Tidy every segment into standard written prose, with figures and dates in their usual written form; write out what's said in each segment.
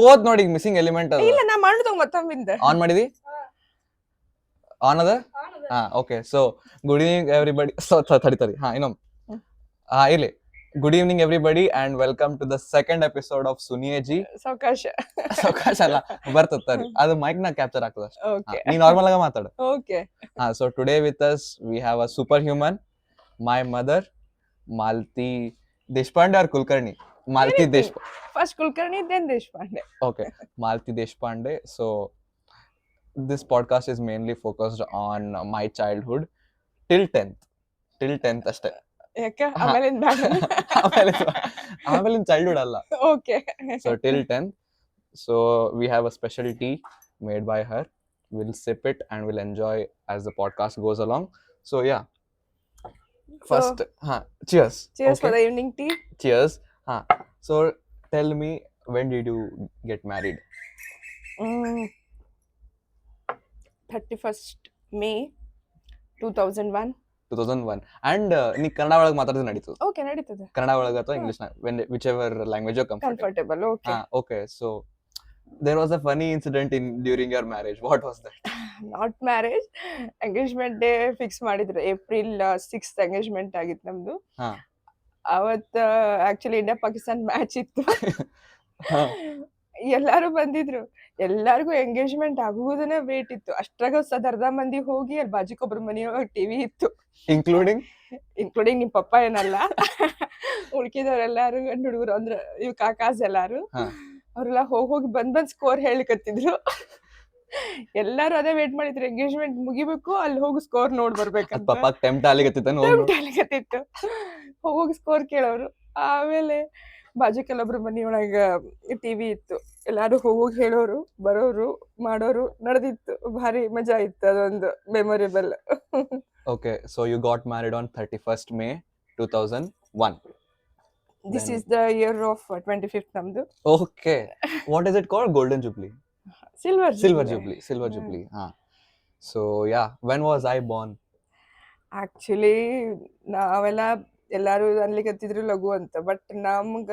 ಹೋದ್ ನೋಡಿ missing element ಅದು ಇಲ್ಲ ನಾ ಮಾಡುದು ಮತ್ತೊಮ್ಮಿಂದ ಆನ್ ಮಾಡಿದಿ ಆನ್ ಅದ ಹಾ okay so good evening everybody ತಡಿ ಹಾ ಇನ್ನೊಮ್ಮೆ ಇರ್ಲಿ good evening everybody and welcome to the second episode of Suniya ji ಸಾವಕಾಶ ಅಲ್ಲ ಬರ್ತದೆ ಅದು ಮೈಕ್ ನ ಕ್ಯಾಪ್ಚರ್ ಆಗ್ತದೆ ಓಕೆ ನೀ ನಾರ್ಮಲ್ ಆಗ ಮಾತಾಡು okay so today with us we have a super human my mother Malti Deshpande or Kulkarni Malti Deshpande first Kulkarni then Deshpande okay Malti Deshpande. So this podcast is mainly focused on my childhood till 10th ಅಷ್ಟೇ ಯಾಕ ಆಮೇಲಿಂದ ಆಮೇಲಿನ childhood ಅಲ್ಲ okay so till 10th. So we have a special tea made by her. We'll sip it and we'll enjoy as the podcast goes along. So yeah, first cheers. Cheers for the evening tea. Cheers. So tell me, when did you get married? 31st May 2001. 2001 and ನೀ ಕನ್ನಡ ಒಳಗೆ ಮಾತಾಡಿದ್ರೆ ನಡೀತದೆ okay ನಡೀತದೆ ಕನ್ನಡ ಒಳಗೆ ಅಥವಾ English which ever language comfortable okay okay so there was a funny incident during your marriage. What was that? Not marriage engagement day fix ಮಾಡಿದ್ರು April 6th engagement ಆಗಿತ್ತು ನಮ್ದು ಅವತ್ತು ಆಕ್ಚುಲಿ ಇಂಡಿಯಾ ಪಾಕಿಸ್ತಾನ್ ಮ್ಯಾಚ್ ಇತ್ತು ಎಲ್ಲಾರು ಬಂದಿದ್ರು ಎಲ್ಲಾರ್ಗು ಎಂಗೇಜ್ಮೆಂಟ್ ಆಗುವುದನ್ನೇ ವೇಟ್ ಇತ್ತು ಅಷ್ಟ್ರಾಗ ಅರ್ಧ ಮಂದಿ ಹೋಗಿ ಅಲ್ಲಿ ಬಾಜುಕೊಬ್ರ ಮನೆಯೊಳಗೆ ಟಿವಿ ಇತ್ತು ಇನ್ಕ್ಲೂಡಿಂಗ್ ನಿಮ್ ಪಪ್ಪ ಏನಲ್ಲ ಉಳ್ಕಿದವ್ರೆಲ್ಲಾರು ಗಂಡು ಹುಡುಗರು ಅಂದ್ರ ಇವ್ ಕಾಕಾಸ್ ಎಲ್ಲಾರು ಅವ್ರೆಲ್ಲ ಹೋಗಿ ಬಂದ್ ಸ್ಕೋರ್ ಹೇಳಿಕತ್ತಿದ್ರು ಎಲ್ಲಾರು ಅದೇ ವೇಟ್ ಮಾಡಿದ್ರು ಎಂಗೇಜ್ಮೆಂಟ್ ಮುಗಿಬೇಕು ಅಲ್ಲಿ ಹೋಗಿ ಸ್ಕೋರ್ ನೋಡ್ ಬರ್ಬೇಕಂತ ಟೆಂಪ್ಟ್ ಹೋಗಿ ಸ್ಕೋರ್ ಕೇಳೋರು ಆಮೇಲೆ ಬಾಜು ಕೆಲವೊಬ್ರು ಮನಿಯೊಳಗ ಟಿವಿ ಇತ್ತು ಎಲ್ಲಾರು ಹೋಗಿ ಹೇಳೋರು ಬರೋರು ಮಾಡೋರು ನಡೆದಿತ್ತು ಭಾರಿ ಮಜಾ ಇತ್ತು ಅದೊಂದು memorable okay so you got married on 31st May 2001. This is the year of 25th namdu. Okay. What is it called? Golden Jubilee? Silver Jubilee. So yeah, when was I born? Actually, ನಾವೆಲ್ಲ ಎಲ್ಲಾರು ಅನ್ಲಿಕತ್ತಿದ್ರು ಲಘು ಅಂತ but ನಮ್ಗ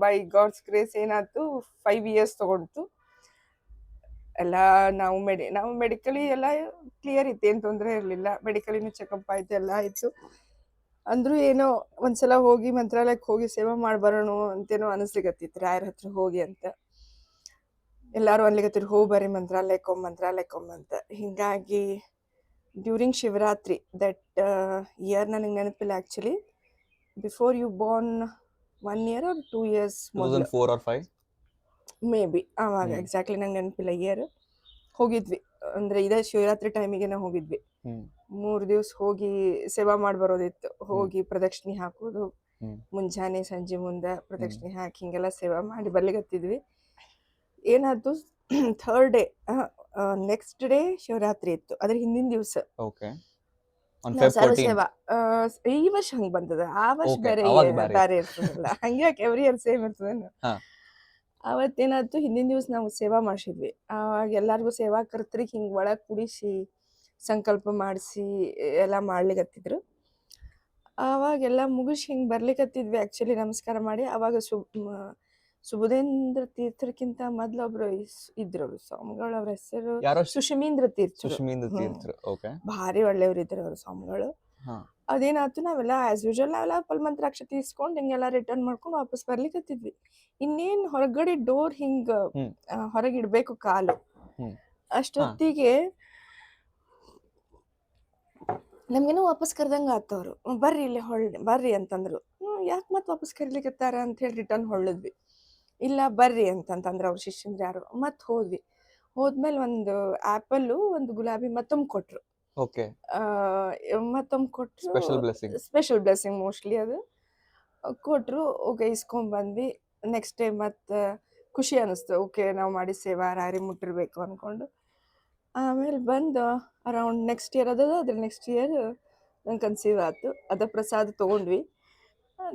by God's grace ಏನಾಯ್ತು 5 years ತಗೊಂಡ್ತು ಎಲ್ಲ ನಾವು medically ಎಲ್ಲ clear ಇತ್ತು, ಏನು ತೊಂದರೆ ಇರಲಿಲ್ಲ. ಮೆಡಿಕಲಿನೂ ಚೆಕಪ್ ಆಯ್ತು, ಎಲ್ಲ ಆಯ್ತು. ಅಂದ್ರೂ ಏನೋ ಒಂದ್ಸಲ ಹೋಗಿ ಮಂತ್ರಾಲಯಕ್ಕೆ ಹೋಗಿ ಸೇವೆ ಮಾಡಿ ಬರೋಣ ಅಂತೇನೋ ಅನಿಸ್ಲಿಕತ್ತಿತ್ತು, ರಾಯರ ಹತ್ರ ಹೋಗಿ ಅಂತ. ಎಲ್ಲಾರು ಅನ್ಲಿಕತ್ತಿರು ಹೋಗಿ ಬರ್ರಿ ಮಂತ್ರಾಲಯಕ್ಕೊಮ್ಮ ಅಂತ. ಹಿಂಗಾಗಿ ಡ್ಯೂರಿಂಗ್ ಶಿವರಾತ್ರಿ ದಟ್ ಇಯರ್ ನನಗೆ ನೆನಪಿಲ್ಲ actually. Before you born 1 year or 2 years 2004 or 5 maybe ಆವಾಗ ಎಕ್ಸಾಕ್ಟ್ಲಿ ನಂಗೆ ನೆನಪಿಲ್ಲ ಇಯರ್. ಹೋಗಿದ್ವಿ ಅಂದ್ರೆ ಇದೇ ಶಿವರಾತ್ರಿ ಟೈಮಿಗೆ ನಾವು ಹೋಗಿದ್ವಿ. 3 ದಿವಸ ಹೋಗಿ ಸೇವಾ ಮಾಡಿ ಬರೋದಿತ್ತು. ಹೋಗಿ ಪ್ರದಕ್ಷಿಣೆ ಹಾಕೋದು, ಮುಂಜಾನೆ ಸಂಜೆ ಮುಂದೆ ಪ್ರದಕ್ಷಿಣೆ ಹಾಕಿ ಹಿಂಗೆಲ್ಲ ಸೇವಾ ಮಾಡಿ ಬರ್ಲಿಕತ್ತಿದ್ವಿ. ಏನಾಯ್ತು, third day next day Shivaratri ಇತ್ತು, ಅದ್ರ ಹಿಂದಿನ ದಿವಸ ಸೇವಾ. ಈ ವರ್ಷ ಹಂಗ ಬಂದದ, ಆ ವರ್ಷ ಬೇರೆ ಇರ್ತದಲ್ಲ, ಹಂಗ್ಯಾಕೆ ಎವ್ರಿ ಇಯರ್ ಸೇಮ್ ಇರ್ತದೇನು. ಅವತ್ತೇನಾಯ್ತು, ಹಿಂದಿನ ದಿವಸ ನಾವು ಸೇವಾ ಮಾಡಿಸಿದ್ವಿ. ಆವಾಗ ಎಲ್ಲಾರ್ಗು ಸೇವಾ ಕರ್ತರಿಗೆ ಹಿಂಗೆ ಒಳಗೆ ಕುಡಿಸಿ ಸಂಕಲ್ಪ ಮಾಡಿಸಿ ಎಲ್ಲ ಮಾಡ್ಲಿಕತ್ತಿದ್ರು. ಆವಾಗೆಲ್ಲ ಮುಗಿಸಿ ಹಿಂಗೆ ಬರ್ಲಿಕತ್ತಿದ್ವಿ ಆ್ಯಕ್ಚುಲಿ ನಮಸ್ಕಾರ ಮಾಡಿ. ಆವಾಗ ಸುಬುಧೇಂದ್ರ ತೀರ್ಥರ್ಕಿಂತ ಮೊದ್ಲೊಬ್ರು ಇದ್ರು, ಅವ್ರು ಸ್ವಾಮಿಗಳು. ಅವ್ರ ಹೆಸರು ಸುಷಮೀಂದ್ರ ತೀರ್ಥ. ಭಾರಿ ಒಳ್ಳೆಯವ್ರು ಇದ್ರು ಅವ್ರು ಸ್ವಾಮಿಗಳು. ಅದೇನಾಯ್ತು, ನಾವೆಲ್ಲ ಆಸ್ ಯೂಶುವಲ್ ನಾವೆಲ್ಲ ಫಲಮಂತ್ರಾಕ್ಷ ತೀರ್ಸ್ಕೊಂಡು ಹಿಂಗೆಲ್ಲ ರಿಟರ್ನ್ ಮಾಡ್ಕೊಂಡು ವಾಪಸ್ ಬರ್ಲಿಕತ್ತಿದ್ವಿ. ಇನ್ನೇನ್ ಹೊರಗಡೆ ಡೋರ್ ಹಿಂಗ ಹೊರಗಿಡ್ಬೇಕು ಕಾಲು, ಅಷ್ಟೊತ್ತಿಗೆ ನಮ್ಗೇನೋ ವಾಪಸ್ ಕರ್ದಂಗ ಆತವ್ರು. ಬರ್ರಿ ಇಲ್ಲಿ ಬರ್ರಿ ಅಂತಂದ್ರು. ಯಾಕೆ ಮತ್ತೆ ವಾಪಸ್ ಕರ್ಲಿಕತ್ತಾರ ಅಂತ ಹೇಳಿ ರಿಟರ್ನ್ ಹೊಳ್ಳಿದ್ವಿ. ಇಲ್ಲ ಬರ್ರಿ ಅಂತಂದ್ರೆ ಅವ್ರ ಶಿಷ್ಯಂದ್ರ ಯಾರು. ಮತ್ ಹೋದ್ಮೇಲೆ ಒಂದು ಆಪಲ್ಲು ಒಂದು ಗುಲಾಬಿ ಮತ್ತೊಮ್ಮೆ ಕೊಟ್ರು. ಮತ್ತೊಮ್ಮೆ ಕೊಟ್ರು, ಸ್ಪೆಷಲ್ ಬ್ಲೆಸ್ಸಿಂಗ್ ಮೋಸ್ಟ್ಲಿ ಅದು ಕೊಟ್ರು. ಓಕೆ ಇಸ್ಕೊಂಡ್ ಬಂದ್ವಿ. ನೆಕ್ಸ್ಟ್ ಡೇ ಮತ್ತೆ ಖುಷಿ ಅನಿಸ್ತು, ಓಕೆ ನಾವು ಮಾಡಿ ಸೇವಾ ರಾರಿ ಮುಟ್ಟಿರ್ಬೇಕು ಅನ್ಕೊಂಡು. ಆಮೇಲೆ ಬಂದು ಅರೌಂಡ್ ನೆಕ್ಸ್ಟ್ ಇಯರ್ ಅದ್ರ ನೆಕ್ಸ್ಟ್ ಇಯರ್ ನಂಗೆ ಕನ್ಸೀವ್ ಆಯ್ತು. ಅದ ಪ್ರಸಾದ ತೊಗೊಂಡ್ವಿ.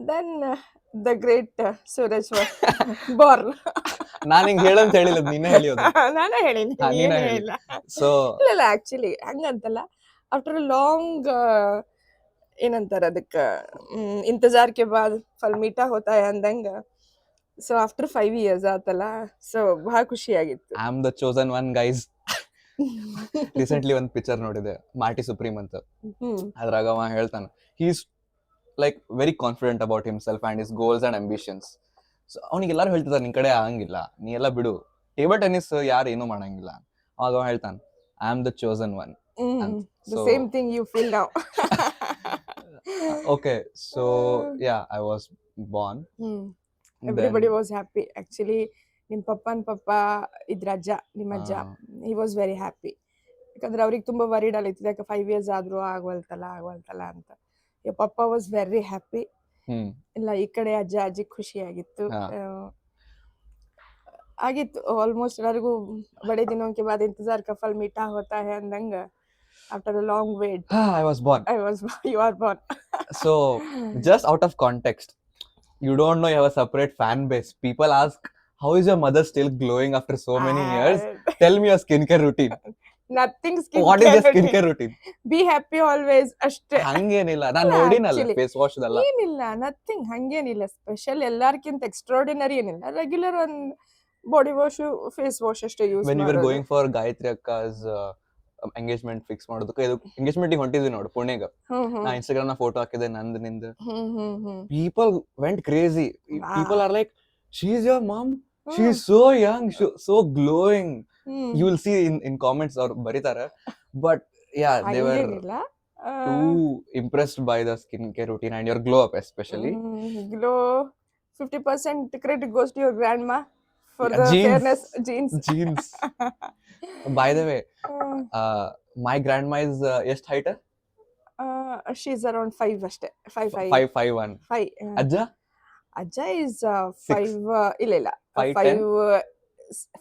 Then the great Suraj born. ನಾನು ಹಿಂಗೆ ಹೇಳಂತ ಹೇಳಿಲ್ಲ, ನೀನೇ ಹೇಳಿಯೋದು. ನಾನೇ ಹೇಳಿನಿ, ಇಲ್ಲ ಆಕ್ಚುಲಿ ಹಂಗಂತಲ್ಲ. ಆಫ್ಟರ್ ಲಾಂಗ್ ಏನಂತಾರ ಅದಕ್ಕೆ, ಇಂತಜಾರ್ ಕೆ ಬಾದ್ ಫಲ್ ಮೀಠಾ ಹೋತಾ ಹೈ ಅಂದಂಗ ಸೊ ಆಫ್ಟರ್ 5 years ಆತಲ್ಲ, ಸೊ ಬಹಳ ಖುಷಿ ಆಗಿತ್ತು. I am the chosen one guys. Recently ಒಂದು ಪಿಕ್ಚರ್ ನೋಡಿದೆ, ಮಾರ್ಟಿ ಸುಪ್ರೀಂ ಅಂತ. ಅದ್ರಾಗ ಅವ ಹೇಳ್ತಾನ, he's like very confident about himself and his goals and ambitions. So ಅವ್ನಿಗೆ ಎಲ್ಲಾರು ಹೇಳ್ತಿದ್ದಾರೆ, ನಿನ್ ಕಡೆ ಆಗಂಗಿಲ್ಲ, ನೀ ಎಲ್ಲ ಬಿಡು, ಟೇಬಲ್ ಟೆನ್ನಿಸ್ ಯಾರು ಏನೂ ಮಾಡಂಗಿಲ್ಲ. ಅವಾಗ ಅವ ಹೇಳ್ತಾನ, I am the chosen one. The same thing you feel now. Okay, so yeah, I was born. Everybody was happy. Actually, ನಿಮ್ಮ ಪಪ್ಪ ಇದ್ರ ಅಜ್ಜ, ನಿಮ್ಮ ಅಜ್ಜ, he was very happy. ಯಾಕಂದ್ರೆ ಅವ್ರಿಗೆ ತುಂಬಾ ವರಿಡ್ ಆಗಿತ್ತು, ಯಾಕೆ 5 years ಆದ್ರೂ ಆಗವಲ್ತಲ್ಲ ಅಂತ. ಪಪ್ಪ ವಾಸ್ ವೆರಿ ಹ್ಯಾಪಿ. ಇಲ್ಲ, ಈ ಕಡೆ ಅಜ್ಜ ಅಜ್ಜಿ ಖುಷಿ ಆಗಿತ್ತು. ಆಗಿತ್ತು ಆಲ್ಮೋಸ್ಟ್ ಎಲ್ಲರಿಗೂ ಬಡೆ ದಿನೋं के बाद इंतजार का फल मीठा होता है ಅಂದಂಗ. After a long wait, I was born. You are born. So, just out of context, you don't know you have a separate fan base. People ask, how is your mother still glowing after so many years? Tell me your skincare routine. Nothing skincare. What is your skincare routine? Be happy always. ಅಷ್ಟೇ. ಹಂಗೇನಿಲ್ಲ, ನಾನು ನೋಡಿನಲ್ಲ face wash ಅದಲ್ಲ. ಏನಿಲ್ಲ, nothing, ಹಂಗೇನಿಲ್ಲ special, ಎಲ್ಲಾರ್ಕಿಂತ extraordinary ಏನಿಲ್ಲ. Regular ಒಂದು body wash, face wash ಅಷ್ಟೇ ಯೂಸ್ ಮಾಡೋದು. When we were going for Gayatri ಅಕ್ಕ's ಎಂಗೇಜ್ಮೆಂಟ್ ಫಿಕ್ಸ್ ಮಾಡೋದಕ್ಕೆ, ಇದು ಎಂಗೇಜ್ಮೆಂಟ್ ಹೊಂಟಿದ್ವಿ ನೋಡು ಪುಣೆಗೆ. ನಾ ಇನ್ಸ್ಟಾಗ್ರಾಮ್ ನ ಫೋಟೋ ಹಾಕಿದೆ ನಂದು ನಿಂದು. People went crazy. People are like, she is your mom, she is so young, so glowing. You will see in comments ಅವ್ರು ಬರೀತಾರೆ. But yeah, they were too impressed by the skincare routine and your glow up especially. Glow 50% credit goes to your grandma for the Genes. fairness. Genes. By the way, my grandma is ಎಷ್ಟು height? She's around 5 ಅಷ್ಟೇ. 5'1". 5. ಅಜ್ಜ is 5 ಇಲ್ಲ 5'8".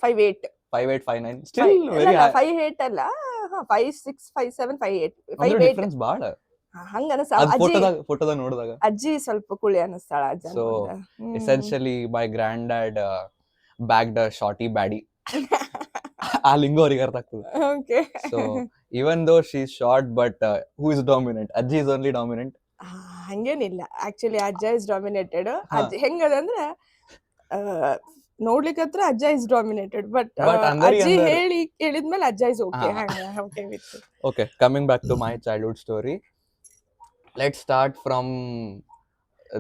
5'8", 5'9". Still very high. 5'8" ಅಲ್ಲ, 5'6", 5'7", 5'8". Difference ಬಾಳ ಹಂಗ ಅನಸ್ತಾಳ. ಫೋಟೋದಾಗ ನೋಡಿದಾಗ ಅಜ್ಜಿ ಸ್ವಲ್ಪ ಕುಳಿ ಅನಸ್ತಾಳ ಅಜ್ಜ. So essentially my granddad bagged a shorty baddie. ಆ ಲಿಂಗು ಅವ್ರಿಗೆ ಅರ್ಥ ಆಗ್ತದೆ. Okay. So even though she's short, but who is dominant? Ajji is only dominant. ಹಂಗೇನಿಲ್ಲ, ಆಕ್ಚುಲಿ ಅಜ್ಜ ಇಸ್ ಡಾಮಿನೇಟೆಡ್. ಅಜ್ಜ ಹೆಂಗದ ಅಂದ್ರೆ ನೋಡ್ಲಿಕ್ಕೆ ಹತ್ರ ಅಜ್ಜ ಇಸ್ ಡಾಮಿನೇಟೆಡ್, ಬಟ್ ಅಜ್ಜಿ ಹೇಳಿದ್ಮೇಲೆ ಅಜ್ಜ is okay. Okay with. Okay, coming back to my childhood story, let's start from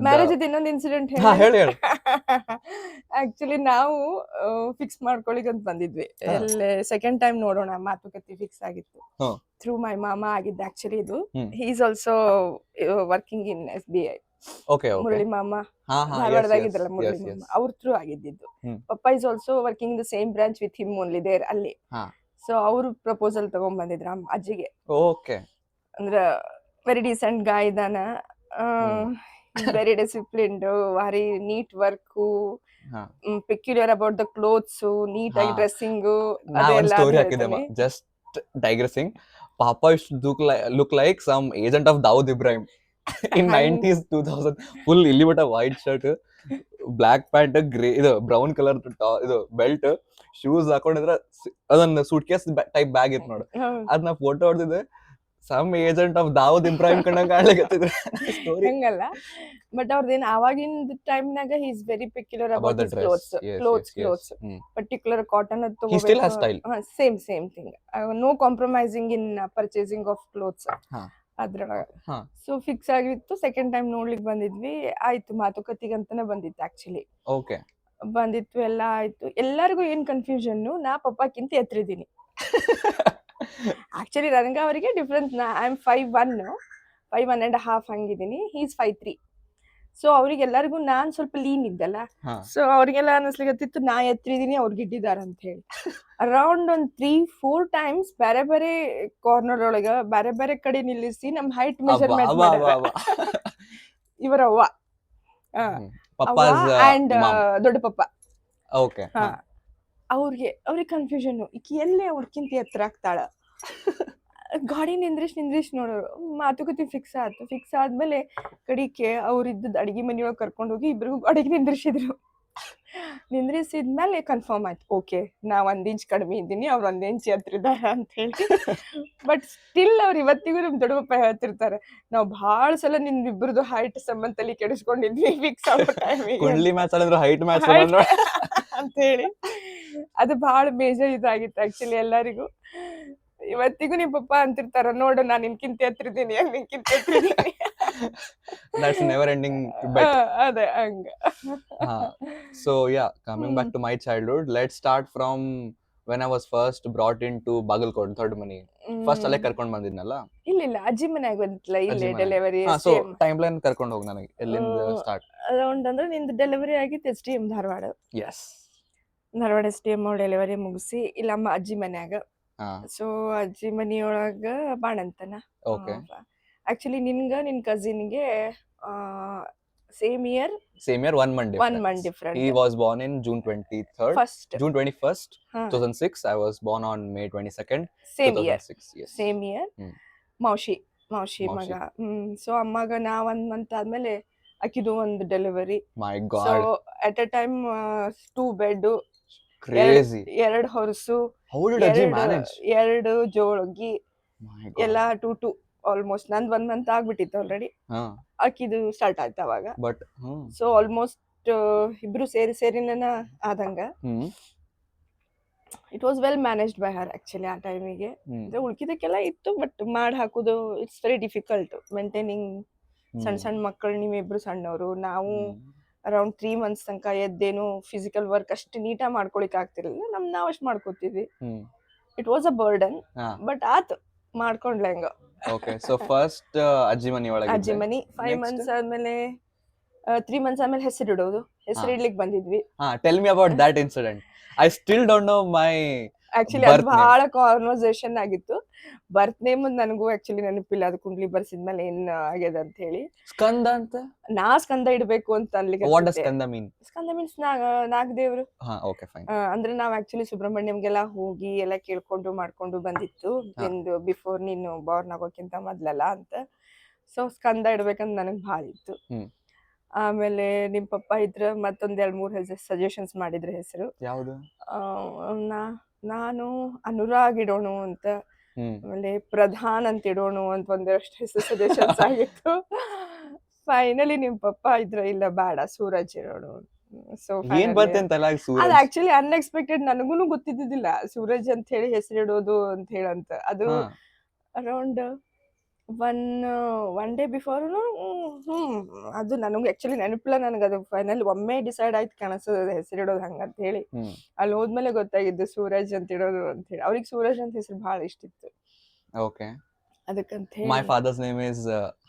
marriage ಇನ್ನೊಂದು ಇನ್ಸಿಡೆಂಟ್ ಹೇಳಿ. ಆಕ್ಚುಲಿ ನಾವು ಫಿಕ್ಸ್ ಮಾಡ್ಕೊಳ್ಳಿಕ್ ಅಂತ ಬಂದಿದ್ವಿ. ಸೆಕೆಂಡ್ ಟೈಮ್ ನೋಡೋಣ ಮಾತುಕತೆ ಫಿಕ್ಸ್ ಆಗಿತ್ತು. ಥ್ರೂ ಮೈ ಮಾಮ ಆಗಿದ್ದು ಆಕ್ಚುಲಿ ಇದು. He is also working in SBI. Murali ಮಾಮ ಧಾರವಾಡದಾಗಿದ್ದಲ್ಲ, ಮುರಳಿ ಮಾಮ ಅವ್ರ ಥ್ರೂ ಆಗಿದ್ದು. ಪಪ್ಪ is also working in the same branch with him only there ಅಲ್ಲಿ. ಸೊ ಅವ್ರು ಪ್ರಪೋಸಲ್ ತಗೊಂಡ್ ಬಂದಿದ್ರ ಅಜ್ಜಿಗೆ. ಅಂದ್ರ ವೆರಿ ಡಿಸೆಂಟ್ ಗಾಯ್ ಇದಾನ, very disciplined, very neat work, peculiar about the clothes, neat ಆಗಿ ಡ್ರೆಸ್ಸಿಂಗ್. ಸ್ಟೋರಿ ಹಾಕಿದೆ, ಜಸ್ಟ್ ಡೈಗ್ರೆಸಿಂಗ್. ಪಾಪ look like some agent of Dawood Ibrahim in 90s 2000. Full ಇಲ್ಲಿ ಮಟ white shirt, black pant, grey ಇದು brown colour ಇದು belt, shoes ಹಾಕೊಂಡಿದ್ರೆ ಅದನ್ನ suitcase type bag ಇತ್ತು ನೋಡು. ಅದನ್ನ ಫೋಟೋ ಹೊಡೆದಿದ್ದೆ, some agent of Dawood Ibrahim ಕಣ್ಣ ಕಾಣ್ಲಿಕತ್ತಿದ್ರೆ. ಹಂಗಲ್ಲ, ಬಟ್ ಅವ್ರದೇನ್ ಆವಾಗಿನ ಟೈಮ್ನಾಗ he is very peculiar about the clothes. Particular cotton ಅದು ತಗೋಬೇಕು. Same thing, no compromising in purchasing of clothes ಅದ್ರೊಳಗ. ಸೊ ಫಿಕ್ಸ್ ಆಗಿತ್ತು. ಸೆಕೆಂಡ್ ಟೈಮ್ ನೋಡ್ಲಿಕ್ಕೆ ಬಂದಿದ್ವಿ. ಆಯ್ತು, ಮಾತುಕತೆಗೆ ಅಂತಾನೆ ಬಂದಿತ್ತು ಆಕ್ಚುಲಿ. ಬಂದಿತ್ತು, ಎಲ್ಲ ಆಯ್ತು. ಎಲ್ಲರಿಗೂ ಏನ್ ಕನ್ಫ್ಯೂಷನ್, ನಾ ಪಪ್ಪಾಕ್ಕಿಂತ ಎತ್ತರಿದ್ದೀನಿ. ಆಕ್ಚುಲಿ ನನಗ ಅವರಿಗೆ ಡಿಫ್ರೆನ್ಸ್, ಐ ಆಮ್ 5'1.5" ಹಂಗಿದ್ದೀನಿ, ಹಿ ಇಸ್ 5'3". ಸೊ ಅವ್ರಿಗೆಲ್ಲರಿಗೂ ನಾನ್ ಸ್ವಲ್ಪ ಲೀನ್ ಇದ್ದಲ್ಲ, ಸೊ ಅವ್ರಿಗೆಲ್ಲ ಅನಿಸ್ಲಿಕತ್ತಿತ್ತು ನಾ ಎತ್ತರಿದ್ದೀನಿ, ಅವ್ರಿಗೆ ಇಟ್ಟಿದಾರ ಅಂತ ಹೇಳಿ. ಅರೌಂಡ್ ಒಂದ್ 3-4 ಟೈಮ್ಸ್ ಬೇರೆ ಬೇರೆ ಕಾರ್ನರ್ ಒಳಗ ಬೇರೆ ಬೇರೆ ಕಡೆ ನಿಲ್ಲಿಸಿ ನಮ್ ಹೈಟ್ ಮೆಜರ್ಮೆಂಟ್ ಮಾಡ್ಯಾರ ಇವರ ಅವ್ವ ಅಂಡ್ ದೊಡ್ಡ ಪಪ್ಪ. ಅವ್ರಿಗೆ ಕನ್ಫ್ಯೂಷನ್, ಈಕಿ ಎಲ್ಲೇ ಅವ್ರಕ್ಕಿಂತ ಎತ್ತರ ಆಗ್ತಾಳ. ಗಾಡಿ ನಿಂದ್ರಿಸ್ ನೋಡೋರು. ಮಾತುಕತೆ ಫಿಕ್ಸ್ ಆದ್ಮೇಲೆ ಕಡಿಕೆ ಅವ್ರಿದ್ದ ಅಡಿಗೆ ಮನೆಯೊಳಗೆ ಕರ್ಕೊಂಡು ಹೋಗಿ ಇಬ್ರಿಗೂ ಗಾಡಿಗೆ ನಿಂದ್ರಿಸಿದ್ರು. ನಿಂದ್ರಿಸಿದ್ಮೇಲೆ ಕನ್ಫರ್ಮ್ ಆಯ್ತು, ಓಕೆ ನಾ 1 ಇಂಚ್ ಕಡಿಮೆ ಇದ್ದೀನಿ, ಅವ್ರು 1 ಇಂಚ್ ಎತ್ತರ ಇದಾರ ಅಂತ ಹೇಳಿ. ಬಟ್ ಸ್ಟಿಲ್ ಅವ್ರು ಇವತ್ತಿಗೂ ನಮ್ ದೊಡ್ಡಪ್ಪ ಹೇಳ್ತಿರ್ತಾರೆ, ನಾವು ಬಹಳ ಸಲ ನಿಮ್ಮಿಬ್ರದ್ದು ಹೈಟ್ ಸಂಬಂಧ ತಲೆ ಕೆಡಿಸ್ಕೊಂಡಿದ್ವಿ ಫಿಕ್ಸ್ ಆಗೋ ಟೈಮಿಗೆ ಕುಂಡ್ಲಿ ಮ್ಯಾಚ್ ಆಡಿದ್ರು ಹೈಟ್ ಮ್ಯಾಚ್ ಅಂತ ಹೇಳಿ. ಅದು ಬಹಳ ಬೇಜಾರ್ ಇದಾಗಿತ್ತು ಆಕ್ಚುಲಿ ಎಲ್ಲರಿಗೂ. ಇವತ್ತಿಗೂ ನಿಮ್ ಪಪ್ಪ ಅಂತಿರ್ತಾರ, ನೋಡು ನಾನ್ ನಿನ್ಕಿಂತ ಎತ್ತಿದ್ದೀನಿ, ನಿನ್ಕಿಂತ ಎತ್ತಿದ್ದೀನಿ. That's never ending bet. ಅದೇ ಹಂಗ. So yeah, coming back to my childhood, let's start from when I was first brought into Bagalkot, third mani. First ಅಲ್ಲೇ ಕರ್ಕೊಂಡ್ ಬಂದಿದ್ನಲ್ಲ. ಇಲ್ಲ ಅಜ್ಜಿ ಮನ್ಯಾಗ ಬಂದಿತ್ತಲ್ಲ, ಇಲ್ಲಿ ಡೆಲಿವರಿ. ಸೊ ಟೈಮ್ ಲೈನ್ ಕರ್ಕೊಂಡು ಹೋಗ್ ನನಗೆ, ಎಲ್ಲಿಂದ ಸ್ಟಾರ್ಟ್ ಅರೌಂಡ್ ಅಂದ್ರೆ ನಿಂದು ಡೆಲಿವರಿ ಆಗಿತ್ತು STM Dharwad. Dharwad STM delivery ಮುಗಿಸಿ ಇಲ್ಲ ಅಜ್ಜಿ ಮನ್ಯಾಗ. ಸೊ ಅಜ್ಜಿ ಮನಿಯೊಳಗ ಬಾಣಂತನ. ಆಕ್ಚುಲಿ ನಿನ್ ಕಸಿನ್ಗೆ same year 1 month different. He was born in June 23rd. June 21st, 2006. I was born on May 22nd, 2006. Yes. Same year. ಮೌಶಿ ಮಗ. ಸೊ ಅಮ್ಮಗ ನಾ 1 month ಆದ್ಮೇಲೆ ಆಕಿದು ಒಂದು delivery. My God. So at a time 2 bed, crazy. 2 ಹೊರಸು. How did Ajji manage? 2 ಜೋಳಗಿ ಎಲ್ಲ 2 almost. ನಂದು 1 month ಆಗ್ಬಿಟ್ಟಿತ್ತು already. ಆಕಿದು start ಆಯ್ತು ಅವಾಗ. ಬಟ್ ಸೊ ಆಲ್ಮೋಸ್ಟ್ ಇಬ್ರು ಸೇರಿನ ಆದಂಗ. It was well managed by her actually ಆ ಟೈಮಿಗೆ. ಉಳ್ಕಿದಕ್ಕೆಲ್ಲ ಇತ್ತು, ಬಟ್ ಮಾಡಿ ಹಾಕುದು ಇಟ್ಸ್ ವೆರಿ ಡಿಫಿಕಲ್ಟ್ ಮೇಂಟೈನಿಂಗ್. ಸಣ್ಣ ಮಕ್ಕಳು, ನೀವಿಬ್ರು ಸಣ್ಣವರು. ನಾವು ಅರೌಂಡ್ 3 months ತನಕ ಎದ್ದೇನು ಫಿಸಿಕಲ್ ವರ್ಕ್ ಅಷ್ಟು ನೀಟಾಗಿ ಮಾಡ್ಕೊಳಿಕ್ ಆಗ್ತಿರ್ಲಿಲ್ಲ. ನಾವು ಅಷ್ಟು ಮಾಡ್ಕೋತಿದ್ವಿ. It was a burden, but ಆತು ಮಾಡ್ಕೊಂಡ್ಲ ಹೆಂಗ. ಓಕೆ. ಸೊ ಫಸ್ಟ್ ಅಜ್ಜಿ ಮನಿ ಒಳಗೆ, ಅಜ್ಜಿ ಮನಿ 5 months ಆದ್ಮೇಲೆ 3 months ಆದ್ಮೇಲೆ ಹೆಸರಿಡೋದು, ಹೆಸರಿಡ್ಲಿಕ್ಕೆ ಬಂದಿದ್ವಿ. Tell me about that incident. I still don't know my actually ಅದು ಬಹಳ ಕಾನ್ವರ್ಸೇಷನ್ ಆಗಿತ್ತು. ಬರ್ತ್ ನೇಮ್ ನನಗೂ ಆಕ್ಚುಲಿ ನೆನಪಿಲ್ಲ, ಅದು ಕುಂಡ್ಲಿ ಬರ್ಸಿದ್ಮೇಲೆ ಏನ್ ಆಗ್ಯದ ಅಂತ ಹೇಳಿ. ಸ್ಕಂದ ಅಂತ ನಾ ಸ್ಕಂದ ಇಡ್ಬೇಕು ಅಂತ ಅನ್ಲಿಕ್ಕೆ. What does Skanda mean? Skanda means ನಾಗದೇವ್ರು. Okay fine. ಅಂದ್ರೆ ನಾವ್ ಆಕ್ಚುಲಿ ಸುಬ್ರಹ್ಮಣ್ಯಂಗೆಲ್ಲ ಹೋಗಿ ಎಲ್ಲ ಕೇಳ್ಕೊಂಡು ಮಾಡ್ಕೊಂಡು ಬಂದಿತ್ತು, ನಿಂದು ಬಿಫೋರ್ ನೀನು ಬಾರ್ನ್ ಆಗೋಕ್ಕಿಂತ ಮೊದ್ಲಲ್ಲ ಅಂತ. ಸೊ ಸ್ಕಂದ ಇಡ್ಬೇಕಂತ ನನಗ್ ಭಾಳ ಇತ್ತು. ಆಮೇಲೆ ನಿಮ್ ಪಪ್ಪ ಇದ್ರ ಮತ್ತೊಂದ್ 2-3 ಸಜೆಷನ್ಸ್ ಮಾಡಿದ್ರ ಹೆಸರು. ಯಾವ್ದು? ನಾನು ಅನುರಾಗ್ ಇಡೋಣ ಅಂತ, ಆಮೇಲೆ ಪ್ರಧಾನ್ ಅಂತ ಇಡೋಣ ಅಂತ ಒಂದಷ್ಟು ಹೆಸರು ಸಜೆಷನ್ಸ್ ಆಗಿತ್ತು. ಫೈನಲಿ ನಿಮ್ ಪಪ್ಪ ಇದ್ರ ಇಲ್ಲ ಬೇಡ ಸೂರಜ್ ಇಡೋಣ. ಸೊ ಅದು ಆಕ್ಚುಲಿ ಅನ್ಎಕ್ಸ್ಪೆಕ್ಟೆಡ್, ನನಗೂನು ಗೊತ್ತಿದ್ದಿಲ್ಲ ಸೂರಜ್ ಅಂತ ಹೇಳಿ ಹೆಸರಿಡೋದು ಅಂತ ಹೇಳಂತ. ಅದು ಅರೌಂಡ್ ಒನ್ ಡೇ ಬಿಫೋರ್. ಅದು ನನಗೆ ಆಕ್ಚುಲಿ ನೆನಪಿಲ್ಲ ನನಗೆ. ಅದು ಫೈನಲ್ ಒಮ್ಮೆ ಡಿಸೈಡ್ ಆಯ್ತು ಕಾಣಿಸ್ತದ ಹೆಸರಿಡೋದು ಹಂಗಂತ ಹೇಳಿ. ಅಲ್ಲಿ ಹೋದ್ಮೇಲೆ ಗೊತ್ತಾಗಿದ್ದು ಸೂರಜ್ ಅಂತ ಇಡೋದು ಅಂತ ಹೇಳಿ. ಅವ್ರಿಗೆ ಸೂರಜ್ ಅಂತ ಹೆಸರು ಬಹಳ ಇಷ್ಟ ಇತ್ತು. ಓಕೆ. ಅದಕ್ಕಂತ ಹೇಳಿ my father's name is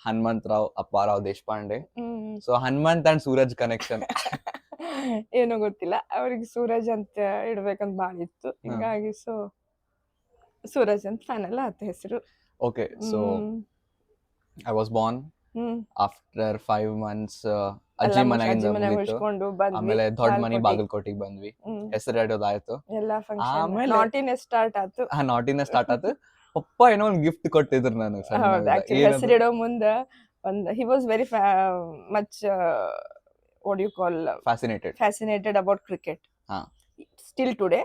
Hanumantha Rao Appa Rao Deshpande. So Hanumanth and Suraj connection ಏನೋ ಗೊತ್ತಿಲ್ಲ, ಅವ್ರಿಗೆ ಸೂರಜ್ ಅಂತ ಇಡ್ಬೇಕಂತ ಬಹಳ ಇತ್ತು. ಹಿಂಗಾಗಿ ಸೊ ಸೂರಜ್ ಅಂತ ಫೈನಲ್ ಆತ ಹೆಸರು. Okay, so I was born after 5 months. ಅಜ್ಜಿ ಮನೆಯಿಂದ ಮುಗಿತು. ಆಮೇಲೆ ದೊಡ್ಡ ಮನಿ ಬಾಗಲಕೋಟೆಗೆ ಬಂದ್ವಿ. ಹೆಸರಿಡೋದಾಯ್ತು, ಎಲ್ಲ ಫಂಕ್ಷನ್ ನಾಟಿನ ಸ್ಟಾರ್ಟ್ ಆಯ್ತು. ನಾಟಿನ ಸ್ಟಾರ್ಟ್ ಆಯ್ತು. ಪಪ್ಪ ಏನೋ ಒಂದು ಗಿಫ್ಟ್ ಕೊಟ್ಟಿದ್ರು ನನಗೆ. ಹೆಸರಿಡೋ ಮುಂದ he was very much what do you call fascinated about cricket. Still today.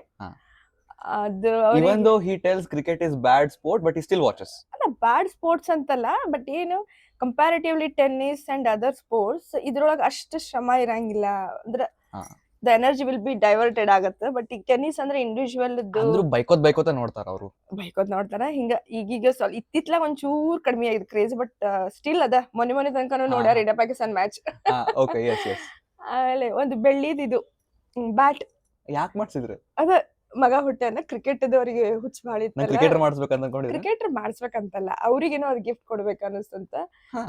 Even though he tells cricket is bad sport, but he still watches. Bad sports ಅಂತಲ್ಲ, but ಏನು comparatively tennis and other sports ಇದ್ರೊಳಗೆ ಅಷ್ಟು ಶ್ರಮ ಇರಂಗಿಲ್ಲ. ಅಂದ್ರೆ the energy will be diverted ಆಗತ್ತೆ. But ಈಗ tennis ಅಂದ್ರೆ ಇಂಡಿವಿಜುವಲ್ ಬೈಕೋತ್ ನೋಡ್ತಾರ ಅವರು. ಹಿಂಗ ಈಗೀಗ ಸ್ವಲ್ಪ ಇತ್ತಿತ್ಲಾಗ ಒಂಚೂರ್ ಕಡಿಮೆ ಆಗಿದೆ ಕ್ರೇಜ್. ಬಟ್ ಸ್ಟಿಲ್ ಅದ ಮೊನ್ನೆ ತನಕ ನೋಡ್ಯಾರ ಇಂಡಿಯಾ ಪಾಕಿಸ್ತಾನ್ ಮ್ಯಾಚ್. ಆಮೇಲೆ ಒಂದು ಬೆಳ್ಳಿದು ಬ್ಯಾಟ್ ಯಾಕೆ ಮಾಡ್ಸಿದ್ರು? ಅದ ಮಗ ಹುಟ್ಟೆ ಅಂದ್ರೆ ಕ್ರಿಕೆಟ್ ಅವರಿಗೆ ಹುಚ್ಚ ಭಾಳ ಇತ್ತು. ಕ್ರಿಕೆಟರ್ ಮಾಡಿಸ್ಬೇಕಂತಲ್ಲ, ಅವ್ರಿಗೇನೋ ಅದ್ ಗಿಫ್ಟ್ ಕೊಡ್ಬೇಕು ಅನಿಸ್ತಂತ.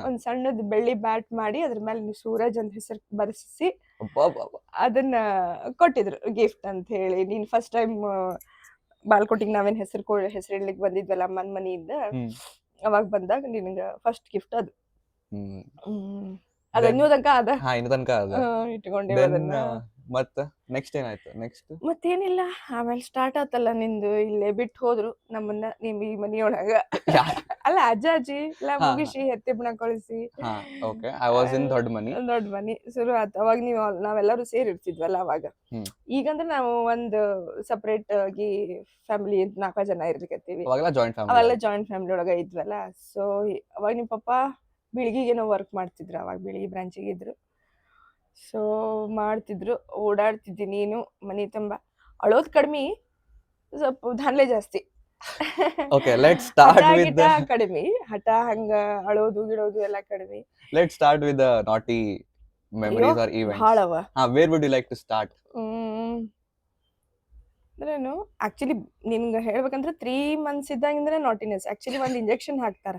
ಒಂದ್ ಸಣ್ಣದ್ ಬೆಳ್ಳಿ ಬ್ಯಾಟ್ ಮಾಡಿ ಅದ್ರ ಮೇಲೆ ಸೂರಜ್ ಅಂತ ಹೆಸರು ಬರ್ಸಿ ಅದನ್ನ ಕೊಟ್ಟಿದ್ರು ಗಿಫ್ಟ್ ಅಂತ ಹೇಳಿ. ನೀನ್ ಫಸ್ಟ್ ಟೈಮ್ ಬಾಲ್ಕೋಟಿಗೆ ನಾವೇನ್ ಹೆಸರಿಡ್ಲಿಕ್ಕೆ ಬಂದಿದ್ವಲ್ಲ ಅಮ್ಮನ್ ಮನಿಯಿಂದ, ಅವಾಗ ಬಂದಾಗ ನಿನ್ಗ ಫಸ್ಟ್ ಗಿಫ್ಟ್ ಅದು. ಅದ ಇನ್ನೂ ತನಕ ಅದ ಇಟ್ಕೊಂಡೇವ ಅದನ್ನ. ಮತ್ತ ನೆಕ್ಸ್ಟ್ ಏನಾಯ್ತು? ಮತ್ತೇನಿಲ್ಲ, ಆಮೇಲೆ ಸ್ಟಾರ್ಟ್ ಆತಲ್ಲ ನಿಂದು. ಇಲ್ಲೇ ಬಿಟ್ಟು ಹೋದ್ರು ನಮ್ಮನ್ನ ನಿಮ್ ಈ ಮನಿಯೊಳಗ. ಅಲ್ಲ ಅಜ್ಜ ಅಜ್ಜಿ ಎಲ್ಲ ಹಾ, ಮುಗಿಸಿ ಎತ್ತಿಬ್ಬನ ಕಳಿಸಿ ಹಾ, ಓಕೆ. ಐ ವಾಸ್ ಇನ್ ದೊಡ್ಡ ಮನಿ. ದೊಡ್ಡ ಮನಿ ಶುರು ಆಯ್ತು. ಅವಾಗ ನಾವೆಲ್ಲರೂ ಸೇರಿರ್ತಿದ್ವಲ್ಲ ಅವಾಗ. ಹ್ಮ್. ಈಗಂದ್ರೆ ನಾವು ಒಂದು ಸಪರೇಟ್ ಆಗಿ ಫ್ಯಾಮಿಲಿ 4 ಜನ ಇರ್ಲಿಕತ್ತೀವಿ. ಅವಾಗೆಲ್ಲ ಜಾಯಿಂಟ್ ಅವೆಲ್ಲ ಫ್ಯಾಮಿಲಿ. ಜಾಯಿಂಟ್ ಫ್ಯಾಮಿಲಿ ಒಳಗ ಇದ್ವಲ್ಲ. ಸೊ ಅವಾಗ ನಿಮ್ ಪಪ್ಪ ಬೀಳ್ಗಿಗೇನೋ ವರ್ಕ್ ಮಾಡ್ತಿದ್ರು, ಅವಾಗ ಬೀಳ್ಗಿ ಬ್ರಾಂಚಿಗೆ ಇದ್ರು. ಸೊ ಮಾಡ್ತಿದ್ರು, ಓಡಾಡ್ತಿದ್ದಿ ನೀನು ಮನಿ ತುಂಬಾ. ಅಳೋದ್ ಕಡಿಮೆ, ಸ್ವಲ್ಪ ದಾನ್ಲೆ ಜಾಸ್ತಿ. Okay, let's start ಹಠ with ಗಿಟ the ಕಡಿಮೆ, ಹಠ ಹಂಗ ಅಳೋದು ಗಿಡೋದು ಎಲ್ಲ ಕಡಿಮೆ. let's start with the naughty memories or events. ಭಾಳವ. Where would you like to start? ಅಂದ್ರೇನು ಆಕ್ಚುಲಿ ನಿನ್ಗೆ ಹೇಳ್ಬೇಕಂದ್ರೆ 3 months ಇದ್ದಾಗಿಂದ್ರೆ ನಾಟಿನೆಸ್. ಆಕ್ಚುಲಿ ಒಂದು ಇಂಜೆಕ್ಷನ್ ಹಾಕ್ತಾರ,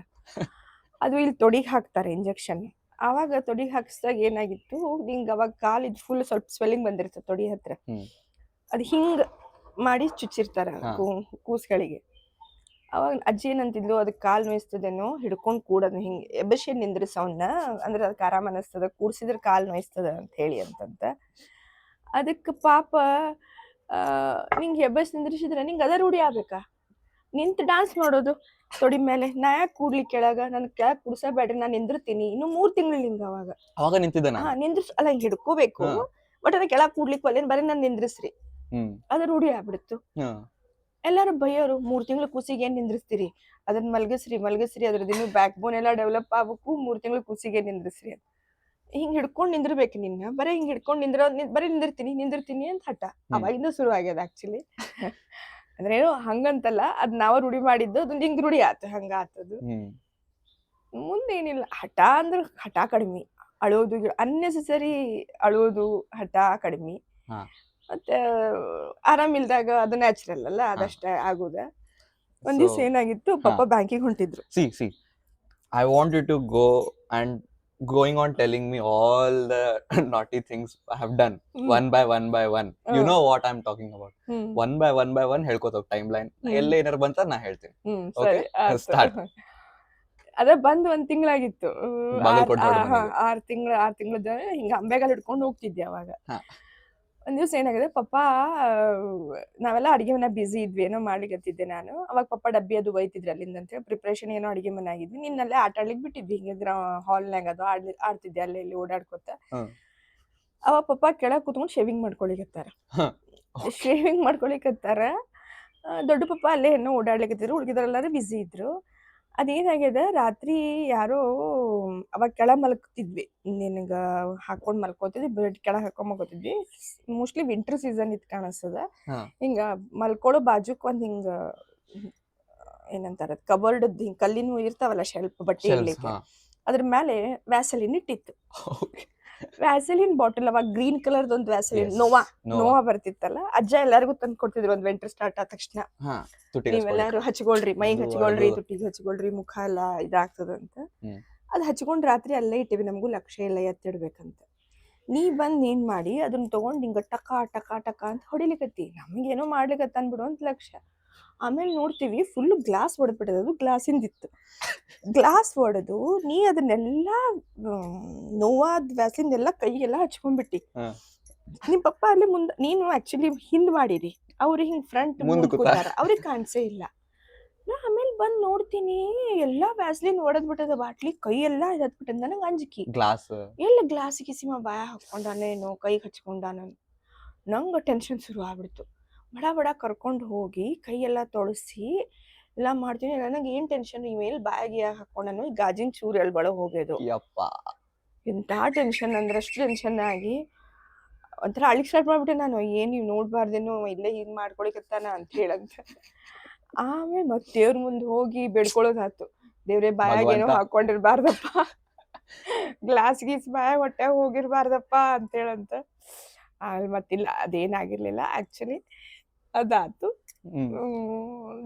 ಅದು ಇಲ್ಲಿ ತೊಡಿಗೆ ಹಾಕ್ತಾರೆ ಇಂಜೆಕ್ಷನ್. ಆವಾಗ ತೊಡಿಗೆ ಹಾಕಿಸಿದಾಗ ಏನಾಗಿತ್ತು, ನಿಂಗೆ ಅವಾಗ ಕಾಲಿದ್ ಫುಲ್ ಸ್ವಲ್ಪ ಸ್ವೆಲ್ಲಿಂಗ್ ಬಂದಿರ್ತದೆ ತೊಡಿ ಹತ್ರ. ಅದು ಹಿಂಗ್ ಮಾಡಿ ಚುಚ್ಚಿರ್ತಾರ ಕೂಸ್ಗಳಿಗೆ. ಅವಾಗ ಅಜ್ಜಿ ಏನಂತಿದ್ಲು, ಅದಕ್ಕೆ ಕಾಲು ನೋಯಿಸ್ತದೇನೋ, ಹಿಡ್ಕೊಂಡು ಕೂಡೋದು ಹಿಂಗೆ ಎಬ್ಬಸಿ ನಿಂದ್ರಿಸ ಅವನ್ನ, ಅಂದ್ರೆ ಅದಕ್ಕೆ ಆರಾಮ ಅನಿಸ್ತದ, ಕೂಡ್ಸಿದ್ರೆ ಕಾಲು ನೋಯಿಸ್ತದ ಅಂತ ಹೇಳಿ ಅಂತಂತ. ಅದಕ್ಕೆ ಪಾಪ ನಿಂಗೆ ಎಬ್ಬಸಿ ನಿಂದ್ರಿಸಿದ್ರೆ ನಿಂಗೆ ಅದ ರೂಢಿ ಆಗ್ಬೇಕಾ, ನಿಂತು ಡಾನ್ಸ್ ಮಾಡೋದು ತೊಡಿ ಮೇಲೆ. ನಾ ಯಾಕೆ ಕೂಡ್ಲಿ ಕೆಳಗ, ನನ್ ಕೆಳಗೆ ಕುಡ್ಸಬೇಡ್ರಿ, ನಾನು ನಿಂದಿರ್ತೀನಿ. ಇನ್ನು 3 ತಿಂಗಳು ಹಿಂಗ ಅವಾಗ ನಿಂತಿದ್ದಾನ. ನಿಂದ್ರಿಸ್ ಅಲ್ಲ ಹಿಂಗ್ ಹಿಡ್ಕೋಬೇಕು, ಬಟ್ ಅದ ಕೆಳಗೆ ಕೂಡ್ಲಿಕ್ಕೆ ಒಲ್ಲೇನ್, ಬರೀ ನಾನು ನಿಂದ್ರಿಸ್ರಿ. ಅದ ರೂಢಿ ಆಗ್ಬಿಡ್ತು. ಎಲ್ಲಾರು ಬೈಯೋರು, 3 ತಿಂಗಳು ಕೂಸಿಗೆ ಏನ್ ನಿಂದ್ರಿಸ್ತೀರಿ, ಅದನ್ನ ಮಲ್ಗಸ್ರಿ ಅದ್ರದಿನ್ನು ಬ್ಯಾಕ್ ಬೋನ್ ಎಲ್ಲ ಡೆವಲಪ್ ಆಗ್ಬೇಕು, 3 ತಿಂಗಳು ಕೂಸಿಗೆ ನಿಂದ್ರಿಸ್ರಿ ಅಂತ. ಹಿಂಗ್ ಹಿಡ್ಕೊಂಡ್ ನಿಂದಿರ್ಬೇಕು ನಿನ್ನ, ಬರೀ ಹಿಂಗ್ ಹಿಡ್ಕೊಂಡ್ ಬರೀ ನಿಂದಿರ್ತೀನಿ ಅಂತ ಹಠ. ಅವಾಗಿಂದ ಶುರು ಆಗ್ಯದ ಆಕ್ಚುಲಿ. ಅಂದ್ರೇನು ಹಂಗಂತಲ್ಲ, ಅದ್ ನಾವ ರೂಢಿ ಮಾಡಿದ್ದು, ಅದೊಂದು ಹಿಂಗ್ ರೂಢಿ ಆತ, ಹಂಗ ಆತದು. ಮುಂದೇನಿಲ್ಲ, ಹಠ ಅಂದ್ರೆ ಹಠ ಕಡಿಮೆ, ಅಳೋದು ಅನ್ನೆಸೆಸರಿ ಅಳೋದು ಹಠ ಕಡಿಮೆ. ಮತ್ತೆ ಆರಾಮಿಲ್ದಾಗ ಅದು ನ್ಯಾಚುರಲ್ ಅಲ್ಲ, ಅದಷ್ಟೇ ಆಗುದ. ಒಂದ್ ದಿವ್ಸ ಏನಾಗಿತ್ತು, ಪಪ್ಪ ಬ್ಯಾಂಕಿಗೆ ಹೊಂಟಿದ್ರು. See, I want you to go and going on telling me all the naughty things I have done one by one. You know what I'm talking about. One by one ಹೇಳ್ಕೋತ timeline ಎಲ್ಲ ಏನಾರು ಬಂತ ನಾ ಹೇಳ್ತೀನಿ. ಸರಿ, start. ಅದ ಬಂದ್ 1 ತಿಂಗಳಾಗಿತ್ತು. 6 ತಿಂಗಳದ ಹಿಂಗ ಅಂಬೆಗಾಲ್ ಹಿಡ್ಕೊಂಡು ಹೋಗ್ತಿದ್ದೆ ಅವಾಗ. ಒಂದ್ ದಿವ್ಸ ಏನಾಗಿದೆ, ಪಪ್ಪ ನಾವೆಲ್ಲ ಅಡಿಗೆ ಮನೆ ಬಿಸಿ ಇದ್ವಿ, ಏನೋ ಮಾಡ್ಲಿಕತ್ತಿದ್ದೆ ನಾನು. ಅವಾಗ ಪಪ್ಪ ಡಬ್ಬಿ ಅದು ಒಯ್ತಿದ್ರಿ ಅಲ್ಲಿಂದ ಅಂತ ಪ್ರಿಪ್ರೇಷನ್, ಏನೋ ಅಡಿಗೆ ಮನೆ ಆಗಿದ್ವಿ. ನಿನ್ನಲ್ಲೇ ಆಟ ಆಡ್ಲಿಕ್ ಬಿಟ್ಟಿದ್ವಿ, ಹಿಂಗಿದ್ರ ಹಾಲ್ನಾಗ ಅದು ಆಡ್ತಿದ್ದೆ ಅಲ್ಲೇ ಇಲ್ಲಿ ಓಡಾಡ್ಕೊತ. ಅವಾಗ ಪಪ್ಪ ಕೆಳಗ್ ಕೂತ್ಕೊಂಡು ಶೇವಿಂಗ್ ಮಾಡ್ಕೊಳಿಕತ್ತಾರ. ದೊಡ್ಡ ಪಪ್ಪ ಅಲ್ಲೇ ಏನೋ ಓಡಾಡ್ಲಿಕತ್ತಿದ್ರು, ಹುಡುಗಿದ್ರೆಲ್ಲಾರು ಬಿಸಿ ಇದ್ರು. ಅದೇನಾಗ್ಯದ, ರಾತ್ರಿ ಯಾರೋ ಅವಾಗ ಕೆಳಗ್ ಮಲ್ಕೋತಿದ್ವಿ, ನಿನಗ ಹಾಕೊಂಡ್ ಮಲ್ಕೋತಿದ್ವಿ, ಬೆಡ್ ಕೆಳಗ್ ಹಾಕೊಂಡ್ ಮಲ್ಕೋತಿದ್ವಿ. ಮೋಸ್ಟ್ಲಿ ವಿಂಟರ್ ಸೀಸನ್ ಇತ್ತು ಕಾಣಿಸ್ತದ. ಹಿಂಗ ಮಲ್ಕೊಳ್ಳೋ ಬಾಜುಕ್ ಒಂದ್ ಹಿಂಗ ಏನಂತಾರ ಕಬೋರ್ಡ್ ಹಿಂಗ್ ಕಲ್ಲಿನ ಇರ್ತಾವಲ್ಲ ಶೆಲ್ಫ್ ಬಟ್ಟೆ ಇಡ್ಲಿಕ್ಕೆ, ಅದ್ರ ಮೇಲೆ ವ್ಯಾಸಲಿನ್ ಇಟ್ಟಿತ್ತು. ವ್ಯಾಸಲಿನ್ ಬಾಟಲ್, ಅವಾಗ ಗ್ರೀನ್ ಕಲರ್ದ ಒಂದು ವ್ಯಾಸಲಿನ್ ನೋವಾ ಬರ್ತಿತ್ತಲ್ಲ, ಅಜ್ಜ ಎಲ್ಲಾರ್ಗು ತಂದ್ ಕೊಡ್ತಿದ್ರು. ಒಂದ್ ವಿಂಟರ್ ಸ್ಟಾರ್ಟ್ ಆದ ತಕ್ಷಣ, ನೀವೆಲ್ಲಾರು ಹಚ್ಕೊಳ್ರಿ, ಮೈಗೆ ಹಚ್ಕೊಳ್ರಿ, ತುಟಿಗೆ ಹಚ್ಕೊಳ್ರಿ, ಮುಖ ಎಲ್ಲ ಇದಾಗ್ತದಂತ. ಅದ್ ಹಚ್ಕೊಂಡ್ ರಾತ್ರಿ ಅಲ್ಲೇ ಇಟ್ಟಿವಿ, ನಮಗೂ ಲಕ್ಷ್ಯ ಇಲ್ಲ ಎತ್ತಿಡ್ಬೇಕಂತ. ನೀ ಬಂದ್ ಏನ್ ಮಾಡಿ ಅದನ್ನ ತಗೊಂಡ್ ಹಿಂಗ ಟಕ ಟಕ ಟಕ ಅಂತ ಹೊಡಿಲಿಕತ್ತಿ. ನಮ್ಗೇನೋ ಮಾಡ್ಲಿಕತ್ತ ಅನ್ಬಿಡು ಅಂತ ಲಕ್ಷ್ಯ. ಆಮೇಲೆ ನೋಡ್ತೀವಿ ಫುಲ್ ಗ್ಲಾಸ್ ಹೊಡೆದ್ಬಿಟ್ಟದ, ಅದು ಗ್ಲಾಸಿಂದಿತ್ತು. ಗ್ಲಾಸ್ ಹೊಡೆದು ನೀ ಅದನ್ನೆಲ್ಲಾ ನೋವಾದ ವ್ಯಾಸ್ಲಿಂದ ಎಲ್ಲ ಕೈಗೆಲ್ಲ ಹಚ್ಕೊಂಡ್ಬಿಟ್ಟಿ. ನಿಮ್ ಪಪ್ಪ ಅಲ್ಲಿ ಮುಂದೆ, ನೀನು ಆಕ್ಚುಲಿ ಹಿಂದ್ ಮಾಡಿರಿ, ಅವ್ರಿಗೆ ಹಿಂಗ್ ಫ್ರಂಟ್ ಕೂತಾರ, ಅವ್ರಿಗೆ ಕಾಣಿಸೇ ಇಲ್ಲ. ನಾ ಆಮೇಲೆ ಬಂದ್ ನೋಡ್ತೀನಿ, ಎಲ್ಲಾ ವ್ಯಾಸ್ಲಿನ್ ಹೊಡೆದ್ಬಿಟ್ಟದ ಬಾಟ್ಲಿ, ಕೈ ಎಲ್ಲಾ ಹತ್ಬಿಟ್ಟದ. ನನಗೆ ಅಂಜಿಕಿ, ಎಲ್ಲ ಗ್ಲಾಸ್ ಕಿಸಿಮ ಬಾಯ ಹಾಕೊಂಡಾನೇನೋ, ಕೈ ಹಚ್ಕೊಂಡಾನ. ನಂಗೆ ಟೆನ್ಷನ್ ಶುರು ಆಗ್ಬಿಡ್ತು. ಬಡ ಕರ್ಕೊಂಡು ಹೋಗಿ ಕೈ ಎಲ್ಲ ತೊಳಸಿ ಎಲ್ಲ ಮಾಡ್ತೀನಿ. ನನಗೆ ಏನ್ ಟೆನ್ಷನ್, ಇವೇಲ್ ಬಾಯಾಗಿ ಹಾಕೊಂಡನು, ಈ ಗಾಜಿನ ಚೂರು ಎಳ್ಬಳ ಹೋಗೋದು. ಎಂತ ಟೆನ್ಷನ್ ಅಂದ್ರೆ ಅಷ್ಟು ಟೆನ್ಷನ್ ಆಗಿ ಒಂಥರ ಅಳಿಕ್ ಸ್ಟಾರ್ಟ್ ಮಾಡ್ಬಿಟ್ಟೆ ನಾನು. ಏನ್ ನೀವ್ ನೋಡ್ಬಾರ್ದೇನೋ, ಇಲ್ಲೇ ಹಿಂಗ್ ಮಾಡ್ಕೊಳಿಕತ್ತಾನ ಅಂತ ಹೇಳಂತ. ಆಮೇಲೆ ಮತ್ತೆ ದೇವ್ರ ಮುಂದೆ ಹೋಗಿ ಬೆಳ್ಕೊಳ್ಳೋದಾತು, ದೇವ್ರೆ ಬಾಯಾಗ ಏನೋ ಹಾಕೊಂಡಿರ್ಬಾರ್ದಪ್ಪ, ಗ್ಲಾಸ್ ಗೀಸ್ ಬಾಯಾಗ ಹೊಟ್ಟೆ ಹೋಗಿರ್ಬಾರ್ದಪ್ಪ ಅಂತ ಹೇಳಂತ. ಮತ್ತಿಲ್ಲ, ಅದೇನಾಗಿರ್ಲಿಲ್ಲ ಆಕ್ಚುಲಿ, ಅದಾತು.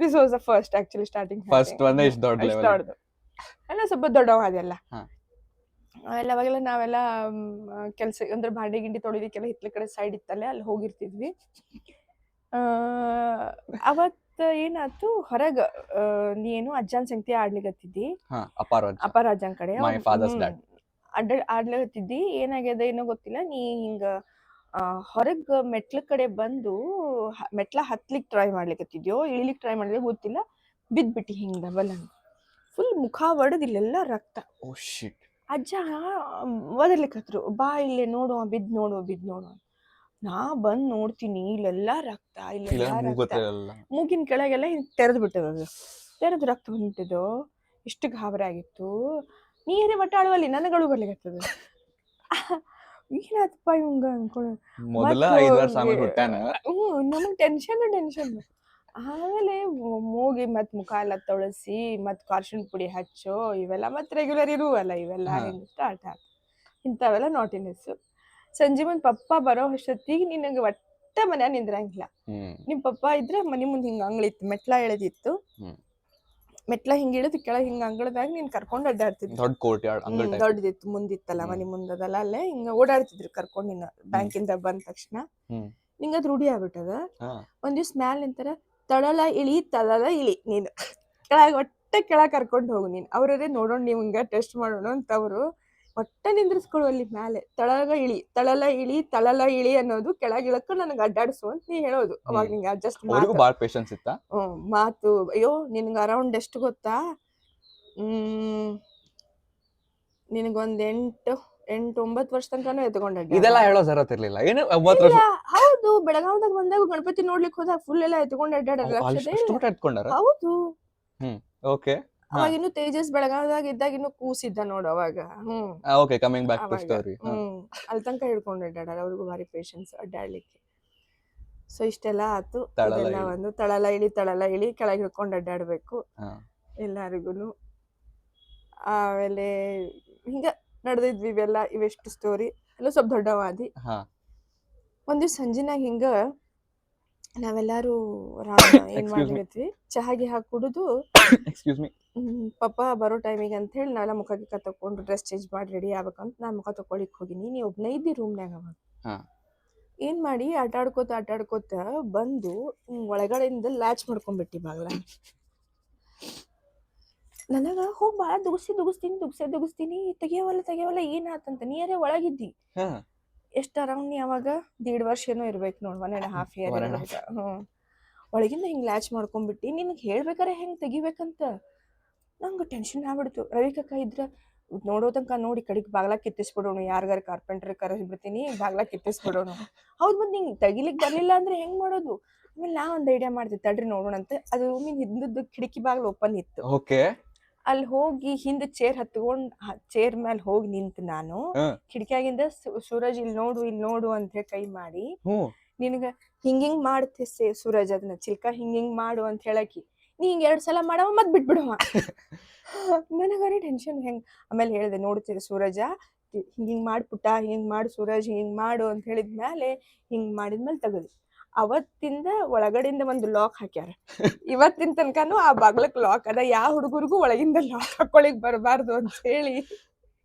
This was the first actually starting. ದೊಡ್ಡದು ಎಲ್ಲ ಸ್ವಲ್ಪ ದೊಡ್ಡವ ಅದೆಲ್ಲ. ಅವಾಗೆಲ್ಲ ನಾವೆಲ್ಲ ಕೆಲ್ಸ ಅಂದ್ರೆ ಬಾಂಡೆ ಗಿಂಡಿ ತೊಳಿಲಿಕ್ಕೆಲ್ಲ ಹಿತ್ಲ ಕಡೆ ಸೈಡ್ ಇತ್ತಲ್ಲೇ, ಅಲ್ಲಿ ಹೋಗಿರ್ತಿದ್ವಿ. ಅವತ್ ಏನಾಯ್ತು, ಹೊರಗ ನೀನು ಅಜ್ಜನ್ ಸಂಗತಿ ಆಡ್ಲಿಕತ್ತಿದ್ದಿ, ಅಪಾರ ಅಜ್ಜನ್ ಕಡೆ ಆಡ್ಲಿಕತ್ತಿದ್ದಿ. ಏನಾಗ್ಯದ ಏನೋ ಗೊತ್ತಿಲ್ಲ, ನೀ ಹಿಂಗ ಹೊರಗ್ ಮೆಟ್ಲ ಕಡೆ ಬಂದು ಮೆಟ್ಲ ಹತ್ಲಿಕ್ ಟ್ರೈ ಮಾಡ್ಲಿಕತ್ತಿದ್ಯೋ, ಇಳಿಲಿಕ್ ಟ್ರೈ ಮಾಡಿದ್ಯೋ ಗೊತ್ತಿಲ್ಲ, ಬಿದ್ಬಿಟ್ಟಿ ಹಿಂಗ್ ಡಬಲ್ ಹಂಗ. ಫುಲ್ ಮುಖ ಒಡೆದ್ ಇಲ್ಲೆಲ್ಲ ರಕ್ತ. ಓ ಶಿಟ್. ಅಜ್ಜ ಒದರ್ಲಿಕ್ಕತ್ರು, ಬಾ ಇಲ್ಲೇ ನೋಡು ಬಿದ್ ನೋಡು ಬಿದ್ ನೋಡು. ನಾ ಬಂದ್ ನೋಡ್ತೀನಿ ಇಲ್ಲೆಲ್ಲ ರಕ್ತ, ಇಲ್ಲೆಲ್ಲ ರಕ್ತ. ಮೂಗಿನ ಕೆಳಗೆಲ್ಲ ತೆರೆದು ಬಿಟ್ಟದ, ಅದು ತೆರೆದು ರಕ್ತ ಬಂದ್ಬಿಟ್ಟಿದ್ದು. ಎಷ್ಟು ಗಾಬರಿ ಆಗಿತ್ತು. ನೀರೇ ಮಟ್ಟ ಅಳವಲ್ಲಿ ನನಗಳು ಬರ್ಲಿಕ್ಕತ್ತದ. ಏನಾತಪ್ಪ ಇವಂಗ ಅನ್ಕೊಳ್ಳ. ನಮಗ್ ಟೆನ್ಷನ್. ಆಮೇಲೆ ಮೂಗಿ ಮತ್ ಮುಖ ಎಲ್ಲ ತೊಳಸಿ ಮತ್ ಅರ್ಶಿಣ ಪುಡಿ ಹಚ್ಚೋ ಇವೆಲ್ಲ ಮತ್ ರೆಗ್ಯುಲರ್ ಇರುವಲ್ಲ ಇವೆಲ್ಲ ಹಿಂಗ್ ಸ್ಟಾರ್ಟ್ ಆತ. ಇಂಥವೆಲ್ಲ ನಾಟಿನೆಸ್. ಸಂಜೆ ಮುಂದ್ ಪಪ್ಪ ಬರೋ ಅಷ್ಟೊತ್ತಿಗೆ ನಿನಗೆ ಒಟ್ಟ ಮನ್ಯಾಗ ನಿಂದ್ರಂಗಿಲ್ಲ. ನಿಮ್ ಪಪ್ಪ ಇದ್ರೆ ಮನಿ ಮುಂದ್ ಹಿಂಗ ಅಂಗಳಿತ್ತು, ಮೆಟ್ಲ ಎಳೆದಿತ್ತು. ಮೆಟ್ಲ ಹಿಂಗ ಇಳಿದು ಕೆಳಗ್ ಹಿಂಗ ಅಂಗಳದಾಗ ನೀನ್ ಕರ್ಕೊಂಡ್ ಅಡ್ಡಾಡ್ತಿದ್ರು. ದೊಡ್ಡ ಕೋರ್ಟ್ ಯಾರ್ಡ್ ದೊಡ್ಡದಿತ್ತು, ಮುಂದಿತ್ತಲ್ಲ ಮನಿ ಮುಂದದಲ್ಲ, ಅಲ್ಲೇ ಹಿಂಗ ಓಡಾಡ್ತಿದ್ರು ಕರ್ಕೊಂಡ್. ನಿನ್ನ ಬ್ಯಾಂಕಿಂದ ಬಂದ ತಕ್ಷಣ ನಿಂಗದ್ ರೂಢಿ ಆಗ್ಬಿಟ್ಟದ. ಒಂದ್ ದಿವ್ಸ ಮ್ಯಾಲ ನಿಂತಾರ, ತಳಲ ಇಳಿ ನೀನು ಕೆಳಗ ಒಟ್ಟ ಕೆಳಗ್ ಕರ್ಕೊಂಡ್ ಹೋಗು ನೀನ್. ಅವ್ರದೇ ನೋಡೋಣ ನೀವ್ ಹಿಂಗ ಟೆಸ್ಟ್ ಮಾಡೋಣ ಅಂತ ಅವ್ರು ಒಟ್ಟ ನಿಂದ್ರಿಸ್ಕೊಳು ಅಲ್ಲಿ ಮ್ಯಾಲೆ. ತಳಲ ಇಳಿ ಅನ್ನೋದು ಕೆಳಗ್ ಇಳಕ್ಕ ನನಗ್ ಅಡ್ಡಾಡ್ಸು ಅಂತ ನೀ ಹೇಳೋದು. ಅವಾಗ ನಿಂಗೆ ಅಡ್ಜಸ್ಟ್ ಮಾತು. ಅಯ್ಯೋ ನಿನ್ಗ ಅರೌಂಡ್ ಎಷ್ಟು ಗೊತ್ತಾ, ನಿನಗೊಂದ್ 8-9 ವರ್ಷ ತನಕನೂ ಎತ್ಕೊಂಡ. ಇದೆಲ್ಲ ಹೇಳೋ ಜರತ್ ಇರ್ಲಿಲ್ಲ. ಹೌದು, ಬೆಳಗಾವದಾಗ ಬಂದಾಗ ಗಣಪತಿ ನೋಡ್ಲಿಕ್ಕೆ ಹೋದಾಗ ಫುಲ್ ಎಲ್ಲ ಎತ್ಕೊಂಡ್ ಅಡ್ಡಾಡಲ್ಲ. ಹೌದು. ಅವಾಗ ಇನ್ನು ತೇಜಸ್ ಬೆಳಗಾವದಾಗ ಇದ್ದಾಗ ಇನ್ನು ಕೂಸಿದ್ದ ನೋಡು ಅವಾಗ. ಅಲ್ಲಿ ತನಕ ಹಿಡ್ಕೊಂಡ್ ಅಡ್ಡಾಡಲ್ಲ. ಅವ್ರಿಗೂ ಭಾರಿ ಪೇಷನ್ಸ್ ಅಡ್ಡಾಡ್ಲಿಕ್ಕೆ. ಸೊ ಇಷ್ಟೆಲ್ಲ ಆತು. ಇದೆಲ್ಲ ಒಂದು ತಳಲ ಇಳಿ ಕೆಳಗೆ ಹಿಡ್ಕೊಂಡ್ ಅಡ್ಡಾಡ್ಬೇಕು ಎಲ್ಲಾರಿಗೂನು. ಆಮೇಲೆ ಹಿಂಗ ನಡೆದಿದ್ವಿ ಇವೆಲ್ಲ. ಇವೆಷ್ಟು ಸ್ಟೋರಿ ಎಲ್ಲ ಸ್ವಲ್ಪ ದೊಡ್ಡವಾದಿ. ಒಂದ್ ದಿವ್ಸ ಸಂಜಿನಾಗ ಹಿಂಗ ನಾವೆಲ್ಲಾರು ಏನ್ ಮಾಡ್ಲಿಕತ್ವಿ, ಚಹಾಗಿ ಹಾಕಿ ಕುಡುದು ಪಪ್ಪ ಬರೋ ಟೈಮಿಗೆ ಅಂತ ಹೇಳಿ ನಾವೆಲ್ಲ ಮುಖ ಗಿಕ್ಕ ತಕೊಂಡು ಡ್ರೆಸ್ ಚೇಂಜ್ ಮಾಡಿ ರೆಡಿ ಆಗ್ಬೇಕಂತ ನಾನ್ ಮುಖ ತಕೊಳಿಕ್ ಹೋಗಿನಿ. ನೀ ಒಬ್ನ ಇದ್ದಿ ರೂಮ್ನಾಗ. ಅವಾಗ ಏನ್ ಮಾಡಿ ಆಟಾಡ್ಕೋತ ಬಂದು ಒಳಗಡೆಯಿಂದ ಲ್ಯಾಚ್ ಮಾಡ್ಕೊಂಡ್ಬಿಟ್ಟಿ ಬಾಗ್ಲ. ನನಗ ಹೋಗಿ ಬಾಳ ದುಗಿಸ್ತೀನಿ ತೆಗಿಯವಲ್ಲ ಏನಾತಂತ. ನೀರೇ ಒಳಗಿದ್ದಿ. ಎಷ್ಟ್ ಅರೌಂಡ್ ನೀ ಅವಾಗ 1.5 ವರ್ಷ ಏನೋ ಇರ್ಬೇಕು ನೋಡ್, 1.5 year. ಒಳಗಿಂದ ಹಿಂಗ್ ಲ್ಯಾಚ್ ಮಾಡ್ಕೊಂಡ್ಬಿಟ್ಟಿ. ನಿನಗ್ ಹೇಳ್ಬೇಕಾರೆ ಹೆಂಗ್ ತೆಗಿಬೇಕಂತ ನಂಗ ಟೆನ್ಷನ್ ಆಗ್ಬಿಡ್ತು. ರವಿಕಕ್ಕ ಇದ್ರ ನೋಡೋ ತನಕ ನೋಡಿ ಕಡಿಗೆ ಬಾಗ್ಲಾ ಕಿತ್ತಿಸ್ಬಿಡೋಣ, ಯಾರಿಗಾರ ಕಾರ್ಪೆಂಟರ್ ಕರೆಸ್ಬಿಡ್ತೀನಿ, ಬಾಗ್ಲಾ ಕಿತ್ತಿಸ್ಬಿಡೋಣ. ಹೌದ್, ಮತ್ ನಿಂಗ್ ತೆಗಿಲಿಕ್ ಬರ್ಲಿಲ್ಲ ಅಂದ್ರೆ ಹೆಂಗ್ ಮಾಡೋದು? ಆಮೇಲೆ ನಾ ಒಂದ್ ಐಡಿಯಾ ಮಾಡ್ತಿ, ತಡ್ರಿ ನೋಡೋಣ ಅಂತ. ಅದು ರೂಮಿನ ಹಿಂದದ್ದು ಕಿಟಕಿ ಬಾಗ್ಲ ಓಪನ್ ಇತ್ತು. ಅಲ್ಲಿ ಹೋಗಿ ಹಿಂದ ಚೇರ್ ಮೇಲೆ ಹೋಗಿ ನಿಂತು ನಾನು ಕಿಟಕಿಯಾಗಿಂದ ಸೂರಜ್ ಇಲ್ಲಿ ನೋಡು ಅಂತ ಹೇಳಿ ಕೈ ಮಾಡಿ, ನಿನಗ ಹಿಂಗಿಂಗ್ ಮಾಡ್ತಿ ಸೂರಜ್, ಅದನ್ನ ಚಿಲ್ಕ ಹಿಂಗಿಂಗ್ ಮಾಡು ಅಂತ ಹೇಳಕಿ. ನೀ ಹಿಂಗ್ 2 ಸಲ ಮಾಡವ ಮತ್ ಬಿಟ್ಬಿಡವ. ನನಗಾರಿ ಟೆನ್ಷನ್. ಆಮೇಲೆ ಹೇಳ್ದೆ, ನೋಡ್ತೀರಿ ಸೂರಜ, ಹಿಂಗಿಂಗ್ ಮಾಡ್ ಪುಟ್ಟ, ಹಿಂಗ್ ಮಾಡು ಸೂರಜ್, ಹಿಂಗ್ ಮಾಡು ಅಂತ ಹೇಳಿದ್ಮೇಲೆ ಹಿಂಗ್ ಮಾಡಿದ್ಮೇಲೆ ತೆಗದು. ಅವತ್ತಿಂದ ಒಳಗಡೆಯಿಂದ ಒಂದು ಲಾಕ್ ಹಾಕ್ಯಾರ. ಇವತ್ತಿನ ತನಕನೂ ಆ ಬಾಗ್ಲಕ್ ಲಾಕ್ ಅದ. ಯಾವ ಹುಡುಗರಿಗೂ ಒಳಗಿಂದ ಲಾಕ್ ಹಾಕೊಳಿಕ್ ಬರಬಾರ್ದು ಅಂತ ಹೇಳಿ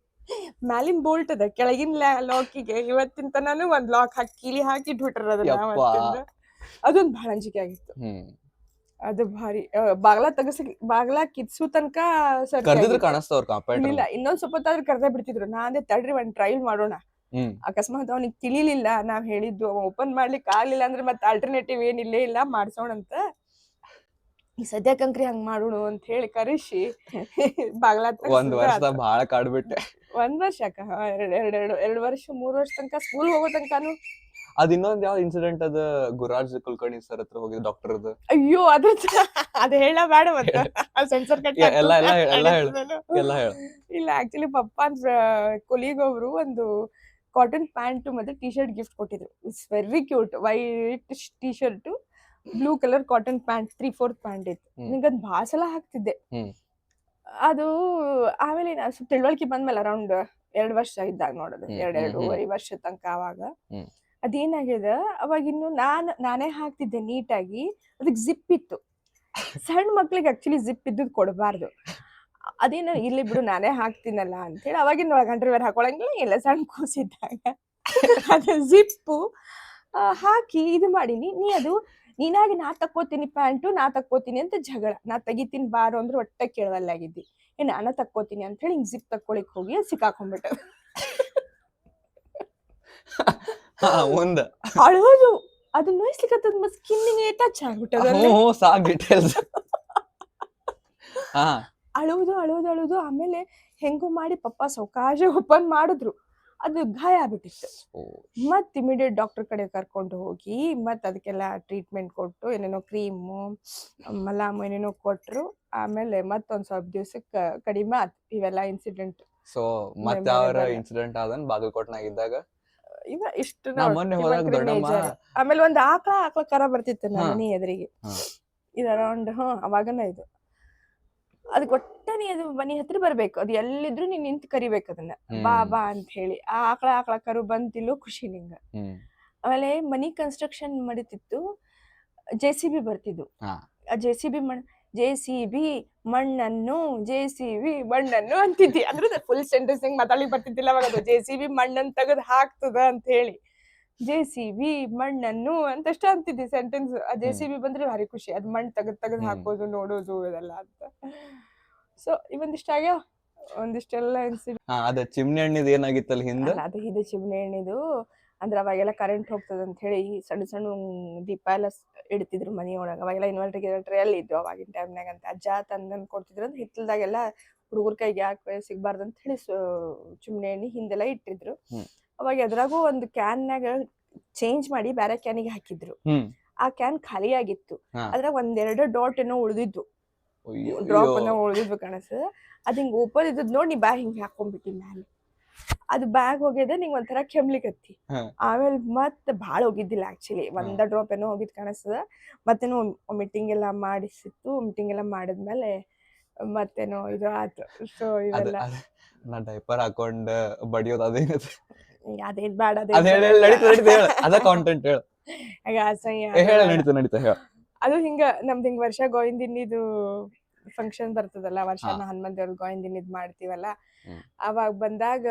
ಮ್ಯಾಲಿನ ಬೋಲ್ಟ್ ಅದ, ಕೆಳಗಿನ ಲಾಕಿಗೆ ಇವತ್ತಿನ ತನಾನು ಒಂದ್ ಲಾಕ್ ಹಾಕಿ ಕೀಲಿ ಹಾಕಿ ಇಟ್ಬಿಟ್ರ. ಅದೊಂದ್ ಬಹಳ ಅಂಜಿಕೆ ಆಗಿತ್ತು. ಅದು ಭಾರಿ ಬಾಗ್ಲಾ ಕಿತ್ಸು ತನಕ ಇಲ್ಲ, ಇನ್ನೊಂದ್ ಸ್ವಲ್ಪ ಹೊತ್ತಾದ್ರೂ ಕರ್ದ ಬಿಡ್ತಿದ್ರು. ನಾ ಅಂದೆ ತಡ್ರಿ ಒಂದ್ ಟ್ರೈಲ್ ಮಾಡೋಣ, ಅಕಸ್ಮಾತ್ ಅವನಿಗೆ ತಿಳಿಲಿಲ್ಲ ನಾವ್ ಹೇಳಿದ್ದು, ಓಪನ್ ಮಾಡ್ಲಿಕ್ಕೆ ಆಗ್ಲಿಲ್ಲ ಅಂದ್ರೆ ಮತ್ತೆ ಆಲ್ಟರ್ನೇಟಿವ್ ಏನಿಲ್ಲೇ ಇಲ್ಲ, ಮಾಡ್ಸೋಣ ಅಂತ. ಈ ಸದ್ಯಕ್ಕಂಕ್ರಿ ಹಂಗ್ ಮಾಡೋಣ ಅಂತ ಹೇಳಿ ಕರೆಸಿ ಬಾಗ್ಲಾ ಬಹಳ ಕಾಡ್ಬಿಟ್ಟೆ. 1 ವರ್ಷ 2 ವರ್ಷ 3 ವರ್ಷ ತನಕ ಸ್ಕೂಲ್ ಹೋಗೋ ತನಕನು. ಅದ್ ಇನ್ನೊಂದ್ ಯಾವ ಇನ್ಸಿಡೆಂಟ್ ಅದ, ಗುರಾಜ್ ಕುಲಕರ್ಣಿ ಸರ್ ಹತ್ರ ಹೋಗಿದ್ ಡಾಕ್ಟರ್ ಅದು. ಅಯ್ಯೋ ಅದ್ ಹೇಳ ಬೇಡ ಮತ್ತೆ ಸೆನ್ಸರ್ ಕಟ್ ಇಲ್ಲ. ಆಕ್ಚುಲಿ ಪಪ್ಪ ಕೊಲೀಗ್ ಒಬ್ರು ಒಂದು ಕಾಟನ್ ಪ್ಯಾಂಟ್ ಮತ್ತೆ ಟಿ ಶರ್ಟ್ ಗಿಫ್ಟ್ ಕೊಟ್ಟಿದ್ರು. It's very cute. White T shirt, blue colour cotton pant, 3/4 pant ಇತ್ತು. ನಿಂಗದ್ ಭಾಳ ಸಲ ಹಾಕ್ತಿದ್ದೆ ಅದು. ಆಮೇಲೆ ಸ್ವಲ್ಪ ತಿಳುವಳಿಕೆ ಬಂದ್ಮೇಲೆ ಅರೌಂಡ್ 2 ವರ್ಷ ಇದ್ದಾಗ ನೋಡೋದು, 2.5 ವರ್ಷ ತನಕ. ಅವಾಗ ಅದೇನಾಗ್ಯದ, ಅವಾಗ ಇನ್ನು ನಾನೇ ಹಾಕ್ತಿದ್ದೆ ನೀಟಾಗಿ. ಅದಕ್ಕೆ ಜಿಪ್ ಇತ್ತು. ಸಣ್ಣ ಮಕ್ಳಿಗೆ ಆಕ್ಚುಲಿ ಜಿಪ್ ಇದ್ದದ್ ಕೊಡಬಾರ್ದು. ಅದೇನ ಇಲ್ಲಿ ಬಿಡು ನಾನೇ ಹಾಕ್ತೀನಲ್ಲ ಅಂತ ಹೇಳಿ ಅವಾಗಿನ ಅಂಡರ್ವೇರ್ ಹಾಕೊಳಂಗಿಲ್ಲ, ಇಲ್ಲ ಸಣ್ಣ ಕೂಸಿದ್ದಾಗ ಅದು ಜಿಪ್ಪು ಹಾಕಿ ಇದು ಮಾಡೀನಿ. ಅದು ನೀನಾಗಿ ನಾ ತಕ್ಕೋತೀನಿ ಪ್ಯಾಂಟು, ನಾ ತಕ್ಕೋತೀನಿ ಅಂತ ಜಗಳ. ನಾ ತೆಗಿತೀನಿ ಬಾರು ಅಂದ್ರೆ ಒಟ್ಟ ಕೇಳವಲ್ಲಾಗಿದ್ದಿ. ನಾನ ತಕ್ಕೋತೀನಿ ಅಂತ ಹೇಳಿ ಹಿಂಗ್ ಜಿಪ್ ತಕ್ಕೊಳಿಕ್ ಹೋಗಿ ಸಿಕ್ಕಾಕೊಂಡ್ಬಿಟ್ಟ. ಅಳೋದು, ಅದು ನೋಯ್ಸ್ಲಿಕ್ಕತ್ತದ, ಸ್ಕಿನ್ನಿಗೆ ಟಚ್ ಆಗ್ಬಿಟ್ಟದ. ಅಳುವುದು ಆಮೇಲೆ ಹೆಂಗೋ ಮಾಡಿ ಪಪ್ಪ ಸಾವಕಾಶ ಓಪನ್ ಮಾಡಿದ್ರು, ಅದು ಗಾಯ ಆಗ್ಬಿಟ್ಟಿತ್ತು. ಮತ್ ಇಮಿಡಿಯೇಟ್ ಡಾಕ್ಟರ್ ಕಡೆ ಕರ್ಕೊಂಡು ಹೋಗಿ ಮತ್ ಅದಕ್ಕೆಲ್ಲ ಟ್ರೀಟ್ಮೆಂಟ್ ಕೊಟ್ಟು ಏನೇನೋ ಕ್ರೀಮು ಮಲಾಮು ಏನೇನೋ ಕೊಟ್ರು. ಆಮೇಲೆ ಮತ್ತೊಂದ್ ಸ್ವಲ್ಪ ದಿವ್ಸಕ್ಕೆ ಕಡಿಮೆ ಆತ್ ಇವೆಲ್ಲ ಇನ್ಸಿಡೆಂಟ್. ಸೊ ಮತ್ತೆ ಯಾವ ಇನ್ಸಿಡೆಂಟ್ ಆದನ್ ಬಾಗಲಕೋಟ್ನಾಗ ಇದ್ದಾಗ ಇವ ಇಷ್ಟು ನಾ ಮೊನ್ನೆ ಹೋದಾಗ ದೊಡ್ಡಮ್ಮ ಆಮೇಲೆ ಒಂದ್ ಆಕಳ ಕರ ಬರ್ತಿತ್ತು ನಮ್ಮ ಮನಿ ಎದುರಿಗೆ. ಇದು ಅರೌಂಡ್ ಅವಾಗನ ಇದು ಅದಕ್ಕೆ ಒಟ್ಟನೆ ಅದು ಮನಿ ಹತ್ರ ಬರ್ಬೇಕು, ಅದು ಎಲ್ಲಿದ್ರು ನೀನ್ ನಿಂತ್ ಕರಿಬೇಕು ಅದನ್ನ, ಬಾ ಬಾ ಅಂತ ಹೇಳಿ. ಆ ಆಕಳ ಕರು ಬಂತಿಲ್ಲೋ ಖುಷಿ ನಿಂಗ. ಆಮೇಲೆ ಮನಿ ಕನ್ಸ್ಟ್ರಕ್ಷನ್ ಮಾಡಿತಿತ್ತು, JCB ಬರ್ತಿದ್ವು. ಆ JCB ಮಣ್ಣನ್ನು ಅಂತಿದ್ದಿ. ಅದ್ರದ್ದು ಫುಲ್ ಸೆಂಟೆನ್ಸ್ ಮಾತಾಡ್ಲಿಕ್ಕೆ ಬರ್ತಿದ್ದಿಲ್ಲ ಅವಾಗ. ಅದು JCB ಮಣ್ಣನ್ನು ತೆಗೆದು ಹಾಕ್ತದ ಅಂತ ಹೇಳಿ JCB ಮಣ್ಣನ್ನು ಅಂತಷ್ಟ ಅಂತಿದ್ದಿ ಸೆಂಟೆನ್ಸ್. ಆ JCB ಬಂದ್ರೆ ಭಾರಿ ಖುಷಿ, ಅದ್ ಮಣ್ಣು ತೆಗೆದು ಹಾಕೋದು ನೋಡೋದು ಇದೆಲ್ಲ ಅಂತ. ಸೊ ಇವೊಂದಿಷ್ಟ ಆಗ್ಯಾವ, ಒಂದಿಷ್ಟೆಲ್ಲ ಅದ ಚಿಮ್ನಿ ಹಣ್ಣಿದ್ ಏನಾಗಿತ್ತಲ್ಲ ಹಿಂದ. ಅದು ಇದು ಚಿಮ್ನಿ ಹಣ್ಣಿದು ಅಂದ್ರೆ ಅವಾಗೆಲ್ಲ ಕರೆಂಟ್ ಹೋಗ್ತದ ಅಂತ ಹೇಳಿ ಸಣ್ಣ ಸಣ್ಣ ದೀಪ ಎಲ್ಲ ಇಡ್ತಿದ್ರು ಮನಿಯೊಳಗ. ಅವಾಗೆಲ್ಲ ಇನ್ವರ್ಟರ್ ಎಲ್ಲ ಇದ್ವು ಅವಾಗಿನ ಟೈಮ್ನಾಗ ಅಂತ. ಅಜ್ಜ ತಂದನ್ ಕೊಡ್ತಿದ್ರು ಅಂತ ಹಿತ್ತಲ್ದಾಗೆಲ್ಲ ಹುಡುಗರ ಕೈಗೆ ಯಾಕೆ ಸಿಗ್ಬಾರ್ದು ಅಂತ ಹೇಳಿ ಚಿಮ್ನಿ ಎಣ್ಣೆ ಹಿಂದೆಲ್ಲ ಇಟ್ಟಿದ್ರು. ಅವಾಗ ಎದ್ರಾಗೂ ಒಂದು ಕ್ಯಾನ್ನಾಗ ಚೇಂಜ್ ಮಾಡಿ ಬೇರೆ ಕ್ಯಾನಿಗೆ ಹಾಕಿದ್ರು. ಆ ಕ್ಯಾನ್ ಖಾಲಿ ಆಗಿತ್ತು, ಅದ್ರಾಗ ಒಂದೆರಡು ಡಾಟ್ ಏನೋ ಉಳಿದಿದ್ವು, ಡ್ರಾಪ್ ಅನ್ನೋ ಉಳಿದಿದ್ವು ಕಾಣಿಸ್ತದ. ಅದ್ ಹಿಂಗ್ ಓಪನ್ ಇದ್ದದ್ ನೋಡಿ ನೀ ಬ್ಯಾಗ್ ಹಿಂಗ್ ಹಾಕೊಂಡ್ಬಿಟ್ಟಿ ಮ್ಯಾಲೆ. ಅದು ಬ್ಯಾಗ್ ಹೋಗ್ಯದ ನಿಂಗ್ ಒಂಥರ ಕೆಮ್ಲಿಕತ್ತಿ. ಆಮೇಲೆ ಮತ್ತೆ ಭಾಳ ಹೋಗಿದ್ದಿಲ್ಲ ಆಕ್ಚುಲಿ, ಒಂದ ಡ್ರಾಪ್ ಏನೋ ಹೋಗಿದ್ ಕಾಣಿಸ್ತದ. ಮತ್ತೇನೋ ಮೀಟಿಂಗ್ ಎಲ್ಲ ಮಾಡಿಸಿತ್ತು, ಮೀಟಿಂಗ್ ಎಲ್ಲ ಮಾಡಿದ್ಮೇಲೆ ಮತ್ತೇನೋ ಇದು ಆಯ್ತು. ಸೊ ಇವೆಲ್ಲ ನಾ ಡೈಪರ್ ಹಾಕೊಂಡ್ ಬಡಿಯೋದು ಅದೇನದು ಅದೇನ್ ಬೇಡ, ಅದ ಕಾಂಟೆಂಟ್ ಹೇಳ. ಅದು ಹಿಂಗ ನಮ್ದು ಹಿಂಗ ವರ್ಷ ಗೋವಿಂದಿನಿದು ಫಂಕ್ಷನ್ ಬರ್ತದಲ್ಲ, ವರ್ಷನ ಹನುಮಂತ ಗೋವಿಂದಿನಿದ್ ಮಾಡ್ತೀವಲ್ಲ. ಅವಾಗ ಬಂದಾಗ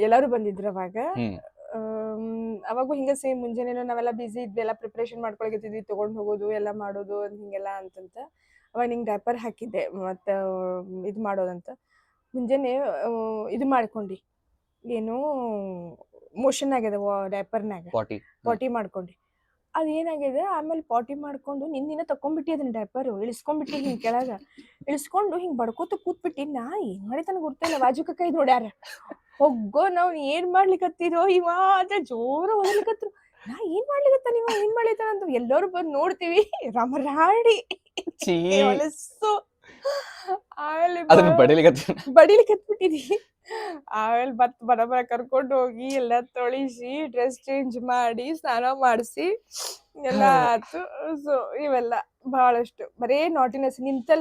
ಎಲ್ಲಾರು ಬಂದಿದ್ರು ಅವಾಗ. ಅವಾಗೂ ಹಿಂಗ ಸೇಮ್ ಮುಂಜಾನೆ ನಾವೆಲ್ಲ ಬಿಸಿ ಇದ್ವಿ, ಎಲ್ಲ ಪ್ರಿಪ್ರೇಷನ್ ಮಾಡ್ಕೊಳಕತ್ತಿದ್ವಿ, ತಗೊಂಡ್ ಹೋಗೋದು ಎಲ್ಲ ಮಾಡೋದು ಹಿಂಗೆಲ್ಲ ಅಂತಂತ. ಅವಾಗ ನಿಂಗೆ ಡೈಪರ್ ಹಾಕಿದ್ದೆ ಮತ್ತ ಇದು ಮಾಡೋದಂತ. ಮುಂಜಾನೆ ಇದು ಮಾಡ್ಕೊಂಡಿ, ಏನು ಮೋಷನ್ ಆಗ್ಯದ ಡೈಪರ್ನಾಗ, ಪಾಟಿ ಮಾಡ್ಕೊಂಡಿ. ಅದೇನಾಗಿದೆ ಆಮೇಲೆ ಪಾಟಿ ಮಾಡ್ಕೊಂಡು ನಿನ್ನ ತಕೊಂಡ್ಬಿಟ್ಟಿ ಅದನ್ನ ಡೈಪರ್ ಇಳಿಸ್ಕೊಂಡ್ಬಿಟ್ಟಿ, ಹಿಂಗ್ ಕೆಳಗ ಇಳಿಸ್ಕೊಂಡು ಹಿಂಗ್ ಬಡ್ಕೋತ ಕೂತ್ಬಿಟ್ಟಿ. ನಾ ಏನ್ ಮಾಡಿತಾನ ಗೊತ್ತಿಲ್ಲ, ಬಾಜುಕ ಕೈ ನೋಡ್ಯಾರ ಹೋಗೋ ನಾವ್ ಏನ್ ಮಾಡ್ಲಿಕತ್ತಿರೋ ಇವ ಅಂತ ಜೋರ ಓದಲಿಕತ್ರು. ನಾ ಏನ್ ಮಾಡ್ಲಿಕತ್ತ ನೀವ ಏನ್ ಮಾಡ್ಲಿತಾನ ಅಂತ ಎಲ್ಲರೂ ಬಂದ್ ನೋಡ್ತೀವಿ, ರಮರಾಡಿ ಹೊಲಸು. ಆಮೇಲೆ ಬಡಿಲಿಕತ್ಬಿಟ್ಟಿದಿ. ಆಮೇಲೆ ಮತ್ ಬರಬರ ಕರ್ಕೊಂಡು ಹೋಗಿ ಎಲ್ಲ ತೊಳಿಸಿ ಡ್ರೆಸ್ ಚೇಂಜ್ ಮಾಡಿ ಸ್ನಾನ ಮಾಡಿಸಿ ಎಲ್ಲ ಆಯ್ತು. ಸೊ ಇವೆಲ್ಲ ಬಹಳಷ್ಟು ಬರೇ ನಾಟಿನೆಸ್.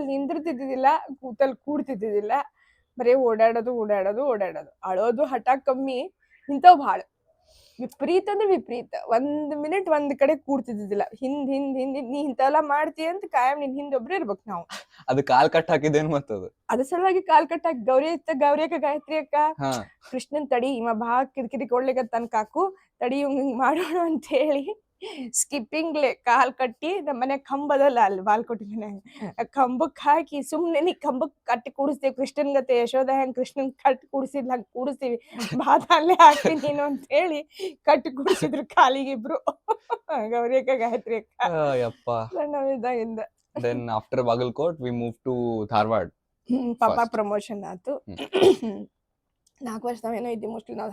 ನಿಂದಿರ್ತಿದ್ದಿಲ್ಲ, ಕೂತಲ್ ಕೂಡ್ತಿದ್ದಿಲ್ಲ, ಬರೇ ಓಡಾಡೋದು. ಅಳೋದು ಹಠ ಕಮ್ಮಿ, ಇಂಥವ್ ಭಾಳ ವಿಪರೀತ ಅಂದ್ರೆ ವಿಪರೀತ. 1 ಮಿನಿಟ್ ಒಂದ್ ಕಡೆ ಕೂಡ್ತಿದ್ದಿಲ್ಲ. ಹಿಂದ್ ನೀ ಇಂಥವೆಲ್ಲ ಮಾಡ್ತೀಯ ಅಂತ ಕಾಯಂ ನಿನ್ ಹಿಂದ್ ಒಬ್ರೇ ಇರ್ಬೇಕು ನಾವು. ಅದು ಕಾಲ್ ಕಟ್ ಹಾಕಿದೇನು ಮತ್ತದು ಅದ್ರ ಸಲುವಾಗಿ ಕಾಲ್ ಕಟ್ ಹಾಕಿ ಗೌರಿ ಅಕ್ಕ ಗಾಯತ್ರಿ ಅಕ್ಕ ಕೃಷ್ಣನ್ ತಡಿ ಇವ ಬಾ ಕಿರಿಕಿರಿ ಕೊಡ್ಲಿಕತ್ತಾನ ಕಾಕು, ತಡಿ ಹಿಂಗ್ ಮಾಡೋಣ ಅಂತ ಹೇಳಿ ಸ್ಕಿಪ್ಪಿಂಗ್ಲೆ ಕಾಲ್ ಕಟ್ಟಿ ನಮ್ಮ ಮನೆ ಕಂಬದಲ್ಲ ಅಲ್ಲಿ ಬಾಲ್ಕೋಟಿ ಮನ್ಯಾಗ ಕಂಬಕ್ ಹಾಕಿ ಸುಮ್ನೆ ನೀ ಕಂಬಕ್ ಕಟ್ಟಿ ಕೂಡಿಸ್ತೇವಿ. ಕೃಷ್ಣನ್ ಗತೆ ಯಶೋಧ ಹೆಂಗ್ ಕೃಷ್ಣನ್ ಕಟ್ಟಿ ಕೂಡಿಸಿದ್ಲ ಹಂಗ ಕೂಡಿಸ್ತೀವಿ, ಬಾದಲ್ಲೇ ಹಾಕಿ ನೀನು ಅಂತ ಹೇಳಿ ಕಟ್ಟಿ ಕೂಡಿಸಿದ್ರು ಕಾಲಿಗಿಬ್ರು, ಗೌರಿ ಅಕ್ಕ ಗಾಯತ್ರಿ ಅಕ್ಕ ಸಣ್ಣವಿದ್ದಾಗಿಂದ. Then after Bagalkot we moved to Dharwad. ಪಾಪ ಪ್ರಮೋಷನ್ ಆಯ್ತು. 4 ವರ್ಷ ನಾವೇನೋ ಇದ್ವಿ ಮೋಸ್ಟ್ಲಿ ನಾವು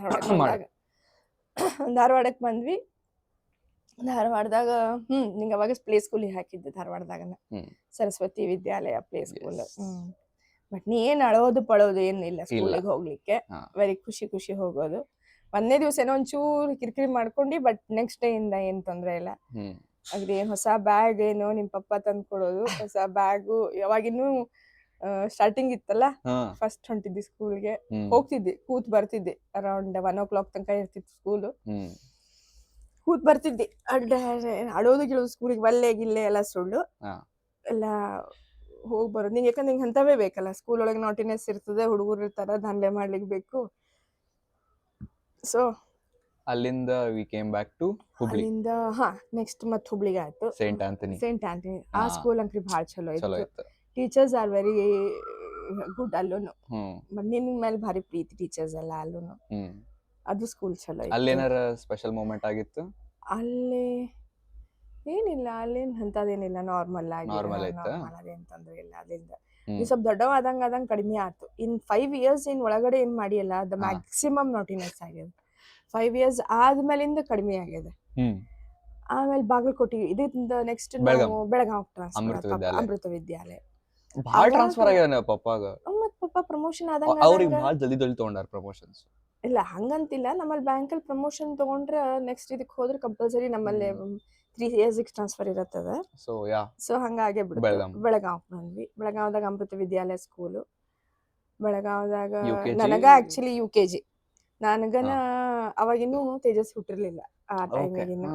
ಧಾರವಾಡಕ್ಕೆ ಬಂದ್ವಿ. ಧಾರವಾಡದಾಗ ನಿಂಗೆ ಅವಾಗ ಪ್ಲೇ ಸ್ಕೂಲಿಗೆ ಹಾಕಿದ್ದೆ ಧಾರವಾಡದಾಗನ, ಸರಸ್ವತಿ ವಿದ್ಯಾಲಯ ಪ್ಲೇ ಸ್ಕೂಲ್. ಬಟ್ ನೀ ಏನ್ ಅಳೋದು ಪಳೋದು ಏನಿಲ್ಲ ಸ್ಕೂಲಿಗೆ ಹೋಗ್ಲಿಕ್ಕೆ, ವೆರಿ ಖುಷಿ ಹೋಗೋದು. 1ನೇ ದಿವಸ ಏನೋ ಒಂಚೂರು ಕಿರಿಕಿರಿ ಮಾಡ್ಕೊಂಡಿ, ಬಟ್ ನೆಕ್ಸ್ಟ್ ಡೇ ಇಂದ ಏನ್ ತೊಂದ್ರೆ ಇಲ್ಲ. ಅದೇನ್ ಹೊಸ ಬ್ಯಾಗ್ ಏನೋ ನಿಮ್ ಪಪ್ಪ ತಂದ್ ಕೊಡೋದು, ಹೊಸ ಬ್ಯಾಗು. ಯಾವಾಗಿನ್ನೂ ಸ್ಟಾರ್ಟಿಂಗ್ ಇತ್ತಲ್ಲ, ಫಸ್ಟ್ ಹೊಂಟಿದ್ದಿ ಸ್ಕೂಲ್ಗೆ, ಹೋಗ್ತಿದ್ದೆ ಕೂತ್ ಬರ್ತಿದ್ದೆ. ಅರೌಂಡ್ 1 o'clock ತನಕ ಇರ್ತಿತ್ತು ಸ್ಕೂಲು, ಕೂತ್ ಬರ್ತಿದ್ದೆ. ಅಳೋದು ಗಿಳೋದು ಸ್ಕೂಲಿಗೆ ಬಲ್ಲೆ ಗಿಲ್ಲೆ ಎಲ್ಲ ಸುಳ್ಳು ಎಲ್ಲ ಹೋಗಿ ಬರೋದು. ನಿಂಗೆ ಯಾಕಂದ್ರೆ ನಿಂಗೆ ಅಂತವೇ ಬೇಕಲ್ಲ, ಸ್ಕೂಲ್ ಒಳಗೆ ನಾಟಿನೆಸ್ ಇರ್ತದೆ, ಹುಡುಗರು ಇರ್ತಾರ, ದಂಧೆ ಮಾಡ್ಲಿಕ್ಕೆ ಬೇಕು. ಸೊ ಅಲ್ಲಿಂದ we came back to Hubli. ಅಲ್ಲಿಂದ ನೆಕ್ಸ್ಟ್ ಮತ್ತೆ ಹುಬ್ಳಿಗೆ ಆಯ್ತು. ಸೇಂಟ್ ಆಂಟನಿ ಆ ಸ್ಕೂಲ್ ಅಂಕ್ರಿ ಭಾಳ ಚಲೋ ಇತ್ತು. ಟೀಚರ್ಸ್ ಆರ್ ವೆರಿ ಗುಡ್ ಅಲ್ಲೂನು. ನಿನ್ ಮೇಲೆ ಭಾರಿ ಪ್ರೀತಿ ಟೀಚರ್ಸ್ ಎಲ್ಲ ಅಲ್ಲೂನು. ಅದು ಸ್ಕೂಲ್ ಚಲೋ ಇತ್ತು. ಅಲ್ಲಿ ಏನಾರ ಸ್ಪೆಷಲ್ ಮೂಮೆಂಟ್ ಆಗಿತ್ತು? ಅಲ್ಲಿ ಏನಿಲ್ಲ, ಅಲ್ಲೇನ್ ಅಂತದೇನಿಲ್ಲ, ನಾರ್ಮಲ್ ಆಗಿ ನಾರ್ಮಲ್ ಇತ್ತು, ಅದೇನ್ ತೊಂದ್ರೆ ಇಲ್ಲ. ಅಲ್ಲಿಂದ ನೀ ಸ್ವಲ್ಪ ದೊಡ್ಡವ ಆದಂಗ ಕಡಿಮೆ ಆಯ್ತು. ಇನ್ 5 years ಇನ್ ಒಳಗಡೆ ಏನ್ ಮಾಡಿಯಲ್ಲ ದ ಮ್ಯಾಕ್ಸಿಮಮ್ ನಾಟಿನೆಸ್ ಆಗ್ಯದ. 5 years ಆದ್ಮೇಲಿಂದ ಕಡಿಮೆ ಆಗ್ಯದ. ಆಮೇಲೆ ಬಾಗಲಕೋಟೆ ಇದರಿಂದ ನೆಕ್ಸ್ಟ್ ನಾವು ಬೆಳಗಾವ್ ಟ್ರಾನ್ಸ್ಫರ್ ಅಮೃತ ವಿದ್ಯಾಲಯ. ಭಾಳ ಟ್ರಾನ್ಸ್ಫರ್ ಆಗ್ಯಾವ ಪಪ್ಪಾಗ. ಮತ್ ಪಪ್ಪ ಪ್ರಮೋಷನ್ ಆದಂಗ ಅವ್ರಿಗೆ ಭಾಳ ಜಲ್ದಿ ತಗೊಂಡಾರ ಪ್ರಮೋಷನ್ಸ್. ಇಲ್ಲ ಹಂಗಂತಿಲ್ಲ, ನಮ್ಮಲ್ಲಿ ಬ್ಯಾಂಕಲ್ಲಿ ಪ್ರಮೋಷನ್ ತಗೊಂಡ್ರ ನೆಕ್ಸ್ಟ್ ಇದಕ್ಕೆ ಹೋದ್ರೆ ಕಂಪಲ್ಸರಿ ನಮ್ಮಲ್ಲಿ 3 years ಟ್ರಾನ್ಸ್ಫರ್ ಇರತ್ತದ. ಸೊ ಹಂಗಾಗೆ ಬಿಡ್ತು. ಬೆಳಗಾವ್ ಬಂದ್ವಿ. ಬೆಳಗಾವ್ದಾಗ ಅಮೃತ ವಿದ್ಯಾಲಯ ಸ್ಕೂಲು. ಬೆಳಗಾವ್ದಾಗ ನನಗ ಆಕ್ಚುಲಿ UKG ನನಗನ ಅವಾಗಿನ್ನೂ ತೇಜಸ್ ಹುಟ್ಟಿರ್ಲಿಲ್ಲ ಆ ಟೈಮಿಗಿನ್ನು.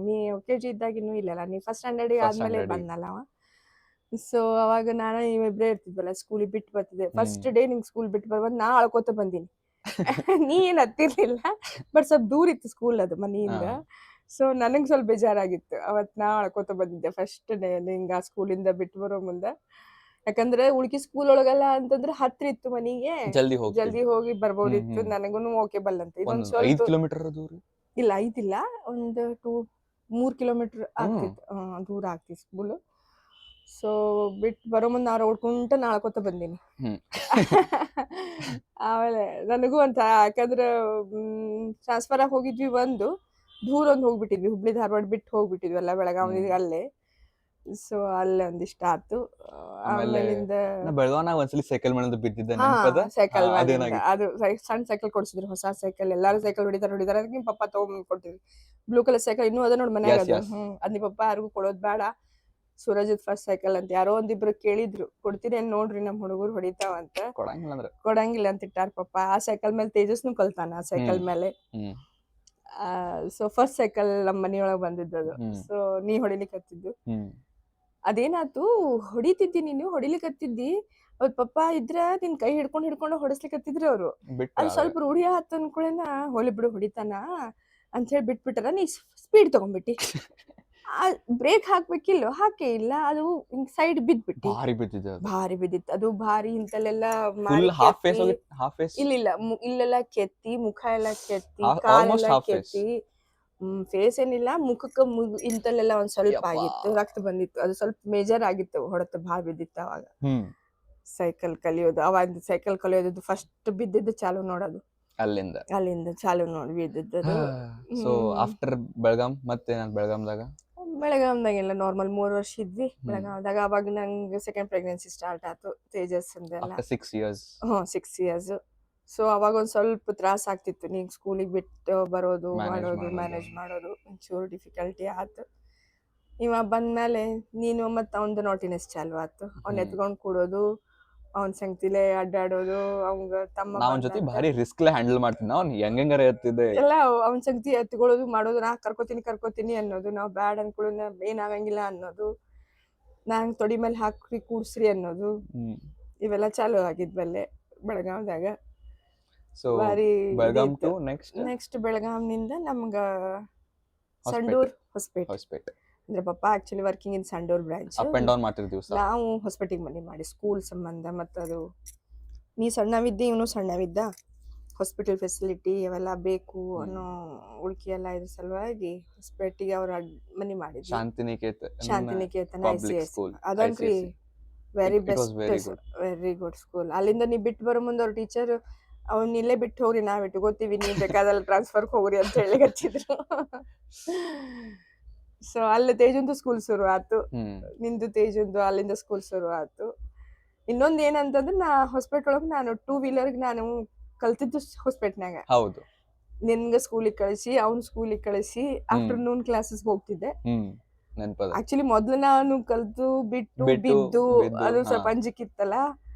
ನೀ UKG ಇದ್ದಾಗ ಇನ್ನೂ ಇಲ್ಲಲ್ಲ, ನೀ ಫಸ್ಟ್ ಸ್ಟ್ಯಾಂಡರ್ಡ್ ಆದ್ಮೇಲೆ ಬಂದಲ್ಲ ಅವ. ಸೊ ಅವಾಗ ನಾನು ಇಬ್ರೇ ಇರ್ತಿದ್ವಲ್ಲ, ಸ್ಕೂಲಿಗೆ ಬಿಟ್ಟು ಬರ್ತಿದ್ದೆ. ಫಸ್ಟ್ ಡೇ ನಿಂಗೆ ಸ್ಕೂಲ್ ಬಿಟ್ಟು ಬರ್ಬಂದ್ ನಾ ಅಳ್ಕೋತ ಬಂದೀನಿ. ನೀ ಏನ್ ಹತ್ತಿರ್ಲಿಲ್ಲ, ಬಟ್ ಸ್ವಲ್ಪ ದೂರ ಇತ್ತು ಸ್ಕೂಲ್ ಅದು ಮನೆಯಿಂದ. ಸೊ ನನಗ್ ಸ್ವಲ್ಪ ಬೇಜಾರಾಗಿತ್ತು. ಅವತ್ ನಾ ಅಳ್ಕೋತ ಬಂದಿದ್ದೆ ಫಸ್ಟ್ ಡೇ ಹಿಂಗ ಸ್ಕೂಲಿಂದ ಬಿಟ್ಟು ಬರೋ ಮುಂದೆ. ಯಾಕಂದ್ರೆ ಉಳ್ಕಿ ಸ್ಕೂಲ್ ಒಳಗಲ್ಲ ಅಂತಂದ್ರೆ ಹತ್ರ ಇತ್ತು ಮನಿಗೆ, ಜಲ್ದಿ ಹೋಗಿ ಬರ್ಬೋದಿತ್ತು. ನನಗೂನು ಓಕೆ ಬಲ್ ಅಂತ. ಇದೊಂದ್ ಸ್ವಲ್ಪ 5 ಕಿಲೋಮೀಟರ್ ದೂರ ಇಲ್ಲ, 5 ಇಲ್ಲ, ಒಂದು 3 kilometer ಆಗ್ತಿತ್ತು, ದೂರ ಆಗ್ತಿತ್ತು ಸ್ಕೂಲು. ಸೊ ಬಿಟ್ಟು ಬರೋ ಮುಂದೆ ನಾ ಓಡ್ಕೊಂತ ನಾಳ್ಕೋತ ಬಂದೀನಿ. ಆಮೇಲೆ ನನಗೂ ಅಂತ, ಯಾಕಂದ್ರೆ ಟ್ರಾನ್ಸ್ಫರ್ ಆಗಿ ಹೋಗಿದ್ವಿ, ಒಂದು ದೂರ ಒಂದು ಹೋಗ್ಬಿಟ್ಟಿದ್ವಿ, ಹುಬ್ಳಿ ಧಾರವಾಡ ಬಿಟ್ಟು ಹೋಗ್ಬಿಟ್ಟಿದ್ವಿ ಅಲ್ಲ ಬೆಳಗಾವಿಗೆ ಅಲ್ಲೇ. ಸೊ ಅಲ್ಲೇ ಒಂದಿಷ್ಟ ಆತು. ಆಮೇಲಿಂದ ಬೆಳಗಾವ್ನಾಗ ಒಂದ್ಸಲಿ ಸೈಕಲ್ ಮೇಲೆ ಬಿದ್ದಿದ್ದೆ. ಸೈಕಲ್ ಅದು ಸಣ್ಣ ಸೈಕಲ್ ಕೊಡ್ಸಿದ್ರು, ಹೊಸ ಸೈಕಲ್. ಎಲ್ಲಾರು ಸೈಕಲ್ ಹೊಡಿತಾರ ನಿಮ್ ಪಪ್ಪ ತಗೊಂಡ್ ಕೊಟ್ಟಿದ್ವಿ. ಬ್ಲೂ ಕಲರ್ ಸೈಕಲ್ ಇನ್ನೂ ಅದ ನೋಡ್ ಮನ್ಯಾಗ. ಅದು ಅದ್ ನಿಮ್ ಪಪ್ಪ ಯಾರಿಗೂ ಕೊಡೋದ್ ಬೇಡ, ಸೂರಜ್ ಫಸ್ಟ್ ಸೈಕಲ್ ಅಂತ ಯಾರೋ ಒಂದಿಬ್ರು ಕೇಳಿದ್ರು, ಕೊಡ್ತೀರಿ ಏನ್ ನೋಡ್ರಿ ನಮ್ ಹುಡುಗರು ಹೊಡಿತಾವ ಅಂತ. ಕೊಡಂಗಿಲ್ಲ ಅಂತ ಇಟ್ಟಾರ ಪಪ್ಪ. ಆ ಸೈಕಲ್ ಮೇಲೆ ತೇಜಸ್ನು ಕಲ್ತಾನ ಆ ಸೈಕಲ್ ಮೇಲೆ. ಸೊ ಫಸ್ಟ್ ಸೈಕಲ್ ನಮ್ ಮನಿಯೊಳಗ್ ಬಂದಿದ್ದದು. ಸೊ ನೀ ಹೊಡಿಲಿಕ್ಕೆ ಹತ್ತಿದ್ದು. ಅದೇನಾತು, ಹೊಡಿತಿದ್ದಿ ನೀನು, ಹೊಡಿಲಿಕ್ಕೆ ಹತ್ತಿದ್ದಿ. ಅವ್ರ ಪಪ್ಪ ಇದ್ರ ನಿನ್ ಕೈ ಹಿಡ್ಕೊಂಡು ಹೊಡಿಸ್ಲಿಕ್ಕೆ ಹತ್ತಿದ್ರು ಅವ್ರು. ಅದು ಸ್ವಲ್ಪ ರೂಢಿ ಆತ ಅನ್ಕೊಳ್ಳೇನ, ಹೋಲಿ ಬಿಡು ಹೊಡಿತಾನ ಅಂತ ಹೇಳಿ ಬಿಟ್ಬಿಟ್ಟಾರ. ನೀ ಸ್ಪೀಡ್ ತಗೊಂಡ್ಬಿಟ್ಟಿ. ಬ್ರೇಕ್ ಹಾಕ್ಬೇಕಿಲ್ಲೋ, ಹಾಕೇ ಇಲ್ಲ, ಅದು ಸೈಡ್ ಬಿದ್ಬಿಟ್ಟಿ. ಭಾರಿ ಬಿದ್ದಿತ್ತು ಅದು. ಭಾರಿ ಇಂತಲ್ಲೆಲ್ಲ ಇಲ್ಲ ಇಲ್ಲೆಲ್ಲ ಕೆತ್ತಿ, ಮುಖ ಎಲ್ಲ ಕೆತ್ತಿ, ಕಾಲೆಲ್ಲ ಕೆತ್ತಿ. ಫೇಸ್ ಏನಿಲ್ಲ, ಮುಖಕ್ಕ ಇಂತಲ್ಲೆಲ್ಲ ಒಂದ್ ಸ್ವಲ್ಪ ಆಗಿತ್ತು, ರಕ್ತ ಬಂದಿತ್ತು. ಅದು ಸ್ವಲ್ಪ ಮೇಜರ್ ಆಗಿತ್ತು, ಹೊಡೆತ ಭಾಳ ಬಿದ್ದಿತ್ತು ಅವಾಗ. ಸೈಕಲ್ ಕಲಿಯೋದು, ಅವಾಗ ಸೈಕಲ್ ಕಲಿಯೋದು ಫಸ್ಟ್ ಬಿದ್ದಿದ್ದು ಚಾಲು ನೋಡೋದು ಅಲ್ಲಿಂದ ಚಾಲು ನೋಡಿ ಬಿದ್ದಿದ್ದು. ಸೊ ಆಫ್ಟರ್ ಬೆಳಗಾಂ ಮತ್ತೆ ಬೆಳಗಾಂದಾಗೆಲ್ಲ ನಾರ್ಮಲ್ 3 ವರ್ಷ ಇದ್ವಿ ಬೆಳಗಾವ್ದಾಗ. ಅವಾಗ ನಂಗೆ ಸೆಕೆಂಡ್ ಪ್ರೆಗ್ನೆನ್ಸಿ ಸ್ಟಾರ್ಟ್ ಆಯ್ತು ತೇಜಸ್ ಅಂದೆಲ್ಲ. 6 years. 6 years. ಸೊ ಅವಾಗ ಒಂದ್ ಸ್ವಲ್ಪ ತ್ರಾಸ ಆಗ್ತಿತ್ತು, ನೀಗ್ ಸ್ಕೂಲಿಗೆ ಬಿಟ್ಟು ಬರೋದು, ಮ್ಯಾನೇಜ್ ಮಾಡೋದು ಒಂಚೂರು ಡಿಫಿಕಲ್ಟಿ ಆಯ್ತು. ಇವ ಬಂದ್ಮೇಲೆ ನೀನು ಮತ್ತೆ ಅವಂದು ನಾಟಿನೆಸ್ ಚಾಲು ಆಯ್ತು. ಅವ್ನ ಎತ್ಕೊಂಡ್ ಕೂಡೋದು, ಅವ್ನ ಸಂಗತಿಲೆ ಅಡ್ಡಾಡೋದು, ಅವಂಗ ತಮ್ಮ ಜೊತೆ ಭಾರಿ ರಿಸ್ಕ್ ಹ್ಯಾಂಡಲ್ ಮಾಡ್ತೀನಿ ನಾವು. ಹೆಂಗಾರ ಎತ್ತಿದ್ದೆ ಎಲ್ಲ ಅವ್ನ ಸಂಗತಿ ಎತ್ಕೊಳ್ಳೋದು ಮಾಡೋದು. ನಾ ಕರ್ಕೋತೀನಿ ಅನ್ನೋದು, ನಾವ್ ಬ್ಯಾಡ್ ಅನ್ಕೊಳ್ಳೋದು, ಏನಾಗಂಗಿಲ್ಲ ಅನ್ನೋದು, ನಾನ್ ತೊಡಿ ಮೇಲೆ ಹಾಕಿ ಕೂಡ್ಸ್ರಿ ಅನ್ನೋದು, ಇವೆಲ್ಲ ಚಾಲು ಆಗಿದ್ವಲ್ಲೇ ಬೆಳಗಾವ್ದಾಗ. ಬಾರಿ ನೆಕ್ಸ್ಟ್ ಬೆಳಗಾಂನಿಂದ ನಮ್ಗ ಸಂಡೂರ್ ಹೊಸಪೇಟೆ. ಅಂದ್ರೆ ಪಪ್ಪ actually working in Sandur branch. ನಾವು ಹೊಸಪೇಟೆಗೆ ಮನೆ ಮಾಡಿ ಸ್ಕೂಲ್ ಸಂಬಂಧ. ಮತ್ತು ಅದು ನೀ ಸಣ್ಣವಿದ್ದೆ, ಇವನು ಸಣ್ಣವಿದ್ದ, ಹಾಸ್ಪಿಟಲ್ ಫೆಸಿಲಿಟಿ ಅವೆಲ್ಲ ಬೇಕು ಅನ್ನೋ ಉಳ್ಕಿ ಎಲ್ಲ ಇದ್ರ ಸಲುವಾಗಿ ಹೊಸಪೇಟೆಗೆ ಅವ್ರ ಮನೆ ಮಾಡಿದ್ವಿ. ಶಾಂತಿನಿಕೇತನ ICS. ಅದನ್ರಿ ವೆರಿ ಗುಡ್ ಸ್ಕೂಲ್. ಅಲ್ಲಿಂದ ನೀ ಬಿಟ್ಟು ಬರೋ ಮುಂದೆ ಅವ್ರ ಟೀಚರ್, ಅವ್ನ ಇಲ್ಲೇ ಬಿಟ್ಟು ಹೋಗ್ರಿ, ನಾವ್ ಇಟ್ಕೋತೀವಿ, ನೀವ್ ಬೇಕಾದಲ್ಲ ಟ್ರಾನ್ಸ್ಫರ್ ಹೋಗ್ರಿ ಅಂತ ಹೇಳಿ ಹಚ್ಚಿದ್ರು. ಸೊ ಅಲ್ಲಿ ತೇಜಂದು ಸ್ಕೂಲ್ ಶುರು ಆಯ್ತು, ನಿಂದು ತೇಜಂದು ಅಲ್ಲಿಂದ ಸ್ಕೂಲ್ ಶುರು ಆಯ್ತು. ಇನ್ನೊಂದ್ ಏನಂತಂದ್ರೆ, ನಾ ಹೊಸಪೇಟೆ ಒಳಗೆ ನಾನು 2 wheeler ನಾನು ಕಲ್ತಿದ್ದು ಹೊಸಪೇಟ್ನಾಗ. ನಿನ್ಗ ಸ್ಕೂಲಿಗೆ ಕಳಿಸಿ, ಅವ್ನ ಸ್ಕೂಲಿಗೆ ಕಳಿಸಿ, ಆಫ್ಟರ್ನೂನ್ ಕ್ಲಾಸಸ್ ಹೋಗ್ತಿದ್ದೆ. ಆಕ್ಚುಲಿ ಮೊದ್ಲು ನಾನು ಕಲ್ತು ಬಿದ್ದು ಅದು ಸ್ವಲ್ಪ ಅಂಜಿಕಿತ್ತಲ್ಲ,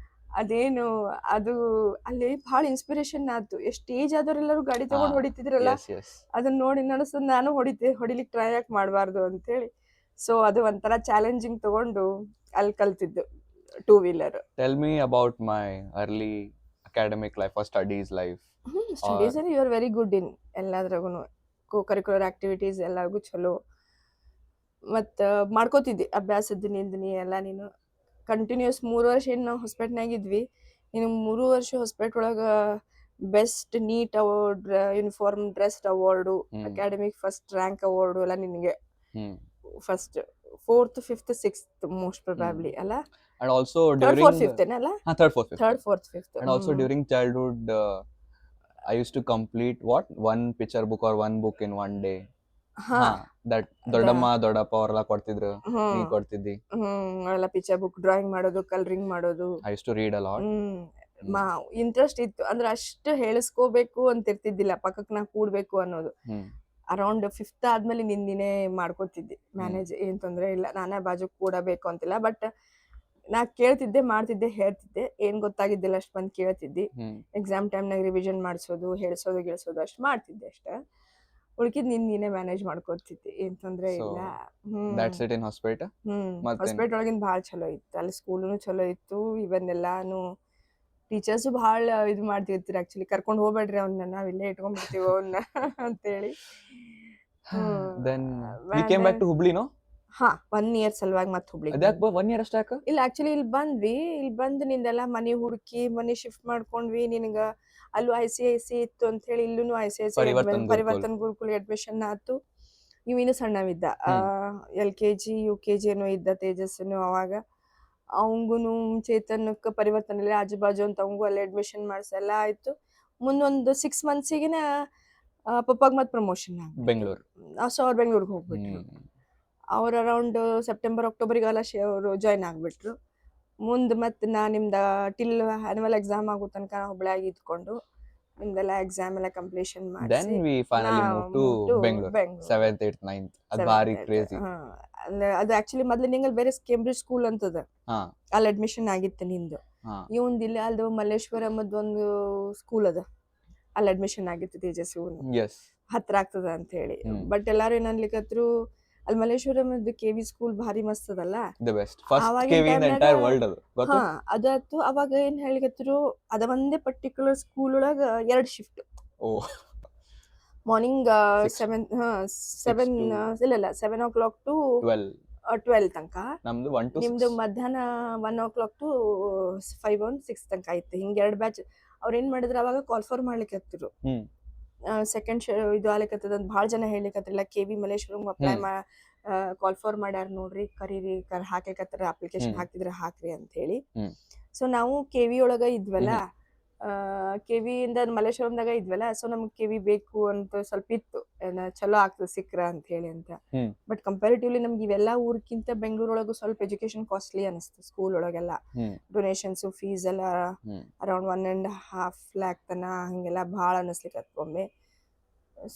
ಅದೇನು ಅದು ಅಲ್ಲಿ ಬಹಳ ಇನ್ಸ್ಪಿರೇಷನ್ ಆಯ್ತು. ಎಷ್ಟು ಏಜ್ ಆದವ್ರೆಲ್ಲರೂ ಗಾಡಿ ತಗೊಂಡು ಹೊಡಿತಿದ್ರಲ್ಲ, ಅದನ್ನ ನೋಡಿ ನಡೆಸೋದು ನಾನು ಹೊಡಿಲಿಕ್ಕೆ ಟ್ರೈ ಯಾಕೆ ಮಾಡಬಾರ್ದು ಅಂತೇಳಿ. ಸೊ ಅದು ಒಂಥರ ಚಾಲೆಂಜಿಂಗ್ ತಗೊಂಡು ಅಲ್ಲಿ ಕಲ್ತಿದ್ದು 2 wheeler. Tell me about my early academic life or studies life. Studies you are very good in ಎಲ್ಲಾದ್ರಾಗೂನು. ಕೋ-ಕರಿಕ್ಯುಲರ್ ಆಕ್ಟಿವಿಟೀಸ್ ಎಲ್ಲಾರ್ಗು ಚಲೋ. ಮತ್ತು ಮಾಡ್ಕೋತಿದ್ದಿ ಅಭ್ಯಾಸದ ನಿಂದನಿ ಎಲ್ಲ. ನೀನು ಕಂಟಿನ್ಯೂಸ್ 3 ವರ್ಷ ಏನು ನಾವು ಹೊಸಪೇಟ್ನಾಗಿದ್ವಿ, ನೀನು 3 ವರ್ಷ ಹೊಸಪೇಟೆ ಒಳಗೆ best neat award, uniform dressed award, academic first rank award ಎಲ್ಲ ನಿನಗೆ first 4th 5th 6th most probably ಅಲ್ಲ And also 3rd during 4th 5th ಅಲ್ಲ third, fourth, fifth. 3rd 4th 5th And also during childhood, I used to complete one picture book or one book in one day. ಹಾ That ದೊಡ್ಡಮ್ಮ ದೊಡ್ಡಪ್ಪ ಅವರೆಲ್ಲ ಕೊಡ್ತಿದ್ರು, ನೀ ಕೊಡ್ತಿದ್ದಿ. ಎಲ್ಲ picture book drawing ಮಾಡೋದು colouring ಮಾಡೋದು. I used to read a lot. Interest ಇತ್ತು ಅಂದ್ರೆ ಅಷ್ಟು ಹೇಳಿಸ್ಕೋಬೇಕು ಅಂತ ಇರ್ತಿದ್ದಿಲ್ಲ, ಪಕ್ಕಕ್ಕೆ ನಾ ಕೂಡ್ಬೇಕು ಅನ್ನೋದು. ಅರೌಂಡ್ 5th ಆದ್ಮೇಲೆ ನಿನ್ನೆ ಮಾಡ್ಕೊತಿದ್ದೆ ಮ್ಯಾನೇಜ್, ಏನ್ ತೊಂದ್ರೆ ಇಲ್ಲ, ನಾನೇ ಬಾಜು ಕೂಡಬೇಕು ಅಂತಿಲ್ಲ. ಬಟ್ ನಾ ಕೇಳ್ತಿದ್ದೆ, ಮಾಡ್ತಿದ್ದೆ, ಹೇಳ್ತಿದ್ದೆ, ಏನ್ ಗೊತ್ತಾಗಿದ್ದಿಲ್ಲ ಅಷ್ಟು ಬಂದು ಕೇಳ್ತಿದ್ದಿ. ಎಕ್ಸಾಮ್ ಟೈಮ್ನಾಗ ರಿವಿಷನ್ ಮಾಡಿಸೋದು, ಹೇಳ್ಸೋದು ಗಿಳ್ಸೋದು ಅಷ್ಟು ಮಾಡ್ತಿದ್ದೆ ಅಷ್ಟೇ. ಉಳ್ಕಿದ್ ನೀನೇ ಮ್ಯಾನೇಜ್ ಮಾಡ್ಕೊತಿದ್ದೆ, ಏನ್ ತೊಂದ್ರೆ ಇಲ್ಲ. That's it in hospital. Hospital ಒಳಗಿನ ಭಾಳ ಚಲೋ ಇತ್ತು, ಅಲ್ಲಿ ಸ್ಕೂಲೂ ಚಲೋ ಇತ್ತು. ಇವನ್ ಎಲ್ಲಾನು ಟೀಚರ್ಸು ಭಾಳ ಇದು ಮಾಡ್ತಿರ್ತೀರಿ, ಆಕ್ಚುಲಿ ಕರ್ಕೊಂಡು ಹೋಗ್ಬೇಡ್ರಿ ಅವನ್ನ, ನಾವ್ ಇಲ್ಲೇ ಇಟ್ಕೊಂಡ್ಬಿಡ್ತೀವಿ ಅವನ್ನ ಅಂತೇಳಿ. Then we came back to Hubli, no? 1 year ಸಲುವಾಗಿ ಮತ್ತೆ ಹುಬ್ಳಿ. ಅದ್ಯಾಕ್ 1 year ಅಷ್ಟೇ ಯಾಕ? ಇಲ್ಲ ಆಕ್ಚುಲಿ ಇಲ್ಲಿ ಬಂದ್ವಿ, ಇಲ್ಲಿ ಬಂದು ನಿಂದೆಲ್ಲ ಮನೆ ಹುಡುಕಿ ಮನೆ ಶಿಫ್ಟ್ ಮಾಡ್ಕೊಂಡ್ವಿ. ನಿನಗ ಅಲ್ಲೂ ICIC ಇತ್ತು ಅಂತ ಹೇಳಿ ಇಲ್ಲೂ ICIC ಪರಿವರ್ತನ್ ಗುರುಕುಲ್ ಅಡ್ಮಿಷನ್ ಆತು. ಇವಿನ್ನೂ ಸಣ್ಣವಿದ್ದ, LKG UKG ಏನೋ ಇದ್ದ, ತೇಜಸ್ನು ಅವಾಗ. ಅವಂಗುನು ಚೇತನಕ್ಕೆ ಪರಿವರ್ತನೆ ಆಜು ಬಾಜು ಅಂತ ಅವಂಗೂ ಅಲ್ಲಿ ಅಡ್ಮಿಷನ್ ಮಾಡ್ಸೆಲ್ಲ ಆಯ್ತು. ಮುಂದೊಂದು 6 monthsಗಿನ ಪಪ್ಪಾಗ ಮತ್ತೆ ಪ್ರಮೋಷನ್ ಬೆಂಗಳೂರು. ಸೊ ಅವ್ರು ಬೆಂಗಳೂರಿಗೆ ಹೋಗ್ಬಿಟ್ರು. ಅವ್ರು ಅರೌಂಡ್ ಸೆಪ್ಟೆಂಬರ್ ಅಕ್ಟೋಬರ್ಗೆಲ್ಲ ಅವರು ಜಾಯ್ನ್ ಆಗ್ಬಿಟ್ರು. ಮುಂದೆ ಮತ್ತೆ ನಾ ನಿಮ್ದು ಟಿಲ್ ಆನ್ಯುವಲ್ ಎಕ್ಸಾಮ್ ಆಗೋ ತನಕ ಹುಬ್ಳ್ಯಾಗ ಇದ್ಕೊಂಡು ನಿಮ್ದೆಲ್ಲ ಎಕ್ಸಾಮ್ ಎಲ್ಲ ಕಂಪ್ಲೀಷನ್ ಮಾಡಿ Then we finally moved to Bangalore. 7th 8th 9th. ಅದು ಭಾರಿ ಕ್ರೇಜಿ. ಅದು ಆಕ್ಚುಲಿ ಮೊದ್ಲು ನಿಂಗಲ್ಲಿ ಬೇರೆ ಕೇಂಬ್ರಿಡ್ಜ್ ಸ್ಕೂಲ್ ಅಂತದ, ಅಲ್ಲಿ ಅಡ್ಮಿಷನ್ ಆಗಿತ್ತು ನಿಂದು. ಇವಂದು ಇಲ್ಲಿ ಅಲ್ದು ಮಲ್ಲೇಶ್ವರಮದ್ದು ಒಂದು ಸ್ಕೂಲ್ ಅದ, ಅಲ್ಲಿ ಅಡ್ಮಿಷನ್ ಆಗಿತ್ತು ತೇಜಸ್ವಿ, ಹತ್ರ ಆಗ್ತದ ಅಂತ ಹೇಳಿ. ಬಟ್ ಎಲ್ಲಾರು ಏನ್ ಅನ್ಲಿಕ್ಕತ್ರು, ಅಲ್ಲಿ ಮಲ್ಲೇಶ್ವರಮದ್ದು KV ಸ್ಕೂಲ್ ಭಾರಿ ಮಸ್ತ್ ಅದಲ್ಲ, ಅದಾತು. ಅವಾಗ ಏನ್ ಹೇಳಿಕತ್ರು, ಅದ ಒಂದೇ ಪರ್ಟಿಕ್ಯುಲರ್ ಸ್ಕೂಲ್ ಒಳಗ 2 ಶಿಫ್ಟ್. ಮಾರ್ನಿಂಗ್ 7 o'clock to 12 ತನಕ, ನಿಮ್ದು ಮಧ್ಯಾಹ್ನ 1 o'clock to 5 or 6 ತನಕ ಇತ್ತು. ಹಿಂಗೆ 2 ಬ್ಯಾಚ್. ಅವ್ರ ಏನ್ ಮಾಡಿದ್ರು, ಅವಾಗ ಕಾಲ್ ಫಾರ್ ಮಾಡ್ಲಿಕ್ಕತ್ತಿರು. ಸೆಕೆಂಡ್ ಇದು ಆಲಿಕತ್ತದ ಅಂತ ಭಾಳ ಜನ ಹೇಳಿಕತ್ತಿಲ್ಲ. KV Malleshwaram apply call for ಮಾಡ್ಯಾರ ನೋಡ್ರಿ, ಕರೀರಿ, ಹಾಕ್ಲಿಕತ್ತಾರ, ಅಪ್ಲಿಕೇಶನ್ ಹಾಕ್ತಿದ್ರೆ ಹಾಕ್ರಿ ಅಂತ ಹೇಳಿ. ಸೊ ನಾವು KV ಒಳಗ ಇದ್ವಲ್ಲ, KV ಇಂದ ಮಲ್ಲೇಶ್ವರಂದಾಗ ಇದ್ವಲ್ಲ. ಸೊ ನಮ್ಗೆ KV ಬೇಕು ಅಂತ ಸ್ವಲ್ಪ ಇತ್ತು, ಚಲೋ ಆಗ್ತದೆ ಸಿಕ್ರ ಅಂತ ಹೇಳಿ ಅಂತ. ಬಟ್ ಕಂಪ್ಯಾರಿಟಿವ್ಲಿ ನಮ್ಗೆ ಇವೆಲ್ಲ ಊರ್ಕಿಂತ ಬೆಂಗಳೂರೊಳಗು ಸ್ವಲ್ಪ ಎಜುಕೇಶನ್ ಕಾಸ್ಟ್ಲಿ ಅನಿಸ್ತು. ಸ್ಕೂಲ್ ಒಳಗೆಲ್ಲ ಡೊನೇಷನ್ಸ್ ಫೀಸ್ ಎಲ್ಲ ಅರೌಂಡ್ 1.5 lakh ತನ ಹಿಂಗೆಲ್ಲ ಭಾಳ ಅನಿಸ್ಲಿಕ್ಕೆ ಒಮ್ಮೆ.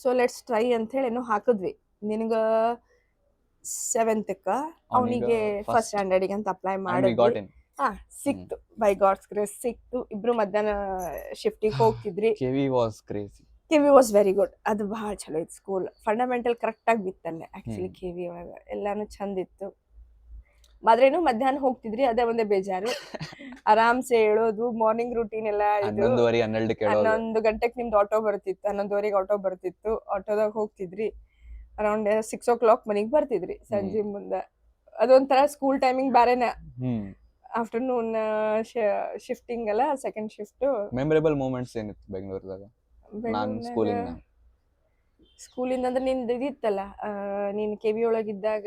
ಸೊ ಲೆಟ್ಸ್ ಟ್ರೈ ಅಂತ ಹೇಳಿ ಏನೋ ಹಾಕಿದ್ವಿ. ನಿನಗ 7th ಅವನಿಗೆ ಫಸ್ಟ್ ಸ್ಟ್ಯಾಂಡರ್ಡಿಗೆ ಅಂತ ಅಪ್ಲೈ ಮಾಡಿದ್ವಿ. ಸಿಕ್ತು, ಬೈ ಗಾಡ್ಸ್ ಗ್ರೇಸ್ ಸಿಕ್ತು. ಇಬ್ರು ಮಧ್ಯಾಹ್ನ ಶಿಫ್ಟಿಗೆ ಹೋಗ್ತಿದ್ರಿ. KV ವಾಸ್ ವೆರಿ ಗುಡ್, ಅದು ಭಾಳ ಚಲೋ ಇತ್ತು ಸ್ಕೂಲ್. ಫಂಡಮೆಂಟಲ್ ಕರೆಕ್ಟ್ ಆಗಿ ಬಿತ್ತಲ್ಲೇ ಆಕ್ಚುಲಿ KV ಒಳಗ ಎಲ್ಲಾನು ಚಂದ ಇತ್ತು. ಮಾದ್ರೇನು ಮಧ್ಯಾಹ್ನ ಹೋಗ್ತಿದ್ರಿ, ಅದೇ ಒಂದೇ ಬೇಜಾರು. ಆರಾಮ್ಸೆ ಹೇಳೋದು, ಮಾರ್ನಿಂಗ್ ರೂಟೀನ್ ಎಲ್ಲ ಇದು. 11 ಗಂಟೆಗೆ ನಿಮ್ದು ಆಟೋ ಬರ್ತಿತ್ತು, 11:30 ಆಟೋ ಬರ್ತಿತ್ತು. ಆಟೋದಾಗ ಹೋಗ್ತಿದ್ರಿ, ಅರೌಂಡ್ 6 o'clock ಮನಿಗ್ ಬರ್ತಿದ್ರಿ ಸಂಜೆ ಮುಂದೆ. ಅದೊಂಥರ ಸ್ಕೂಲ್ ಟೈಮಿಂಗ್ ಬ್ಯಾರೆನ. ಆಫ್ಟರ್ನೂನ್ ಶಿಫ್ಟಿಂಗ್ ಅಲ್ಲ, ಸೆಕೆಂಡ್ ಶಿಫ್ಟ್. ಮೆಮೊರೇಬಲ್ ಮೂಮೆಂಟ್ಸ್ ಏನಿತ್ತು ಬೆಂಗಳೂರದಾಗ? ಸ್ಕೂಲಿಂದ ಅಂದ್ರೆ ನಿಂದು ಇದಿತ್ತಲ್ಲ, ನೀನ್ KV ಒಳಗಿದ್ದಾಗ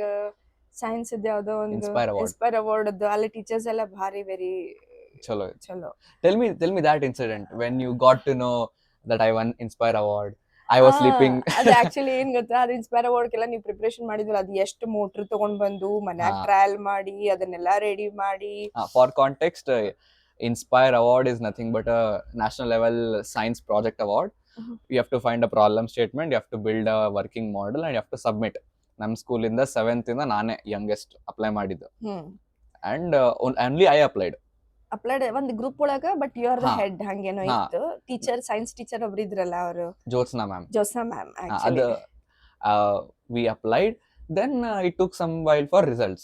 ಸೈನ್ಸ್ ಯಾವ್ದೋ ಒಂದು ಇನ್ಸ್ಪೈರ್ ಅವಾರ್ಡ್, ಅಲ್ಲಿ ಟೀಚರ್ಸ್ ಎಲ್ಲ ಭಾರಿ ವೆರಿ ಚಲೋ. Tell me that incident when you got to know that I won Inspire Award. I was sleeping. ಅದು ಆಕ್ಚುಲಿ ಏನ್ ಗೊತ್ತಾ, ಅದು ಇನ್ಸ್ಪೈರ್ ಅವಾರ್ಡ್ಗೆಲ್ಲ ನೀವು ಪ್ರಿಪರೇಷನ್ ಮಾಡಿದ್ರಲ್ಲ, ಅದು ಎಷ್ಟು ಮೋಟರ್ ತಗೊಂಡ್ ಬಂದು ಮನ್ಯಾಗ ಟ್ರಯಲ್ ಮಾಡಿ ಅದನ್ನೆಲ್ಲ ರೆಡಿ ಮಾಡಿ. For context, Inspire Award is nothing but a national level science project award. You have to find a problem statement, you have to build a working model, and you have to submit. ನಮ್ಮ ಸ್ಕೂಲಿಂದ 7th ಇಂದ ನಾನೇ youngest apply ಮಾಡಿದ್ದು. And only I applied ಒಂದು group ಒಳಗ. But you are the head ಹಂಗೇನೋ ಇತ್ತು. Teacher, science teacher ಒಬ್ರು ಇದ್ರಲ್ಲ, ಅವರು Jyotsna ma'am. Actually we applied. Then it took some while for results.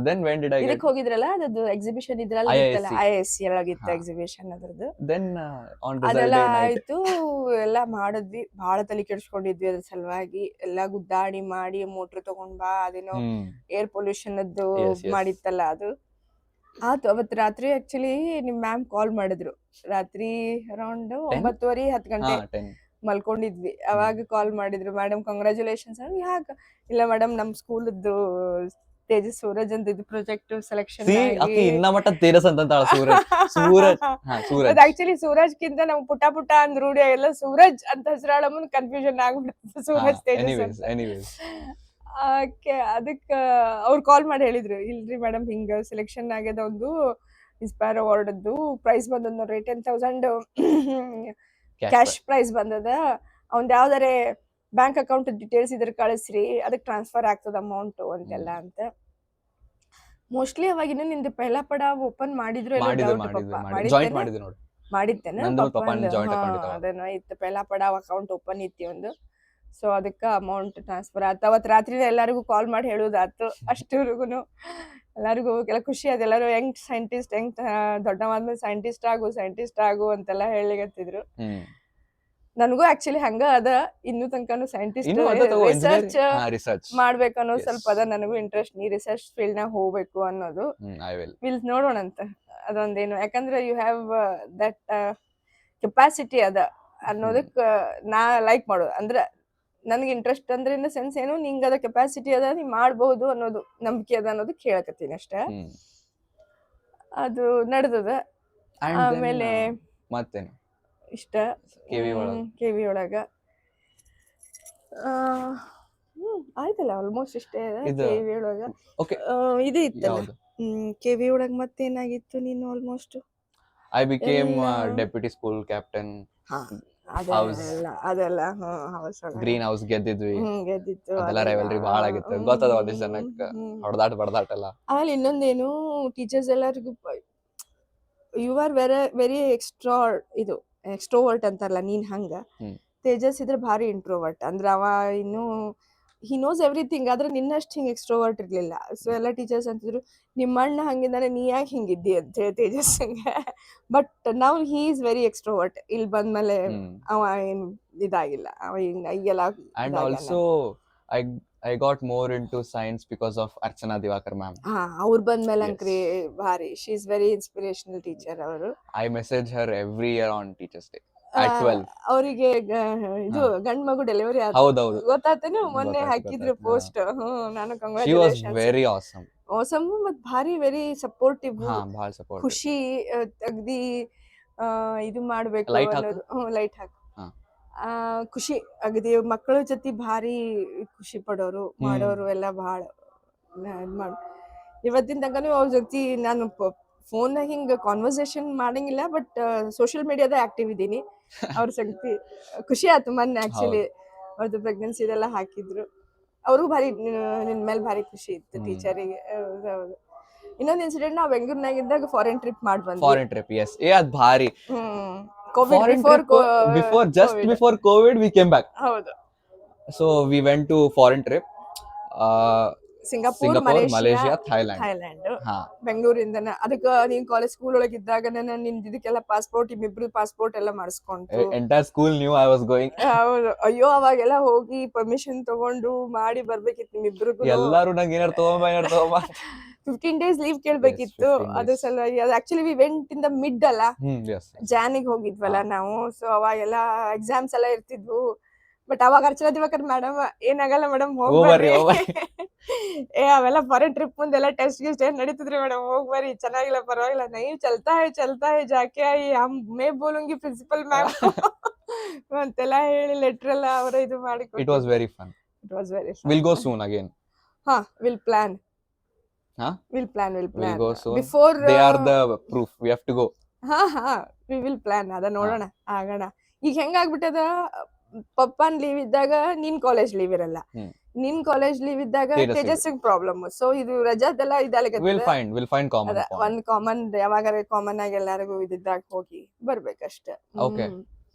Then when did I get ಹೋಗಿದ್ರಲ್ಲ, ಅದು ಎಕ್ಸಿಬಿಷನ್ ಇದ್ರಲ್ಲ, IISc ಒಳಗಿತ್ತು ಎಕ್ಸಿಬಿಷನ್ ಅದ್ರದ್ದು. Then on result ಅದೆಲ್ಲ day night ಆಯ್ತು, ಎಲ್ಲ ಮಾಡಿದ್ವಿ. ಬಹಳ ತಲೆ ಕೆಡಿಸ್ಕೊಂಡಿದ್ವಿ ಅದ್ರ ಸಲುವಾಗಿ. ಎಲ್ಲ ಗುದ್ದಾಡಿ ಮಾಡಿ ಮೋಟ್ರ್ ತಗೊಂಡ್ ಬಾ, ಅದೇನೋ ಏರ್ ಪೊಲ್ಯೂಷನ್ ಅದ್ದು ಮಾಡಿತ್ತಲ್ಲ, ಅದು ಆತು. ಅವತ್ತು ರಾತ್ರಿ ಆಕ್ಚುಲಿ ನಿಮ್ ಮ್ಯಾಮ್ ಕಾಲ್ ಮಾಡಿದ್ರು. ರಾತ್ರಿ ಅರೌಂಡ್ 9:30 10 ಗಂಟೆ ಮಲ್ಕೊಂಡಿದ್ವಿ. ಅವಾಗ ಕಾಲ್ ಮಾಡಿದ್ರು, ಮೇಡಮ್ ಕಂಗ್ರಾಚುಲೇಷನ್ಸ್. ಯಾಕ? ಇಲ್ಲ ಮೇಡಮ್, ನಮ್ ಸ್ಕೂಲದ್ದು ತೇಜಸ್ ಸೂರಜ್ ಅಂತ ಇದು ಪ್ರಾಜೆಕ್ಟ್ ಸೆಲೆಕ್ಷನ್ ಸಿ ಅಕ್ಕಿ ಇನ್ನ ಮಟ್ಟ ತೇಜಸ್ ಅಂತ ಸೂರಜ್ ಸೂರಜ್ ಸೂರಜ್ ಆಕ್ಚುಲಿ ಸೂರಜ್ ಕಿಂತ ನಾವು ಪುಟ ಅಂತ ರೂಢಿ ಎಲ್ಲ ಸೂರಜ್ ಅಂತ ಹೆಸರಾಳ ಮುಂದೆ ಕನ್ಫ್ಯೂಷನ್ ಆಗ್ಬಿಡುತ್ತೆ ಸೂರಜ್ ತೇಜಸ್ ಎನಿವೇಸ್ ಅದಕ್ಕ ಅವ್ರು ಕಾಲ್ ಮಾಡಿ ಹೇಳಿದ್ರು ಇಲ್ರಿ ಮೇಡಮ್ ಹಿಂಗ ಸೆಲೆಕ್ಷನ್ ಆಗ್ಯದ ಒಂದು ಇನ್ಸ್ಪೈರ್ ಅವಾರ್ಡ್ ಪ್ರೈಸ್ ಬಂದದ ನೋಡ್ರಿ 10,000 ಕ್ಯಾಶ್ ಪ್ರೈಸ್ ಬಂದದ ಅವ್ನ್ ಯಾವ್ದಾರೆ ಬ್ಯಾಂಕ್ ಅಕೌಂಟ್ ಡೀಟೇಲ್ಸ್ ಇದ್ರ ಕಳಿಸ್ರಿ ಅದಕ್ಕೆ ಟ್ರಾನ್ಸ್ಫರ್ ಆಗ್ತದ ಅಮೌಂಟ್ ಅಂತೆಲ್ಲ ಅಂತ ಮೋಸ್ಟ್ಲಿ ಅವಾಗಿನ ನಿಂದು ಪೆಹ್ಲಾ ಪಡಾವ್ ಓಪನ್ ಮಾಡಿದ್ರು ಜಾಯಿಂಟ್ ಮಾಡಿದ್ವಿ ನೋಡಿ ಮಾಡಿದ್ದೇನೆ ನಂದು ಪಪ್ಪಾನ ಜಾಯಿಂಟ್ ಅಕೌಂಟ್ ಇತ್ತು ಅದನ್ನ ಇತ್ತು ಪೆಹ್ಲಾ ಪಡಾವ್ ಅಕೌಂಟ್ ಓಪನ್ ಇತ್ತು ಒಂದು ಸೊ ಅದಕ್ಕ ಅಮೌಂಟ್ ಟ್ರಾನ್ಸ್ಫರ್ ಆತ ಅವತ್ ರಾತ್ರಿ ಎಲ್ಲರಿಗೂ ಕಾಲ್ ಮಾಡಿ ಹೇಳುದಾತು ಅಷ್ಟೂರ್ಗುನು ಎಲ್ಲರಿಗೂ ಎಲ್ಲ ಖುಷಿ ಅದ ಎಲ್ಲರೂ ಹೆಂಗ್ ಸೈಂಟಿಸ್ಟ್ ಹೆಂಗ್ ದೊಡ್ಡವಾದ್ಮೇಲೆ ಸೈಂಟಿಸ್ಟ್ ಆಗು ಅಂತೆಲ್ಲ ಹೇಳಿಗತ್ತಿದ್ರು ನನಗೂ ಆಕ್ಚುಲಿ ಹಂಗ ಅದ ಇನ್ನು ತನಕನು ಸೈಂಟಿಸ್ಟ್ ರಿಸರ್ಚ್ ಮಾಡ್ಬೇಕನ್ನೋ ಸ್ವಲ್ಪ ಅದ ನನಗೂ ಇಂಟ್ರೆಸ್ಟ್ ನೀ ರಿಸರ್ಚ್ ಫೀಲ್ಡ್ ನಾಗ ಹೋಗ್ಬೇಕು ಅನ್ನೋದು ವಿಲ್ ನೋಡೋಣ ಅಂತ ಅದೊಂದೇನು ಯಾಕಂದ್ರೆ ಯು ಹ್ಯಾವ್ ದಟ್ ಕೆಪಾಸಿಟಿ ಅದ ಅನ್ನೋದಕ್ ನಾ ಲೈಕ್ ಮಾಡೋದು ಅಂದ್ರ ನನ್ಗೆ ಇಂಟ್ರೆಸ್ಟ್ ಅಂದ್ರೆ ಇನ್ ಸೆನ್ಸ್ ಏನು ನಿಂಗ ಅದ ಕೆಪಾಸಿಟಿ ಅದ ನೀ ಮಾಡ್ಬಹುದು ಅನ್ನೋದು ನಂಬಿಕೆ ಅದ ಅನ್ನೋದು ಕೇಳಕತ್ತೀನಿ ಅಷ್ಟೇ ಅದು ನಡೆದದ ಆಮೇಲೆ ಮತ್ತೇನು ಇಷ್ಟ ಕೆವಿ ಒಳಗ ಆಯ್ತಲ್ಲ ಆಲ್ಮೋಸ್ಟ್ ಇಷ್ಟೇ ಕೆವಿ ಒಳಗ ಇದು ಇತ್ತಲ್ಲ ಕೆವಿ ಒಳಗ ಮತ್ತೇನಾಗಿತ್ತು ನೀನು almost I became deputy school captain ಅದೆಲ್ಲ ಗ್ರೀನ್ ಹೌಸ್ ಗೆದ್ದಿದ್ವಿ ಅದೆಲ್ಲ ರೈವಲ್ರಿ ಬಹಳ ಆಗಿತ್ತು ಗೊತ್ತದ ಒಂದಿಷ್ಟು ಜನಕ್ಕೆ ಹೊಡೆದಾಟ ಎಲ್ಲ ಆಮೇಲೆ ಇನ್ನೊಂದೇನು ಟೀಚರ್ಸ್ ಎಲ್ಲರಿಗೂ ಯು ಆರ್ ವೆರಿ ಎಕ್ಸ್ಟ್ರೋವರ್ಟ್ ಅಂತಾರಲ್ಲ ನೀನ್ ಹಂಗ ತೇಜಸ್ ಇದ್ರೆ ಭಾರಿ ಇಂಟ್ರೋವರ್ಟ್ ಅಂದ್ರೆ ಅವ ಇನ್ನು ಹಿ ನೋಸ್ ಎವ್ರಿಥಿಂಗ್ ಆದ್ರೆ ನಿನ್ನಷ್ಟು ಹಿಂಗ್ ಎಕ್ಸ್ಟ್ರೋವರ್ಟ್ ಇರ್ಲಿಲ್ಲ ಸೊ ಎಲ್ಲ ಟೀಚರ್ಸ್ ಅಂತಿದ್ರು ನಿಮ್ಮ ಅಣ್ಣ ಹಂಗಿದ್ದಾನೆ ನೀ ಯಾಕೆ ಹಿಂಗಿದ್ದಿ ಅಂತ ಹೇಳಿ ತೇಜಸ್ ಬಟ್ ನಾವು ಹಿ ಈಸ್ ವೆರಿ ಎಕ್ಸ್ಟ್ರೋವರ್ಟ್ ಇಲ್ಲಿ ಬಂದ್ಮೇಲೆ ಅವ ಏನ್ ಇದಾಗಿಲ್ಲ ಅವ ಈಗೆಲ್ಲ and also I got more into science because of Archana Divakar ma'am. ಅವ್ರು ಬಂದ್ಮೇಲೆ ಅಂಕ್ರಿ ಭಾರಿ she is very inspirational teacher ಅವರು. I message her every year on Teachers Day at 12. ಅವರಿಗೆ ಇದು ಗಂಡ ಮಗು ಡೆಲಿವರಿ ಆಯ್ತು. ಹೌದೌದು. ಗೊತ್ತಾತೇನು ಮೊನ್ನೆ ಹಾಕಿದ್ರು ಪೋಸ್ಟ್. ನಾನು congratulations. She was very awesome. Awesome ಮತ್ ಭಾರಿ ವೆರಿ ಸಪೋರ್ಟಿವ್. ಭಾಳ ಸಪೋರ್ಟಿವ್. ಖುಷಿ ಅಗದಿ ಇದು ಮಾಡ್ಬೇಕು ಅನ್ನೋದು ಲೈಟ್ ಹಾಕಿ ಖುಷಿ ಅಗದಿ ಮಕ್ಕಳ ಜೊತೆ ಭಾರಿ ಖುಷಿ ಪಡೋರು ಮಾಡೋರು ಎಲ್ಲ ಭಾಳ ಇವತ್ತಿನ ತನಕನೂ ಅವ್ರ ಜೊತೆ ನಾನು ಫೋನ್ ಹಿಂಗ ಕಾನ್ವರ್ಸೇಷನ್ ಮಾಡಂಗಿಲ್ಲ ಬಟ್ ಸೋಷಿಯಲ್ ಮೀಡಿಯಾದ ಆಕ್ಟಿವ್ ಇದ್ದೀನಿ ಅವ್ರ ಸಂಗತಿ ಖುಷಿ ಆಯ್ತು ಮೊನ್ನೆ ಆಕ್ಚುಲಿ ಅವ್ರದ್ದು ಪ್ರೆಗ್ನೆನ್ಸಿ ಇದೆಲ್ಲ ಹಾಕಿದ್ರು ಅವ್ರಿಗೂ ಭಾರಿ ನಿನ್ ಮೇಲೆ ಭಾರಿ ಖುಷಿ ಇತ್ತು ಟೀಚರಿಗೆ. ಇನ್ನೊಂದು ಇನ್ಸಿಡೆಂಟ್ ನಾವು ಬೆಂಗಳೂರಿನಾಗಿದ್ದಾಗ ಫಾರಿನ್ ಟ್ರಿಪ್ ಮಾಡಿ ಬಂದ್ವಿ. ಫಾರಿನ್ ಟ್ರಿಪ್ ಎಸ್ ಅದು ಭಾರಿ COVID before COVID we came back. ಹೌದು. So we went to foreign trip. Singapore, Malaysia, Thailand. ಬೆಂಗಳೂರಿಂದ ಅದಕ್ಕೆ ನೀನ್ ಕಾಲೇಜ್ ಸ್ಕೂಲ್ ಒಳಗೆ ಇದ್ದಾಗ ನಿಂದ ಇದಕ್ಕೆಲ್ಲ ಪಾಸ್ಪೋರ್ಟ್ ಇಬ್ರು ಪಾಸ್ಪೋರ್ಟ್ ಎಲ್ಲ ಮಾಡಿಸ್ಕೊಂಡು entire school knew I was going. ಹೌದು. ಅಯ್ಯೋ ಅವಾಗೆಲ್ಲ ಹೋಗಿ ಪರ್ಮಿಷನ್ ತಗೊಂಡು ಮಾಡಿ ಬರ್ಬೇಕಿತ್ತು ನಿಮ್ಮಿಬ್ರಿಗೂ. ಎಲ್ಲಾರು ನಂಗೆ ಏನಾರು ತಗೊಂಬ 15 days ಲೀವ್ ಕೇಳ್ಬೇಕಿತ್ತು. ಅದು ಸಲುವಾಗಿ ಅದು actually we went in the mid ಅಲ್ಲ, ಜಾನಿಗೆ ಹೋಗಿದ್ವಲ್ಲ ನಾವು. ಸೊ ಅವಾಗೆಲ್ಲ ಎಕ್ಸಾಮ್ಸ್ ಎಲ್ಲ ಇರ್ತಿದ್ವು. ಬಟ್ ಅವಾಗ ಅರ್ಚನಾ ದಿವಾಕರ್ ಮೇಡಮ್ ಏನಾಗಲ್ಲ ಮೇಡಮ್ ಹೋಗ್ಬರ್ರಿ ಅವೆಲ್ಲ ಫಾರಿನ್ ಟ್ರಿಪ್ ಮುಂದೆಲ್ಲ ಟೆಸ್ಟ್ ಗಿಸ್ಟ್ ಏನ್ ನಡೀತಿದ್ರಿ ಮೇಡಮ್ ಹೋಗ್ಬರ್ರಿ ಚೆನ್ನಾಗಿಲ್ಲ ಪರವಾಗಿಲ್ಲ ನೀವು ಚಲ್ತಾ ಹೈ ಜಾಕೆ ಆಯಿ ಮೇ ಬೋಲುಂಗಿ ಪ್ರಿನ್ಸಿಪಲ್ ಮ್ಯಾಮ್ ಅಂತೆಲ್ಲ ಹೇಳಿ ಲೆಟರ್ ಎಲ್ಲ ಅವರ ಇದು ಮಾಡಿ. It was very fun. We'll go soon again. We'll plan. We'll plan. We'll go soon. Before they are the proof. We have to go. We will plan. ಅದ ನೋಡೋಣ ಆಗೋಣ. ಈಗ ಹೆಂಗಾಗ್ಬಿಟ್ಟದ ಪಪ್ಪನ್ ಲೀವ್ ಇದ್ದಾಗ ನಿನ್ ಕಾಲೇಜ್ ಲೀವ್ ಇರಲ್ಲ, ನಿನ್ ಕಾಲೇಜ್ ಲೀವ್ ಇದ್ದಾಗ ತೇಜಸ್ಸಿಗೆ problem. So ಇದು ರಜಾದೆಲ್ಲ we'll find common point. ಒಂದ್ ಕಾಮನ್ ಯಾವಾಗಾರ ಕಾಮನ್ ಆಗಿ ಎಲ್ಲರಿಗೂ ಇದ್ದಾಗ ಹೋಗಿ ಬರ್ಬೇಕಷ್ಟೇ. Okay.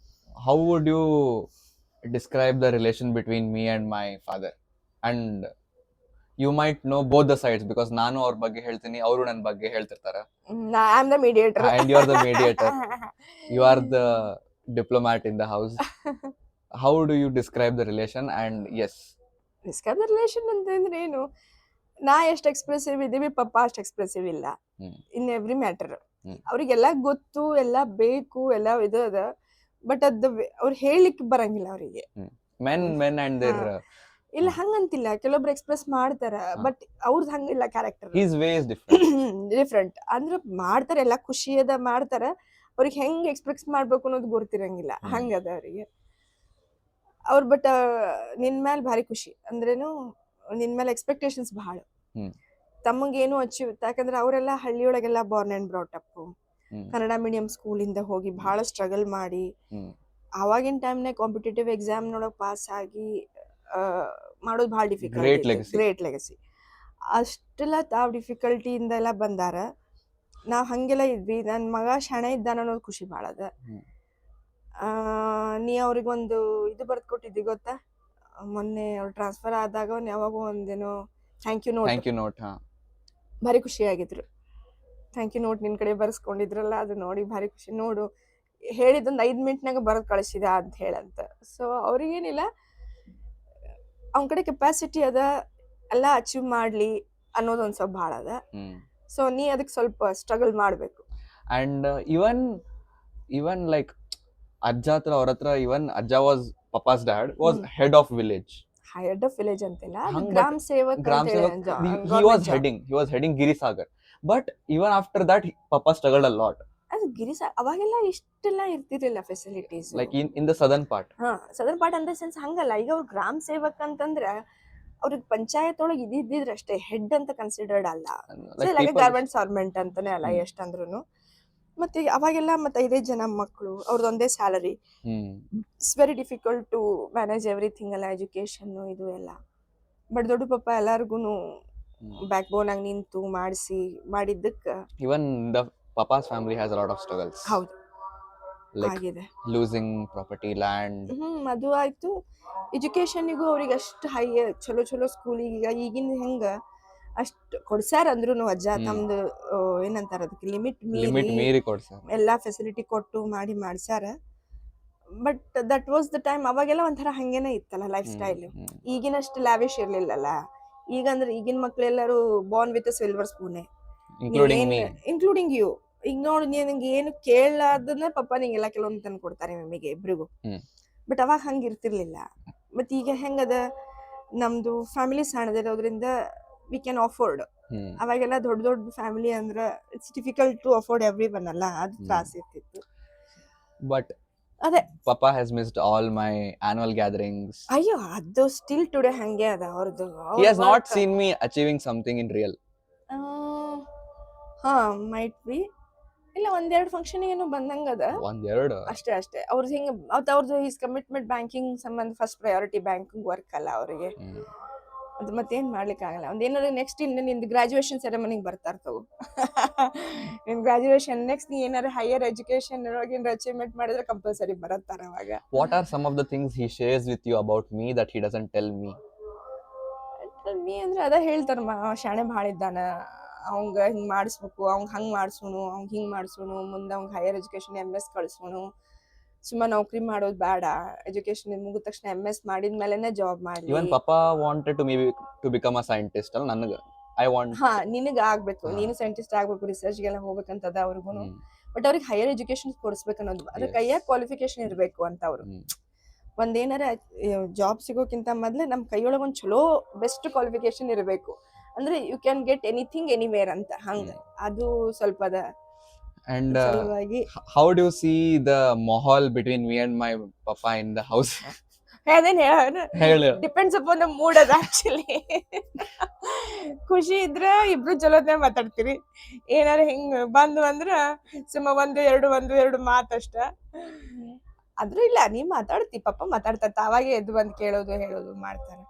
How would you describe the relation between me and my father? And you might know both the sides because ನಾನು ಅವ್ರ ಬಗ್ಗೆ ಹೇಳ್ತೀನಿ, ಅವರು ನನ್ನ ಬಗ್ಗೆ ಹೇಳ್ತಿರ್ತಾರೆ. I am the mediator. And you are the mediator. You are the diplomat in the house. How do you describe the relation? And yes, describe the relation ಅಂತಂದ್ರೆ ಏನು, ನಾ ಎಷ್ಟು ಎಕ್ಸ್ಪ್ರೆಸಿವ್ ಇದೀವಿ ಪಪ್ಪ ಅಷ್ಟು ಎಕ್ಸ್ಪ್ರೆಸಿವ್ ಇಲ್ಲ ಇನ್ ಎವ್ರಿ ಮ್ಯಾಟರ್. ಅವ್ರಿಗೆಲ್ಲ ಗೊತ್ತು, ಎಲ್ಲ ಬೇಕು, ಎಲ್ಲ ಇದು ಅದ. ಬಟ್ ಅದ್ ಅವ್ರು ಹೇಳಿಕ್ ಬರಂಗಿಲ್ಲ ಅವರಿಗೆ. men and their ಇಲ್ಲ ಹಂಗಂತಿಲ್ಲ, ಕೆಲವೊಬ್ರು ಎಕ್ಸ್ಪ್ರೆಸ್ ಮಾಡ್ತಾರ, ಬಟ್ ಅವ್ರದ್ದು ಹಂಗಿಲ್ಲ character, his way is different. Different. ಅಂದ್ರೆ ಮಾಡ್ತಾರೆ, ಎಲ್ಲ ಖುಷಿಯದ ಮಾಡ್ತಾರ, ಅವ್ರಿಗೆ ಹೆಂಗ್ ಎಕ್ಸ್ಪ್ರೆಸ್ ಮಾಡ್ಬೇಕು ಅನ್ನೋದು ಗೊತ್ತಿರಂಗಿಲ್ಲ, ಹಂಗದ ಅವ್ರಿಗೆ. ಅವ್ರು ಬಟ್ ನಿನ್ ಮೇಲೆ ಭಾರಿ ಖುಷಿ ಅಂದ್ರೇನು, ನಿನ್ ಮೇಲೆ ಎಕ್ಸ್ಪೆಕ್ಟೇಷನ್ಸ್ ಬಹಳ. ತಮ್ಮಗೇನು ಅಚೀವ್, ಯಾಕಂದ್ರೆ ಅವರೆಲ್ಲ ಹಳ್ಳಿಯೊಳಗೆಲ್ಲ born and brought up, Kannada medium ಸ್ಕೂಲಿಂದ ಹೋಗಿ ಬಹಳ ಸ್ಟ್ರಗಲ್ ಮಾಡಿ, ಆವಾಗಿನ ಟೈಮ್ನಾಗ ಕಾಂಪಿಟೇಟಿವ್ ಎಕ್ಸಾಮ್ ನೊಳಗೆ ಪಾಸ್ ಆಗಿ ಮಾಡೋದು ಭಾಳ ಡಿಫಿಕಲ್ಟ್, ಗ್ರೇಟ್ ಲೆಗಸಿ. ಅಷ್ಟೆಲ್ಲ ತಾವು ಡಿಫಿಕಲ್ಟಿಯಿಂದ ಎಲ್ಲ ಬಂದಾರ. ನಾವು ಹಂಗೆಲ್ಲ ಇದ್ವಿ. ನನ್ನ ಮಗ ಶಾಣೆ ಇದ್ದಾನ ಅನ್ನೋದು ಖುಷಿ ಭಾಳ ಅದ. ನೀ ಅವ್ರಿಗೊಂದು ಇದು ಬರ್ದು ಕೊಟ್ಟಿದ್ದಿ ಗೊತ್ತಾ, ಮೊನ್ನೆ ಅವ್ರು ಟ್ರಾನ್ಸ್ಫರ್ ಆದಾಗ ಯಾವಾಗ ಒಂದೇನೋ ಥ್ಯಾಂಕ್ ಯು ನೋಟ್, ಭಾರಿ ಖುಷಿ ಆಗಿದ್ರು. ಥ್ಯಾಂಕ್ ಯು ನೋಟ್ ನಿನ್ ಕಡೆ ಬರ್ಸ್ಕೊಂಡಿದ್ರಲ್ಲ, ಅದು ನೋಡಿ ಭಾರಿ ಖುಷಿ. ನೋಡು ಹೇಳಿದೊಂದು 5 ಮಿನಿಟ್ನಾಗ ಬರೆದು ಕಳಿಸಿದ ಅಂತ ಹೇಳಂತ. ಸೊ ಅವ್ರಿಗೇನಿಲ್ಲ, ಅವನ ಕಡೆ ಕೆಪಾಸಿಟಿ ಅದ, ಎಲ್ಲ ಅಚೀವ್ ಮಾಡ್ಲಿ ಅನ್ನೋದೊಂದು ಸ್ವಲ್ಪ ಭಾಳ ಅದ. ಸೊ ನೀ ಅದಕ್ಕೆ ಸ್ವಲ್ಪ ಸ್ಟ್ರಗಲ್ ಮಾಡಬೇಕು. ಅಂಡ್ ಇವನ್ ಲೈಕ್ ಅಜ್ಜ ಹತ್ರ, ಅವ್ರ ಹತ್ರ, ಇವನ್ ಅಜ್ಜ was papa's dad was head of village ಅಂತಿಲ್ಲ, ಗ್ರಾಮ Sevak he was heading Girisagar, but even after that papa struggled a lot. ಅದು ಅವಾಗೆಲ್ಲ ಇಷ್ಟೆಲ್ಲ ಇರ್ತಿರ್ಲಿಲ್ಲ facilities, like in the southern part. Southern part ಅಂದ ಸೆನ್ಸ್ ಹಂಗಲ್ಲ. ಈಗ ಅವ್ರು ಗ್ರಾಮ ಸೇವಕ್ ಅಂತಂದ್ರ ಅವ್ರಿಗೆ ಪಂಚಾಯತ್ ಒಳಗೆ ಇದ್ದಿದ್ರೆ ಅಷ್ಟೇ, ಹೆಡ್ ಅಂತ ಕನ್ಸಿಡರ್ಡ್ ಅಲ್ಲ, ಗವರ್ಮೆಂಟ್ ಸರ್ವೆಂಟ್ ಅಂತಾನೆ ಅಲ್ಲ ಎಷ್ಟಂದ್ರೂ. ಮತ್ತೆ ಅವಾಗೆಲ್ಲ ಮತ್ತೆ 5 ಜನ ಮಕ್ಕಳು, ಅವ್ರದ್ದು ಒಂದೇ salary, it's very difficult to manage everything ಅಲ್ಲ, ಎಜುಕೇಶನ್ ಇದು ಎಲ್ಲ. ಬಟ್ ದೊಡ್ಡ ಪಪ್ಪ ಎಲ್ಲಾರ್ಗು ಬ್ಯಾಕ್ ಬೋನ್ ಆಗಿ ನಿಂತು ಮಾಡಿದ್ದಕ್ಕೆ. Even the papa's family has a lot of struggles. ಹೌದು, like ಆಗಿದೆ. losing property, land. ಅದು ಆಯ್ತು. ಎಜುಕೇಶನ್ನಿಗೂ ಅವ್ರಿಗೆ ಅಷ್ಟು ಹೈ ಚಲೋ ಸ್ಕೂಲಿಗೆ ಈಗ ಈಗಿನ ಹೆಂಗ ಅಷ್ಟು ಕೊಡ್ಸ್ಯಾರ ಅಂದ್ರೂ ಅಜ್ಜ ತಮ್ದು ಏನಂತಾರ ಅದಕ್ಕೆ ಲಿಮಿಟ್ ಮೀರಿ ಕೊಡ್ಸ್ಯಾರ, ಎಲ್ಲಾ ಫೆಸಿಲಿಟಿ ಕೊಟ್ಟು ಮಾಡ್ಸ್ಯಾರ. But that was the time. ಅವಾಗೆಲ್ಲ ಒಂಥರ ಹಂಗೇನೆ ಇತ್ತಲ್ಲ ಲೈಫ್ ಸ್ಟೈಲ್, ಈಗಿನಷ್ಟು ಲ್ಯಾವಿಶ್ ಇರ್ಲಿಲ್ಲಲ್ಲ. ಈಗ ಅಂದ್ರೆ ಈಗಿನ ಮಕ್ಳೆಲ್ಲರೂ ಬಾರ್ನ್ ವಿತ್ ಸಿಲ್ವರ್ ಸ್ಪೂನೆ, ಇನ್ಕ್ಲೂಡಿಂಗ್ ಯು. ಈಗ ನೋಡಿ, ನಿನಗೆ ಏನು ಕೇಳಲಾರ್ದನ್ನ ಪಪ್ಪ ನಿಂಗೆಲ್ಲ ಕೆಲವೊಂದು ತಂದು ಕೊಡ್ತಾರೆ ನಿಮಗೆ ಇಬ್ರಿಗೂ. ಬಟ್ ಅವಾಗ ಹಂಗ ಇರ್ತಿರ್ಲಿಲ್ಲ. ಮತ್ ಈಗ ಹೆಂಗದ, ನಮ್ದು ಫ್ಯಾಮಿಲಿ ಸಣ್ಣದಿರೋದ್ರಿಂದ ವಿ ಕ್ಯಾನ್ ಅಫೋರ್ಡ್. ಅವಾಗೆಲ್ಲ ದೊಡ್ಡ ಫ್ಯಾಮಿಲಿ ಅಂದ್ರ it's difficult to afford everyone ಅಲ್ಲ, ಅದು ತ್ರಾಸ ಇರ್ತಿತ್ತು. ಬಟ್ ಅದೇ papa has missed all my annual gatherings. ಅಯ್ಯೋ, ಅದು ಸ್ಟಿಲ್ ಟುಡೇ ಹಂಗೆ ಅದ ಅವ್ರದ್ದು. He has not seen me achieving something in real. Might be. ಇಲ್ಲ, 1-2 ಫಂಕ್ಷನ್ ಏನು ಬಂದಂಗದ, ಅಷ್ಟೇ. ಅವ್ರದ್ದು ಹಿಂಗ ಅವ್ರದ್ದು ಈಸ್ ಕಮಿಟ್ಮೆಂಟ್ ಬ್ಯಾಂಕಿಂಗ್ ಸಂಬಂಧ ಫಸ್ಟ್ ಪ್ರಯಾರಿಟಿ ಬ್ಯಾಂಕಿಂಗ್ ವರ್ಕ್ ಅಲ್ಲ ಅವ್ರಿಗೆ. ಅದು ಮತ್ತೇನ್ ಮಾಡ್ಲಿಕ್ಕೆ ಆಗಲ್ಲ. ಒಂದೇನಾದ್ರು ನೆಕ್ಸ್ಟ್ ನಿಂದು ಗ್ರಾಜುಯೇಷನ್ ಸೆರೆಮನಿಗೆ ಬರ್ತಾರ ತಗೋ. ನಿನ್ ಗ್ರಾಜುಯೇಷನ್ ನೆಕ್ಸ್ಟ್ ನೀ ಏನಾರು ಹೈಯರ್ ಎಜುಕೇಶನ್ ಅಚೀವ್ಮೆಂಟ್ ಮಾಡಿದ್ರೆ ಕಂಪಲ್ಸರಿ ಬರತ್ತಾರ ಅವಾಗ. What are some of the things he shares with you about me that he doesn't tell me? ಅಂದ್ರೆ ಅದ ಹೇಳ್ತಾರ, ಶಾಣೆ ಭಾಳ ಇದ್ದಾನ, ಅವಂಗ ಹಿಂಗ್ ಮಾಡಿಸ್ಬೇಕು, ಅವಂಗ ಹಂಗ್ ಮಾಡ್ಸೋನು, ಅವಂಗ ಹಿಂಗ್ ಮಾಡ್ಸೋನು, ಮುಂದೆ ಅವಂಗ ಹೈಯರ್ ಎಜುಕೇಶನ್ MS ಕಳ್ಸೋನು, ಸುಮ್ಮ ನೌಕರಿ ಮಾಡೋದು ಬೇಡ, ಎಜುಕೇಶನ್ ಮುಗಿದ ತಕ್ಷಣ MS ಮಾಡಿದ್ಮೇಲೆನೆ ಜಾಬ್ ಮಾಡಿ. Even papa wanted to become a scientist. ನನಗೆ ನಿನಗ ಆಗ್ಬೇಕು, ನೀನು ಸೈಂಟಿಸ್ಟ್ ಆಗ್ಬೇಕು, ರಿಸರ್ಚ್ಗೆಲ್ಲ ಹೋಗ್ಬೇಕಂತದ ಅವ್ರಿಗೂ. ಬಟ್ ಅವ್ರಿಗೆ ಹೈಯರ್ ಎಜುಕೇಶನ್ ಕೊಡಿಸ್ಬೇಕು ಅನ್ನೋದು, ಅದಕ್ಕೆ ಹೈಯರ್ ಕ್ವಾಲಿಫಿಕೇಶನ್ ಇರ್ಬೇಕು ಅಂತ ಅವ್ರು. ಒಂದೇನಾರ ಜಾಬ್ ಸಿಗೋಕ್ಕಿಂತ ಮೊದ್ಲೆ ನಮ್ ಕೈಯೊಳಗೆ ಒಂದ್ ಚಲೋ ಬೆಸ್ಟ್ ಕ್ವಾಲಿಫಿಕೇಶನ್ ಇರಬೇಕು. ಅಂದ್ರೆ you can get anything anywhere ಅಂತ, ಹಂಗ ಅದು ಸ್ವಲ್ಪ ಅದ. And how do you see the mahal between me and my papa in the house? Depends upon the mood ಅದ ಆಕ್ಚುಲಿ. ಖುಷಿ ಇದ್ರ ಇಬ್ರು ಚಲೋತ್ನೇ ಮಾತಾಡ್ತೀರಿ, ಏನಾರ ಹಿಂಗ್ ಬಂದು ಅಂದ್ರ ಸುಮ್ಮ ಒಂದು ಮಾತಷ್ಟ. ಆದ್ರೂ ಇಲ್ಲ, ನೀ ಮಾತಾಡ್ತಿ, ಪಪ್ಪ ಮಾತಾಡ್ತಾರ, ತಾವಾಗೆ ಎದ್ದು ಬಂದು ಕೇಳೋದು ಹೇಳೋದು ಮಾಡ್ತಾರೆ.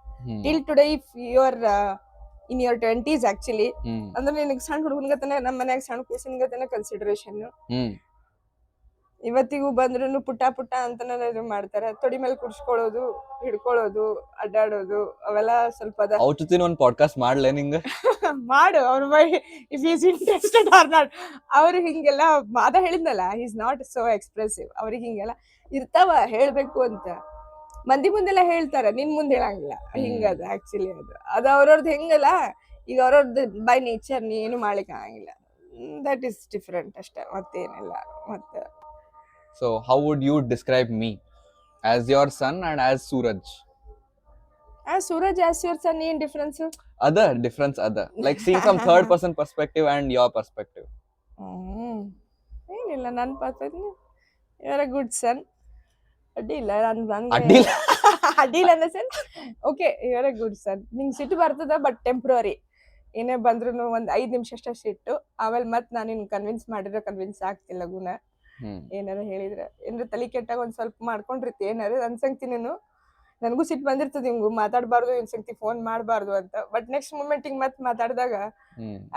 Till today if you are in your 20s actually, ಅಂದ್ರೆ ನಿನಗೆ ಸಣ್ಣ ಹುಡುಗನ್ಗತನ, ನಮ್ಮ ಮನ್ಯಾಗ ಸಣ್ಣ ಕೂಸಿನ್ಗತನ ಕನ್ಸಿಡರೇಷನ್. ಇವತ್ತಿಗೂ ಬಂದ್ರು ಪುಟ್ಟ ಅಂತ ಮಾಡ್ತಾರ. ತೊಡಿ ಮೇಲೆ ಕುಡ್ಸ್ಕೊಳ್ಳೋದು, ಹಿಡ್ಕೊಳ್ಳೋದು, ಅಡ್ಡಾಡೋದು, ಅವೆಲ್ಲ ಸ್ವಲ್ಪ ಅದ. ಒಂದ್ ಪಾಡ್ಕಾಸ್ಟ್ ಮಾಡ್ಲೇ ನಿಂಗ? ಮಾಡು, ಅವ್ರ by if is interested or not. ಅವ್ರು ಹಿಂಗೆಲ್ಲ ಅದ ಹೇಳಿದ್ನಲ್ಲ, ಈಸ್ ನಾಟ್ ಸೋ ಎಕ್ಸ್ಪ್ರೆಸಿವ್. ಅವ್ರಿಗೆ ಹಿಂಗೆಲ್ಲ ಇರ್ತಾವ ಹೇಳ್ಬೇಕು ಅಂತ, ಮಂದಿ ಮುಂದೆಲ್ಲ ಹೇಳ್ತಾರ, ನಿನ್ ಮುಂದೆ ಹೇಳಂಗಿಲ್ಲ. ಹಿಂಗದ ಆಕ್ಚುಲಿ, ಅದು ಅವ್ರವ್ರದ್ದು ಹೆಂಗಲ್ಲ. ಈಗ ಅವ್ರವ್ರದ್ದು ಬೈ ನೇಚರ್ ನೀ ಏನು ಮಾಡ್ಲಿಕ್ಕೆ ಆಗಂಗಿಲ್ಲ. ದಟ್ ಈಸ್ ಡಿಫ್ರೆಂಟ್ ಅಷ್ಟೇ, ಮತ್ತೇನಿಲ್ಲ. ಮತ್ತೆ so how would you describe me as your son and as Suraj? Suraj as your son, ಏನ್ difference? Other, like seeing from third person perspective and your perspective. ಏನಿಲ್ಲ, ನನ್ನ perspective you are a good son. ಅಡ್ಡಿಲ್ಲ, ಅಡ್ಡಿಲ್ಲ? ಅಡ್ಡಿಲ್ಲ ಅಂದ sense okay, you are a good son. ನಿಂಗೆ ಸಿಟ್ಟು ಬರ್ತದ, ಬಟ್ ಟೆಂಪ್ರರಿ. ಏನೇ ಬಂದ್ರು ಒಂದ್ 5 ನಿಮಿಷ ಅಷ್ಟ ಸಿಟ್ಟು, ಆಮೇಲೆ ಮತ್ ನಾನು ನಿನ್ ಕನ್ವಿನ್ಸ್ ಮಾಡಿದ್ರೆ ಕನ್ವಿನ್ಸ್ ಆಗ್ತಿಲ್ಲ ಗುಣ. ಏನಾರ ಹೇಳಿದ್ರೆ ಏನಾರ ತಲೆ ಕೆಟ್ಟಾಗ ಒಂದ್ ಸ್ವಲ್ಪ ಮಾಡ್ಕೊಂಡಿರ್ತಿ, ಏನಾರ ಅನ್ಸಂಗ್ತಿ ನೀನು. ನನಗೂ ಸಿಟ್ಟು ಬಂದಿರ್ತದ, ಹಿಂಗು ಮಾತಾಡ್ಬಾರ್ದು, ಇನ್ ಸಂಗತಿ ಫೋನ್ ಮಾಡ್ಬಾರ್ದು ಅಂತ. ಬಟ್ ನೆಕ್ಸ್ಟ್ ಮೂಮೆಂಟ್ ಹಿಂಗ್ ಮತ್ ಮಾತಾಡಿದಾಗ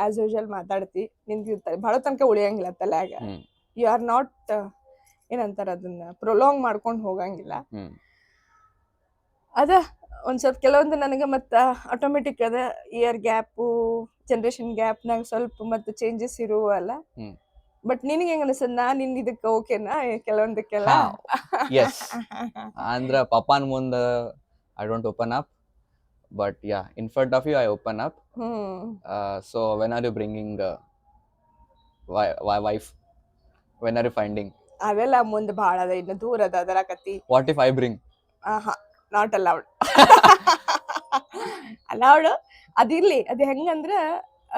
ಆಸ್ ಯೂಶುವಲ್ ಮಾತಾಡ್ತಿ, ನಿಂತಿರ್ತಾರೆ ಬಹಳ ತನಕ ಉಳಿಯಂಗಿಲ್ಲ ತಲ್ಯಾಗ. ಯು ಆರ್ ನಾಟ್ ಏನಂತಾರ ಅದನ್ನ ಪ್ರೊಲಾಂಗ್ ಮಾಡ್ಕೊಂಡು ಹೋಗಂಗಿಲ್ಲ. ಅದ ಒಂದ್ ಸ್ವಲ್ಪ ಕೆಲವೊಂದು ನನಗೆ ಮತ್ತ ಆಟೋಮೆಟಿಕ್ ಅದ ಇಯರ್ ಗ್ಯಾಪು, ಜನರೇಷನ್ ಗ್ಯಾಪ್ನಾಗ ಸ್ವಲ್ಪ ಮತ್ತೆ ಚೇಂಜಸ್ ಇರುವಲ್ಲ. ಬಟ್ ನಿನಗೆ ಹೆಂಗ ಅನಿಸ್ತದ? ನಾನ್ ನಿನ್ ಇದಕ್ಕೆ ಓಕೆನಾ ಕೆಲವೊಂದಕ್ಕೆಲ್ಲ? Yes. ಅಂದ್ರ ಪಪ್ಪಾನ್ ಮುಂದ I don't open up, but yeah, in front of you I open up. So when are you bringing wife? When are you finding? ಅವೆಲ್ಲ ಮುಂದೆ ಭಾಳ ಅದ, ಇನ್ನು ದೂರ ಅದ ಅದರ ಕತಿ. What if I bring? Not allowed. Allowed ಅದಿರ್ಲಿ. ಅದು ಹೆಂಗಂದ್ರ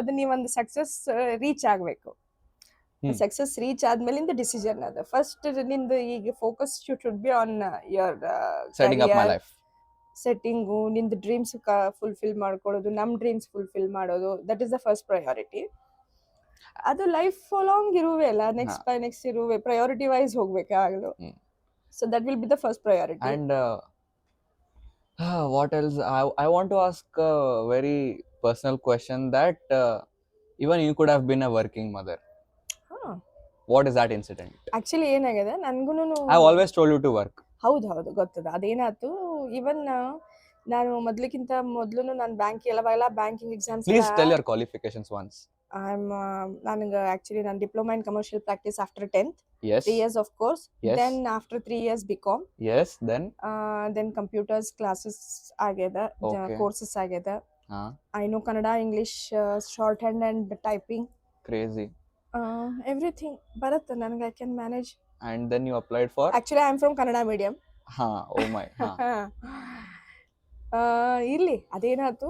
ಅದು ನೀವೊಂದು ಸಕ್ಸಸ್ ರೀಚ್ ಆಗ್ಬೇಕು. ಸಕ್ಸಸ್ ರೀಚ್ ಆದ್ಮೇಲಿಂದ ಡಿಸಿಷನ್ ಅದ. ಫಸ್ಟ್ ನಿಂದು ಈಗ focus should be on your Setting up my life. Setting, ನಿಂದು ಡ್ರೀಮ್ಸ್ ಫುಲ್ಫಿಲ್ ಮಾಡ್ಕೊಳ್ಳೋದು, ನಮ್ ಡ್ರೀಮ್ಸ್ ಫುಲ್ಫಿಲ್ ಮಾಡೋದು, that is the first priority. ಅದು ಲೈಫ್ ಲಾಂಗ್ ಇರುವೆ ಅಲ್ಲ, ನೆಕ್ಸ್ಟ್ ಬೈ ನೆಕ್ಸ್ಟ್ ಇರುವೆ, ಪ್ರಯಾರಿಟಿ ವೈಸ್ ಹೋಗ್ಬೇಕಾಗಲು. So that will be the first priority. And what else? I want to ask a very personal question that even you could have been a working mother. What is that incident? Actually ಏನಾಗಿದೆ, ನನ್ಗೂನು I have always told you to work. ಹೌದು ಗೊತ್ತದ. ಅದೇನಾಯ್ತು, ಇವನ್ ನಾನು ಮೊದ್ಲಿಕ್ಕಿಂತ ಮೊದ್ಲು ನಾನು banking exams. Please tell your qualifications once. ನನಗೆ actually ನಾನು diploma in commercial practice after 10th. Yes. 3 years of course. Yes. Then after 3 years BCom. Yes. Then computers classes ಆಗ್ಯದ, courses ಆಗ್ಯದ. I know Kannada, English, shorthand and typing. Crazy. Everything ಬರುತ್ತೆ ನನಗೆ, I can manage. And then you applied for? Actually I am from Kannada medium. Oh my. ಇರ್ಲಿ, ಅದೇನಾಯ್ತು,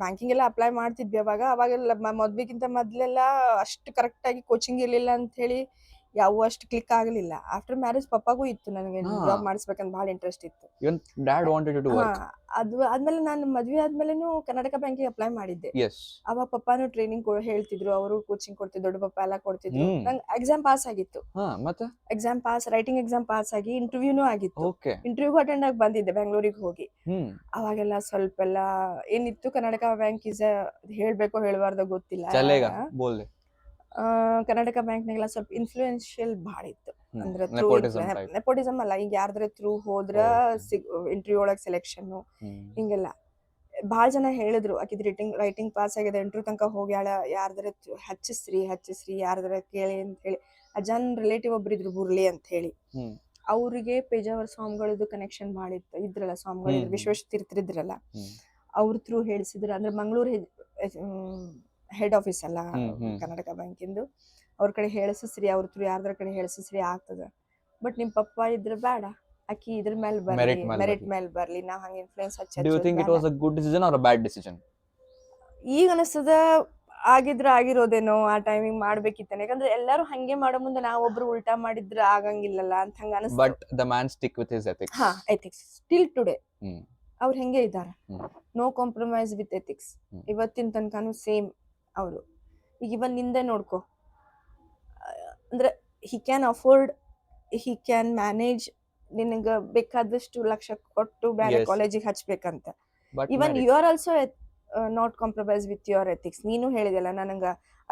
banking ಎಲ್ಲ apply ಮಾಡ್ತಿದ್ವಿ ಅವಾಗೆಲ್ಲ ಮದ್ವೆಗಿಂತ ಮೊದ್ಲೆಲ್ಲ ಅಷ್ಟು ಕರೆಕ್ಟ್ ಆಗಿ ಕೋಚಿಂಗ್ ಇರ್ಲಿಲ್ಲ ಅಂತ ಹೇಳಿ ಯಾವ ಅಷ್ಟು ಕ್ಲಿಕ್ ಆಗಲಿಲ್ಲ. ಆಫ್ಟರ್ ಮ್ಯಾರೇಜ್ ಪಪ್ಪಾಗೂ ಇತ್ತು ನನಗೆ ಜಾಬ್ ಮಾಡಿಸ್ಬೇಕಂತ ಭಾಳ ಇಂಟ್ರೆಸ್ಟ್ ಇತ್ತು. Even dad wanted you to work. ಅದು ಆದ್ಮೇಲೆ ನಾನು ಮದ್ವೆ ಆದ್ಮೇಲೆನೂ ಕರ್ನಾಟಕ ಬ್ಯಾಂಕಿಗೆ ಅಪ್ಲೈ ಮಾಡಿದ್ದೆ. Yes. ಅವಾಗ ಪಪ್ಪಾನು ಟ್ರೈನಿಂಗ್ ಹೇಳ್ತಿದ್ರು, ಅವರು ಕೋಚಿಂಗ್ ಕೊಡ್ತಿದ್ರು, ದೊಡ್ಡ ಪಪ್ಪ ಎಲ್ಲ ಕೊಡ್ತಿದ್ರು. ನಂಗೆ ಎಕ್ಸಾಮ್ ಪಾಸ್ ಆಗಿತ್ತು. ಮತ್ತೆ exam pass, writing exam pass ಆಗಿ ಇಂಟರ್ವ್ಯೂನೂ ಆಗಿತ್ತು. Okay. ಇಂಟರ್ವ್ಯೂಗೂ ಅಟೆಂಡ್ ಆಗಿ ಬಂದಿದ್ದೆ ಬೆಂಗಳೂರಿಗೆ ಹೋಗಿ. ಅವಾಗೆಲ್ಲ ಸ್ವಲ್ಪ ಎಲ್ಲ ಏನಿತ್ತು, ಕರ್ನಾಟಕ ಬ್ಯಾಂಕ್ ಇಸ್ ಹೇಳ್ಬೇಕೋ ಹೇಳ್ಬಾರ್ದೋ ಗೊತ್ತಿಲ್ಲ. ಕರ್ನಾಟಕ ಬ್ಯಾಂಕ್ನಾಗೆಲ್ಲ ಸ್ವಲ್ಪ ಇನ್ಫ್ಲೂಯೆನ್ಷಿಯಲ್ ಭಾಳ ಇತ್ತು. ಅಂದ್ರೆ ನೆಪೋಟಿಸಮ್ ಅಲ್ಲ, ಈಗ ಯಾರ್ದ್ರ ಥ್ರೂ ಹೋದ್ರ ಇಂಟರ್ವ್ಯೂ ಒಳಗೆ ಸೆಲೆಕ್ಷನ್ ಹಿಂಗೆಲ್ಲ ಭಾಳ ಜನ ಹೇಳಿದ್ರು. ಆಕಿದ್ ರೈಟಿಂಗ್ ಪಾಸ್ ಆಗಿದೆ, ಇಂಟರ್ವ್ಯೂ ತನಕ ಹೋಗ್ಯಾಳ, ಯಾರ್ದ್ರ ಹಚ್ಚಿಸ್ರಿ ಯಾರ್ದ್ರ ಕೇಳಿ ಅಂತ ಹೇಳಿ. ಅಜ್ಜನ್ ರಿಲೇಟಿವ್ ಒಬ್ರಿದ್ರು ಬುರ್ಲಿ ಅಂತ ಹೇಳಿ, ಅವ್ರಿಗೆ ಪೇಜಾವರ ಸ್ವಾಮಿಗಳದ್ದು ಕನೆಕ್ಷನ್ ಮಾಡಿತ್ತು. ಇದ್ರಲ್ಲ ಸ್ವಾಮಿಗಳಿದ್ರು, ವಿಶ್ವೇಶತೀರ್ಥರಿದ್ರಲ್ಲ, ಅವ್ರ ಥ್ರೂ ಹೇಳಿಸಿದ್ರು. ಅಂದ್ರೆ ಮಂಗಳೂರು ಹೆಡ್ ಆಫೀಸ್ ಅಲ್ಲ ಕರ್ನಾಟಕ ಬ್ಯಾಂಕಿಂದು, ಅವ್ರ ಕಡೆ ಹೇಳಿಸ್ರಿ, ಅವ್ರ ಥ್ರೂ ಯಾರ್ದ್ರ ಕಡೆ ಹೇಳಿಸ್ರಿ ಆಗ್ತದ. ಬಟ್ ನಿಮ್ ಪಪ್ಪ ಇದ್ರೆ ಬೇಡ, ಆಕಿ ಇದ್ರ ಮೇಲೆ ಬರ್ಲಿ, ಮೆರಿಟ್ ಮೇಲೆ ಬರ್ಲಿ, ನಾವ್ ಹಂಗ influence Do you think it was a good decision or a bad decision? ಈಗ ಅನಿಸ್ತದ ಆಗಿರೋದೇನೋ, ಆ ಟೈಮಿಂಗ್ ಮಾಡ್ಬೇಕಿತ್ತಾನೆ. ಯಾಕಂದ್ರೆ ಎಲ್ಲಾರು ಹಂಗೆ ಮಾಡೋ ಮುಂದೆ ನಾವೊಬ್ರು ಉಲ್ಟಾ ಮಾಡಿದ್ರೆ ಆಗಂಗಿಲ್ಲಲ್ಲ ಅಂತ ಹಂಗ ಅನಿಸ್ತು. But the man stick with his ethics. ethics still today. ಅವ್ರು ಹೆಂಗೆ ಇದ್ದಾರೆ, ನೋ ಕಾಂಪ್ರಮೈಸ್ ವಿತ್ ಎಥಿಕ್ಸ್. ಇವತ್ತಿನ ತನಕನೂ ಸೇಮ್ ಅವರು. ಈಗ ಇವನ್ ನಿಂದೆ ನೋಡ್ಕೊ, ಅಂದ್ರೆ he can afford, he can manage, ನಿನಗ ಬೇಕಾದಷ್ಟು ಲಕ್ಷ ಕೊಟ್ಟು ಬೇರೆ ಕಾಲೇಜಿಗೆ ಹಚ್ಬೇಕಂತ. Even you are also not compromise with your ethics. ನೀನು ಹೇಳಿದೆಲ್ಲ, ನನಗ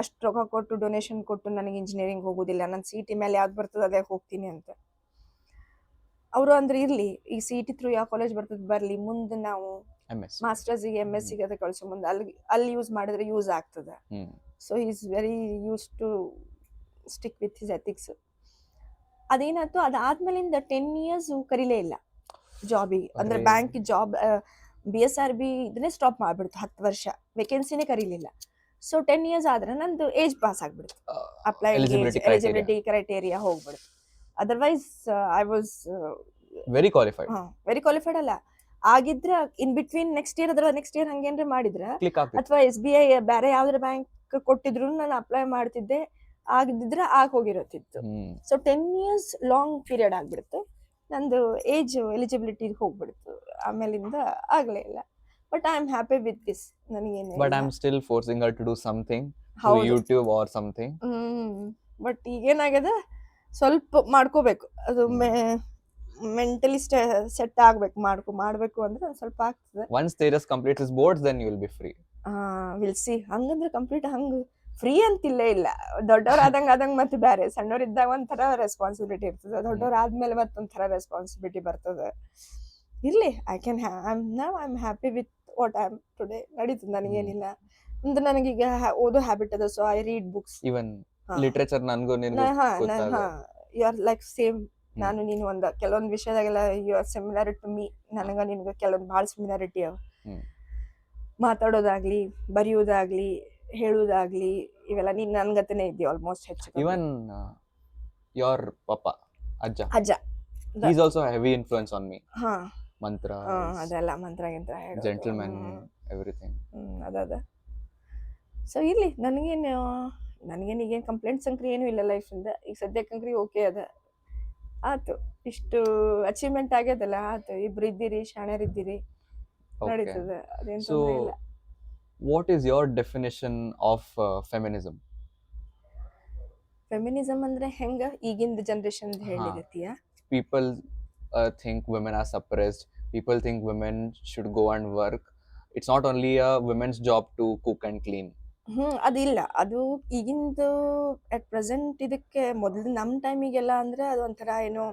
ಅಷ್ಟು ರೊಕ್ಕ ಕೊಟ್ಟು ಡೊನೇಷನ್ ಕೊಟ್ಟು ನನಗೆ ಇಂಜಿನಿಯರಿಂಗ್ ಹೋಗೋದಿಲ್ಲ, ನನ್ನ CET ಮೇಲೆ ಯಾವ್ದು ಬರ್ತದೆ ಅದೇ ಹೋಗ್ತೀನಿ ಅಂತ. ಅವರು ಅಂದ್ರೆ ಇರ್ಲಿ, ಈ CET ಥ್ರೂ ಯಾವ ಕಾಲೇಜ್ ಬರ್ತದೆ ಬರ್ಲಿ, ಮುಂದೆ ನಾವು ಮಾಸ್ಟರ್ಸ್ಗೆ MSc ಅದ ಕಳ್ಸೋ ಮುಂದೆ ಅಲ್ಲಿ ಯೂಸ್ ಮಾಡಿದ್ರೆ ಯೂಸ್ ಆಗ್ತದೆ. So he is very use to stick with his ethics. ಅದೇನಾಯ್ತು, ಅದಾದ್ಮೇಲಿಂದ 10 years ಕರೀಲೇ ಇಲ್ಲ ಜಾಬಿಗೆ. ಅಂದ್ರೆ ಬ್ಯಾಂಕ್ ಜಾಬ್ BSRB ಇದನ್ನೇ ಸ್ಟಾಪ್ ಮಾಡ್ಬಿಡ್ತು. 10 ವರ್ಷ ವೇಕೆನ್ಸಿನೇ ಕರೀಲಿಲ್ಲ. ಸೊ 10 years ಆದ್ರೆ ನಂದು ಏಜ್ ಪಾಸ್ ಆಗ್ಬಿಡ್ತು, ಅಪ್ಲೈ ಎಲಿಜಿಬಿಲಿಟಿ ಕ್ರೈಟೇರಿಯಾ ಹೋಗ್ಬಿಡ್ತು. Otherwise I was very qualified. Very qualified ಅಲ್ಲ, ಆಗಿದ್ರ ಇನ್ ಬಿಟ್ವೀನ್ ನೆಕ್ಸ್ಟ್ ಇಯರ್ ಹಂಗೇನ್ರಿ ಮಾಡಿದ್ರ ಕ್ಲಿಕ್ ಆಗ್ತಿತ್ತು. ಅಥವಾ SBI ಬೇರೆ ಯಾವ್ದಾರ ಬ್ಯಾಂಕ್ ಕೊಟ್ಟಿದ್ರು ನಾನು ಅಪ್ಲೈ ಮಾಡ್ತಿದ್ದೆ, ಆಗದಿದ್ರ ಹೋಗಿರತ್ತಿತ್ತು. ಸೊ 10 years ಲಾಂಗ್ ಪೀರಿಯಡ್ ಆಗ್ಬಿಡ್ತು. ನಂದು ಏಜ್ ಎಲಿಜಿಬಿಲಿಟಿ ಹೋಗ್ಬಿಡ್ತು, ಆಮೇಲಿಂದ ಆಗ್ಲೇ ಇಲ್ಲ. But I am happy with this. ನನಗೇನು But I'm still forcing her to do something through ಹೌದು. YouTube or something. ಬಟ್ ಈಗೇನಾಗ್ಯದ, ಸ್ವಲ್ಪ ಮಾಡ್ಕೋಬೇಕು, ಅದು ಮೆಂಟಲಿ ಸೆಟ್ ಆಗ್ಬೇಕು, ಮಾಡ್ಬೇಕು ಅಂದ್ರೆ ಒಂದ್ ಸ್ವಲ್ಪ ಆಗ್ತದೆ. Once Tejas completes his boards, then you will be free. Will see. ಹಂಗಂದ್ರೆ ಕಂಪ್ಲೀಟ್ ಹಂಗ ಫ್ರೀ ಅಂತಿಲ್ಲೇ ಇಲ್ಲ. ದೊಡ್ಡವ್ರ ಆದಂಗ ಮತ್ತೆ ಬೇರೆ, ಸಣ್ಣವ್ರ ಇದ್ದಾಗ ಒಂಥರ ರೆಸ್ಪಾನ್ಸಿಬಿಲಿಟಿ ಇರ್ತದೆ, ದೊಡ್ಡವ್ರ ಆದ್ಮೇಲೆ ಮತ್ತೊಂಥರ ರೆಸ್ಪಾನ್ಸಿಬಿಲಿಟಿ ಬರ್ತದೆ. ಇರ್ಲಿ, I am happy with what I am today. ನಡೀತದೆ, ನನಗೇನಿಲ್ಲ. ಅಂದ್ರೆ ನನಗೀಗ ಓದೋ ಹ್ಯಾಬಿಟ್ ಅದ, so I read books. Even literature ನನಗೂ ನಿನಗೂ ಯು ಆರ್ ಲೈಕ್ ಸೇಮ್. ನಾನು ನೀನು ಕೆಲವೊಂದು ವಿಷಯದಾಗೆಲ್ಲ you are similar to me. ನನಗ ನಿನ್ಗ ಕೆಲವೊಂದು ಭಾಳ ಸಿಮಿಲಾರಿಟಿ ಅವ. ಮಾತಾಡೋದಾಗ್ಲಿ, ಬರೆಯೋದಾಗ್ಲಿ, ಹೇಳೋದಾಗ್ಲಿ, ಇವೆಲ್ಲ ನೀನ್ ನನ್ಗತನೇ ಇದ್ದೀವಿ ಆಲ್ಮೋಸ್ಟ್ ಹೆಚ್ಚು. Even your papa, ಅಜ್ಜ, he is also a heavy influence on me. ಮಂತ್ರ, ಅದೆಲ್ಲ ಮಂತ್ರ gentleman, everything. ಅದ. ಸೊ ಇರ್ಲಿ, ನನಗೇನು ಈಗೇನು ಕಂಪ್ಲೇಂಟ್ಸ್ ಅಂಕ್ರಿ ಏನೂ ಇಲ್ಲ ಲೈಫಿಂದ. ಈಗ ಸದ್ಯಕ್ಕಂಕ್ರಿ ಓಕೆ ಅದ, ಆತು. ಇಷ್ಟು ಅಚೀವ್ಮೆಂಟ್ ಆಗ್ಯದಲ್ಲ, ಆತು. ಇಬ್ರು ಇದ್ದೀರಿ, ಶಾಣ್ಯರಿದ್ದೀರಿ, ನಡೀತದೆ, ಅದೇನು ತೊಂದರೆ ಇಲ್ಲ. What is your definition of feminism? Feminism ಅಂದ್ರೆ ಹೆಂಗ, ಈಗಿನ generation ಹೇಳಿದೀಯ? People think women are suppressed. People think women should go and work. It's not only a women's job to cook and clean. ಅದಿಲ್ಲ. ಅದು ಈಗಿಂದು ಅಟ್ ಪ್ರೆಸೆಂಟ್ ಇದಕ್ಕೆ ಮೊದಲು ನಮ್ಮ ಟೈಮಿಗೆಲ್ಲ ಅಂದ್ರೆ ಅದೊಂಥರ ಏನೋ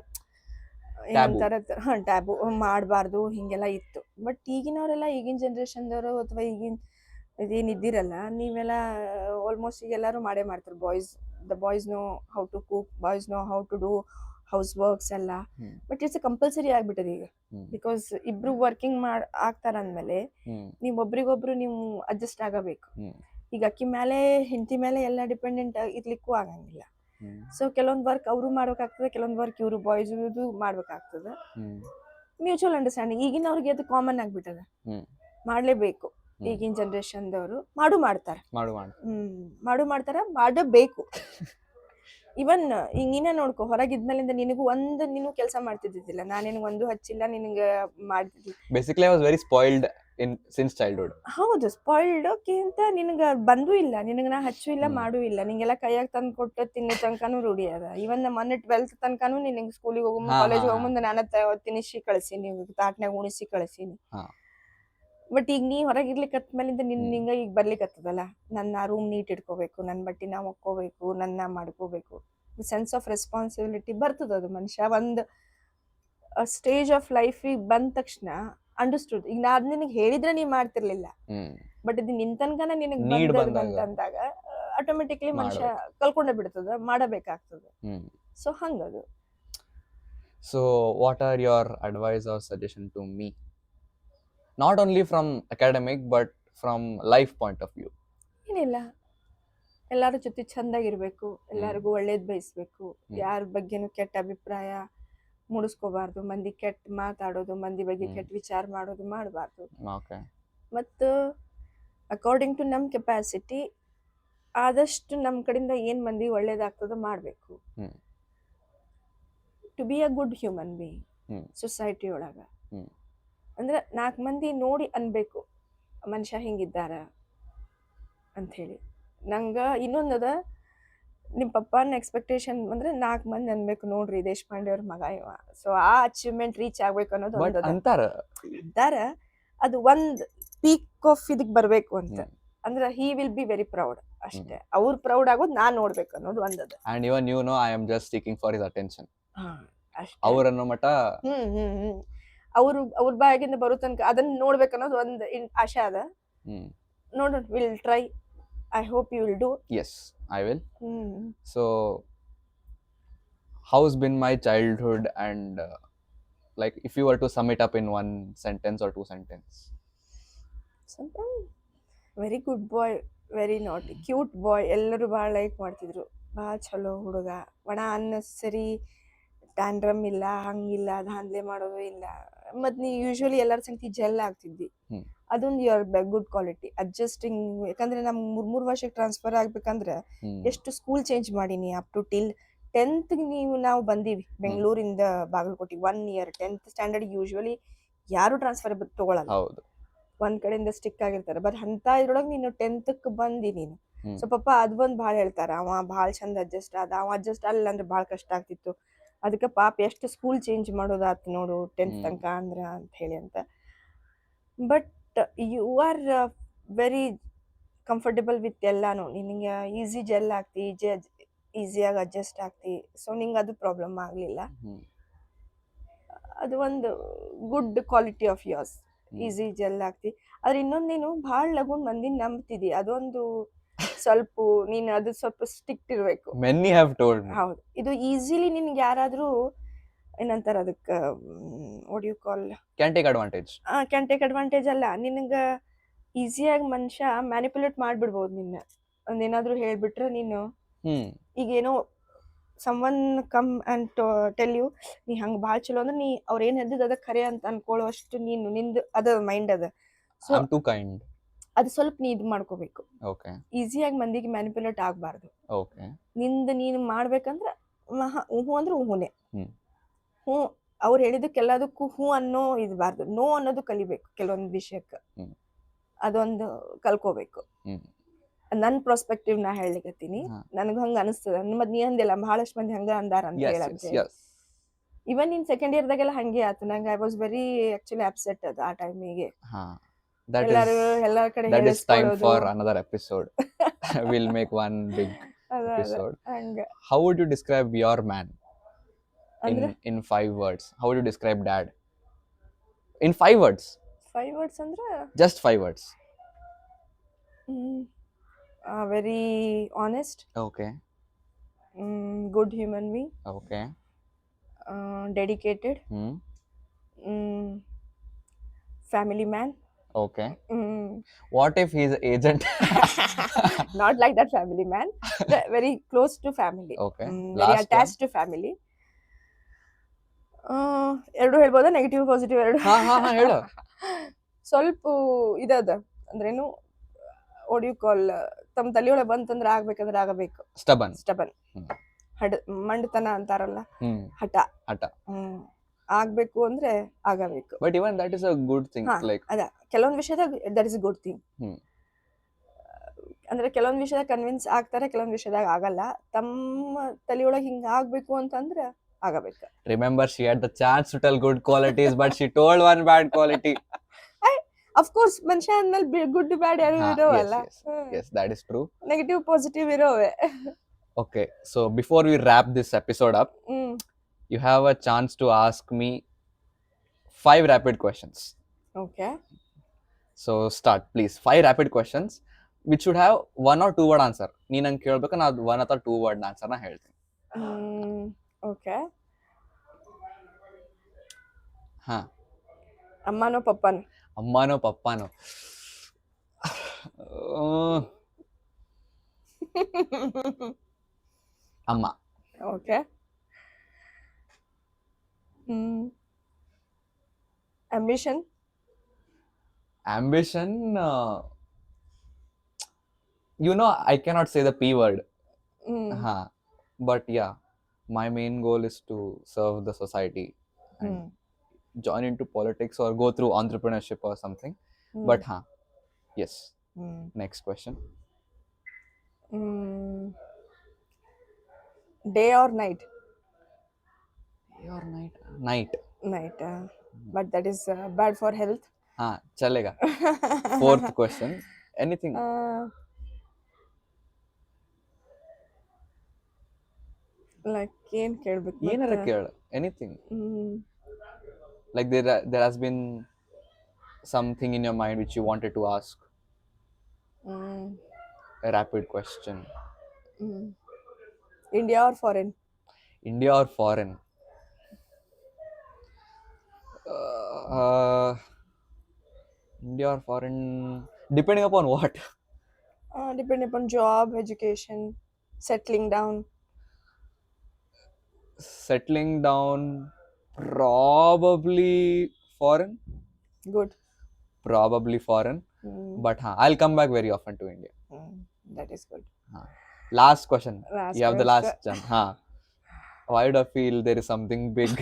ಟ್ಯಾಬು, ಮಾಡಬಾರ್ದು ಹಿಂಗೆಲ್ಲ ಇತ್ತು. ಬಟ್ ಈಗಿನವರೆಲ್ಲ, ಈಗಿನ ಜನ್ರೇಷನ್ದವರು ಅಥವಾ ಈಗಿನ ಇದೇನಿದ್ದೀರಲ್ಲ ನೀವೆಲ್ಲ, ಆಲ್ಮೋಸ್ಟ್ ಈಗ ಎಲ್ಲರೂ ಮಾಡೇ ಮಾಡ್ತಾರೆ. The boys know how to cook, boys know how to do house works ಎಲ್ಲ. ಬಟ್ ಇಟ್ಸ್ ಕಂಪಲ್ಸರಿ ಆಗ್ಬಿಟ್ಟದೆ ಈಗ, ಬಿಕಾಸ್ ಇಬ್ರು ವರ್ಕಿಂಗ್ ಆಗ್ತಾರ ಅಂದ್ಮೇಲೆ ನೀವು ಒಬ್ರಿಗೊಬ್ರು ನೀವು ಅಡ್ಜಸ್ಟ್ ಆಗಬೇಕು. ಈಗ ಅಕ್ಕಿ ಮೇಲೆ ಹೆಂಡತಿ ಮೇಲೆ ಎಲ್ಲ ಡಿಪೆಂಡೆಂಟ್ ಇರ್ಲಿಕ್ಕೂ ಆಗಂಗಿಲ್ಲ. ಸೊ ಕೆಲವೊಂದು ವರ್ಕ್ ಅವರು ಮಾಡ್ಬೇಕಾಗ್ತದೆ, ಕೆಲವೊಂದು ವರ್ಕ್ ಇವರು ಬಾಯ್ಸ್ ಮಾಡ್ಬೇಕಾಗ್ತದೆ. ಮ್ಯೂಚುವಲ್ ಅಂಡರ್ಸ್ಟ್ಯಾಂಡಿಂಗ್ ಈಗಿನವ್ರಿಗೆ ಅದು ಕಾಮನ್ ಆಗ್ಬಿಟ್ಟದ, ಮಾಡ್ಲೇಬೇಕು. ಈಗಿನ ಜನರೇಷನ್ದವರು ಮಾಡ್ತಾರೆ, ಮಾಡಬೇಕು. ಇವನ್ ಈಗ ನೀನೇ ನೋಡ್ಕೊ, ಹೊರಗಿದ್ಮೇಲಿಂದ ನೀನು ಕೆಲಸ ಮಾಡ್ತಿದ್ದಿಲ್ಲ, ನಾನೇನು ಒಂದು ಹಚ್ಚಿಲ್ಲ ನಿನಗೆ ಮಾಡ್ತಿದ್ದಿ. Basically I was very spoiled since childhood. ಹೌದು, ಸ್ಪಾಯ್ಲ್ಡ್ ಅಂತ ನಿನಗ ಬಂದೂ ಇಲ್ಲ, ನಿನಗ ನಾ ಹಚ್ಚು ಇಲ್ಲ, ಮಾಡೂ ಇಲ್ಲ. ನಿಂಗೆಲ್ಲ ಕೈಯಾಗ ತಂದು ಕೊಟ್ಟು ತಿನ್ನೋ ತನಕನೂ ರೂಢಿ ಅದ. ಇವನ್ ಮೊನ್ನೆ 12th ತನಕನೂ ನಿನಗೆ ಸ್ಕೂಲಿಗೆ ಹೋಗೋ ಕಾಲೇಜ್ ಹೋಗೋ ಮುಂದೆ ನಾನು ತಿನ್ನಿಸಿ ಕಳಿಸೀನಿ, ತಾಟ್ನಾಗ ಉಣಿಸಿ ಕಳಿಸೀನಿ. ಬಟ್ ಈಗ ನೀ ಹೊರಗಿರ್ಲಿಕ್ಕತ್ಮೇಲಿಂದ ನಿಂಗ ಈಗ ಬರ್ಲಿಕ್ಕತ್ತದಲ್ಲ, ನನ್ನ ರೂಮ್ ನೀಟ್ ಇಟ್ಕೋಬೇಕು, ನನ್ನ ಬಟ್ಟೆ ನಾ ಒಕ್ಕೋಬೇಕು, ನನ್ನ ಮಾಡ್ಕೋಬೇಕು. ಸೆನ್ಸ್ ಆಫ್ ರೆಸ್ಪಾನ್ಸಿಬಿಲಿಟಿ ಬರ್ತದ. ಅದು ಮನುಷ್ಯ ಒಂದು ಸ್ಟೇಜ್ ಆಫ್ ಲೈಫಿಗೆ ಬಂದ ತಕ್ಷಣ ಅಂಡರ್ಸ್ಟುಡ್. ಈಗ ನಾ ನಿನಗೆ ಹೇಳಿದ್ರೆ ನೀ ಮಾಡ್ತಿರ್ಲಿಲ್ಲ, ಬಟ್ ಇದು ನಿಂತನ್ಕನ ನಿನಗೆ ಬಂತಂದಾಗ ಆಟೋಮೆಟಿಕ್ಲಿ ಮನುಷ್ಯ ಕಲ್ಕೊಂಡೇ ಬಿಡ್ತದ, ಮಾಡಬೇಕಾಗ್ತದೆ. So ಹಂಗದು. So what are your advice or suggestion to me? Not only from academic but from life point of view. ಏನಿಲ್ಲ, ಎಲ್ಲಾರ ಜೊತೆ ಚಂದಾಗಿರ್ಬೇಕು, ಎಲ್ಲರಿಗೂ ಒಳ್ಳೇದ್ ಬಯಸ್ಬೇಕು, ಯಾರ ಬಗ್ಗೆನೂ ಕೆಟ್ಟ ಅಭಿಪ್ರಾಯ ಮೂಡಿಸ್ಕೋಬಾರ್ದು, ಮಂದಿ ಕೆಟ್ಟ ಮಾತಾಡೋದು, ಮಂದಿ ಬಗ್ಗೆ ಕೆಟ್ಟ ವಿಚಾರ ಮಾಡೋದು ಮಾಡಬಾರ್ದು. ಮತ್ತು ಅಕಾರ್ಡಿಂಗ್ ಟು ನಮ್ ಕೆಪಾಸಿಟಿ ಆದಷ್ಟು ನಮ್ ಕಡೆಯಿಂದ ಏನ್ ಮಂದಿ ಒಳ್ಳೇದಾಗ್ತದೋ ಮಾಡ್ಬೇಕು. To be a good human being society ಒಳಗ. ಅಂದ್ರೆ 4 ಮಂದಿ ನೋಡಿ ಅನ್ಬೇಕು ಮನುಷ್ಯ ಹಿಂಗಿದ್ದಾರ ಅಂತ ಹೇಳಿ. ನಂಗ ಇನ್ನೊಂದದ, ನಿಮ್ ಪಪ್ಪನ ಎಕ್ಸ್ಪೆಕ್ಟೇಷನ್ ಅಂದ್ರೆ 4 ಮಂದಿ ಅನ್ಬೇಕು, ನೋಡ್ರಿ ದೇಶಪಾಂಡೆ ಅವ್ರ ಮಗ ಇವ. ಸೊ ಆ ಅಚೀವ್ಮೆಂಟ್ ರೀಚ್ ಆಗ್ಬೇಕು ಅನ್ನೋದು ಅಂತಾರ. ಅದು ಒಂದ್ ಪೀಕ್ ಆಫ್ ಇದಕ್ ಬರ್ಬೇಕು ಅಂತ ಅಂದ್ರೆ he will be very proud ಅಷ್ಟೇ. ಅವ್ರ ಪ್ರೌಡ್ ಆಗೋದು ನಾನ್ ನೋಡ್ಬೇಕು ಅನ್ನೋದು ಒಂದದ. And even you know I am just seeking for his attention. ಅವರನ್ನು ಮಟ ಅವ್ರ ಬಾಯಾಗಿಂದ ಬರೋ ತನಕ ಅದನ್ನ ನೋಡ್ಬೇಕು ಅನ್ನೋದು ಒಂದು ಆಶೆ ಅದ. ನೋಡೋಣ, will try. I hope you will do. Yes, I will. So how's been my childhood, and like if you were to sum it up in 1 sentence or 2 sentences? Very good boy, very naughty, cute boy. ಎಲ್ಲರೂ ಭಾಳ like ಮಾಡ್ತಿದ್ರು, ಭಾಳ ಚಲೋ ಹುಡುಗ. ಒಣ unnecessary ಟ್ಯಾಂಡ್ರಮ್ ಇಲ್ಲ, ಹಂಗಿಲ್ಲ, ದಾಂಧಲೆ ಮಾಡೋದು ಇಲ್ಲ. ಮತ್ ನೀ ಯೂಶುವಲಿ ಎಲ್ಲರ ಸಂಗತಿ ಜೆಲ್ ಆಗ್ತಿದ್ದಿ. ಹ್ಮ್. ಅದೊಂದು ಯುವರ್ ಗುಡ್ ಕ್ವಾಲಿಟಿ ಅಡ್ಜಸ್ಟಿಂಗ್. ಯಾಕಂದ್ರೆ ನಮ್ 3 ವರ್ಷಕ್ಕೆ ಟ್ರಾನ್ಸ್ಫರ್ ಆಗ್ಬೇಕಂದ್ರೆ ಎಷ್ಟು ಸ್ಕೂಲ್ ಚೇಂಜ್ ಮಾಡೀನಿ ಅಪ್ ಟು ಟಿಲ್ 10th ನಾವು ಬಂದೀವಿ ಬೆಂಗಳೂರಿಂದ Bagalkote 1 year 10th standard. Usually ಯಾರು ಟ್ರಾನ್ಸ್ಫರ್ ತಗೊಳಲ್ಲ, ಹೌದು. ಒಂದ್ ಕಡೆಯಿಂದ ಸ್ಟಿಕ್ ಆಗಿರ್ತಾರೆ. ಬಟ್ ಅಂತ ಇದ್ರೊಳಗೆ ನೀನು 10th ಬಂದಿ ನೀನು. ಸೊ ಪಾಪ ಅದ್ ಒಂದ್ ಭಾಳ ಹೇಳ್ತಾರ, ಅವ ಭಾಳ ಚಂದ ಅಡ್ಜಸ್ಟ್ ಆದ, ಅವ ಅಡ್ಜಸ್ಟ್ ಅಲ್ಲ ಅಂದ್ರೆ ಭಾಳ ಕಷ್ಟ ಆಗ್ತಿತ್ತು. ಅದಕ್ಕೆ ಪಾಪ ಎಷ್ಟು ಸ್ಕೂಲ್ ಚೇಂಜ್ ಮಾಡೋದಾತ್ ನೋಡು 10th ತನಕ ಅಂದ್ರ ಅಂತ ಹೇಳಿ ಅಂತ. But you are very comfortable with ಎಲ್ಲಾನು. ನಿನಗೆ ಈಸಿ ಜೆಲ್ ಆಗ್ತಿ, ಈಸಿಯಾಗಿ ಅಡ್ಜಸ್ಟ್ ಆಗ್ತಿ. ಸೊ ನಿಂಗೆ ಅದು ಪ್ರಾಬ್ಲಮ್ ಆಗಲಿಲ್ಲ. ಅದು ಒಂದು good quality of yours. Easy gel ಆಗ್ತಿ. ಆದ್ರೆ ಇನ್ನೊಂದು, ನೀನು ಭಾಳ ಲಗುನ್ ಮಂದಿನ ನಂಬ್ತಿದಿ. ಅದೊಂದು ಸ್ವಲ್ಪ ನೀನು ಅದು ಸ್ವಲ್ಪ ಸ್ಟಿಕ್ಟ್ ಇರಬೇಕು. Many have told me. ಹೌದು, ಇದು ಈಸಿಲಿ ನಿನ್ಗೆ ಯಾರಾದ್ರೂ ಏನಂತಾರ ಅದಕ್ಕೆ, what you call, can take advantage. Can take advantage ಅಲ್ಲ, ನಿನಗೆ ಈಸಿಯಾಗಿ ಮನುಷ್ಯ ಮ್ಯಾನಿಪುಲೇಟ್ ಮಾಡ್ಬಿಡ್ಬೋದು ನಿನ್ನ. ಒಂದೇನಾದ್ರೂ ಹೇಳ್ಬಿಟ್ರೆ ನೀನು ಈಗೇನೋ someone come and tell you ನೀ ಹಂಗೆ ಭಾಳ ಚಲೋ ಅಂದ್ರೆ ನೀ ಅವ್ರು ಏನು ಹೇಳ್ದಿದ್ದು ಅದಕ್ಕೆ ಖರೆ ಅಂತ ಅನ್ಕೊಳ್ಳುವಷ್ಟು ನೀನು ನಿಂದು ಅದ ಮೈಂಡ್ ಅದ. So too kind. ಅದು ಸ್ವಲ್ಪ ನೀ ಇದು ಮಾಡ್ಕೋಬೇಕು. ಓಕೆ. ಈಸಿಯಾಗಿ ಮಂದಿಗೆ ಮ್ಯಾನಿಪುಲೇಟ್ ಆಗಬಾರ್ದು. ಓಕೆ. ನಿಂದು ನೀನು ಮಾಡ್ಬೇಕಂದ್ರೆ ಹ್ಞೂ ಅಂದ್ರೆ ಹ್ಞೂನೇ. ಹ್ಞೂ ಅವ್ರು ಹೇಳಿದಕ್ಕೆಲ್ಲದಕ್ಕೂ ಹ್ಞೂ ಅನ್ನೋ ಇರಬಾರ್ದು. ನೋ ಅನ್ನೋದು ಕಲಿಬೇಕು ಕೆಲವೊಂದು ವಿಷಯಕ್ಕೆ. ಅದೊಂದು ಕಲ್ಕೋಬೇಕು. ನನ್ನ ಪ್ರಾಸ್ಪೆಕ್ಟಿವ್ ನಾ ಹೇಳಲಿಕತ್ತೀನಿ. ನನಗೆ ಹಂಗ ಅನಿಸ್ತದ. ಮತ್ ನೀ ಅಂದಿಲ್ಲ ಬಹಳಷ್ಟು ಮಂದಿ ಹಂಗ ಅಂದಾರ ಅಂತ ಹೇಳಿ. ಇವನ್ ಇನ್ ಸೆಕೆಂಡ್ ಇಯರ್ದಾಗೆಲ್ಲ ಹಂಗೆ ಆಯ್ತು ನಂಗೆ. I was very actually upset ಅದು ಆ ಟೈಮಿಗೆ. ಎಲ್ಲರ ಕಡೆ ಹೇಳಿಸ್ಕೊಳ್ಳೋದು. For another episode we'll make one big episode. How would you describe your man in 5 words? How would you describe dad in 5 words? 5 words ಅಂದ್ರೆ just 5 words. Very honest. Okay. Good human being. Okay. Dedicated. Family man. Okay. What if he's an agent? Not like that family man. Very close to family. Okay. Very attached to family. ಎರಡು ಹೇಳ್ಬೋದಾ, negative positive ಎರಡು? ಹೇಳು. ಸ್ವಲ್ಪ ಇದದ ಅಂದ್ರೇನು, what you ಕಾಲ್, ತಮ್ಮ ತಲೆಯೊಳಗೆ ಬಂತಂದ್ರೆ ಆಗ್ಬೇಕಂದ್ರೆ ಆಗಬೇಕು. ಸ್ಟಬನ್ ಮಂಡತನ ಅಂತಾರಲ್ಲ, ಹಠ. ಆಗ್ಬೇಕು ಅಂದ್ರೆ ಆಗಬೇಕು. But even that is a good thing. Like ಅದ ಕೆಲವೊಂದು ವಿಷಯದಾಗ that is a good thing. ಅಂದ್ರೆ ಕೆಲವೊಂದು ವಿಷಯದಾಗ ಕನ್ವಿನ್ಸ್ ಆಗ್ತಾರೆ, ಕೆಲವೊಂದು ವಿಷಯದಾಗ ಆಗಲ್ಲ. ತಮ್ಮ ತಲೆಯೊಳಗೆ ಹಿಂಗ ಆಗ್ಬೇಕು ಅಂತಂದ್ರೆ ಆಗಬೇಕು. Remember, she had the chance to tell good qualities, but she told one bad quality. Of course, ಮನುಷ್ಯ ಅಂದ್ಮೇಲೆ ಗುಡ್ ಬ್ಯಾಡ್ ಯಾರು ಇರೋವಲ್ಲ. Yes, that is true. Negative positive ಇರೋವೆ. Okay, so before we wrap this episode up, you have a chance to ask me 5 rapid questions. Okay. So start, please. 5 rapid questions which should have 1 or 2 word answer. ನೀನು ನಂಗೆ ಕೇಳಬೇಕು, ನಾನು 1 ಅಥವಾ 2 word answer ನ ಹೇಳ್ತೀನಿ. Okay. ಅಮ್ಮನೋ ಪಪ್ಪನೋ? ಅಮ್ಮ. Okay. ambition, you know, I cannot say the P word. But yeah, my main goal is to serve the society and join into politics or go through entrepreneurship or something. But yes. Next question. Day or night? Night. But that is bad for health. chalega. 4th question. Anything. Like ಏನ್ ಕೇಳಬೇಕು? ಏನಾರ ಕೇಳು, anything. Like there has been something in your mind which you wanted to ask. A rapid question. India or foreign? India or foreign? India or foreign, depending upon what? Depending upon job, education, settling down. Probably foreign, Good. probably foreign, but I'll come back very often to India. That is good. Last question. Last You have the last chance. Why do I feel there is something big?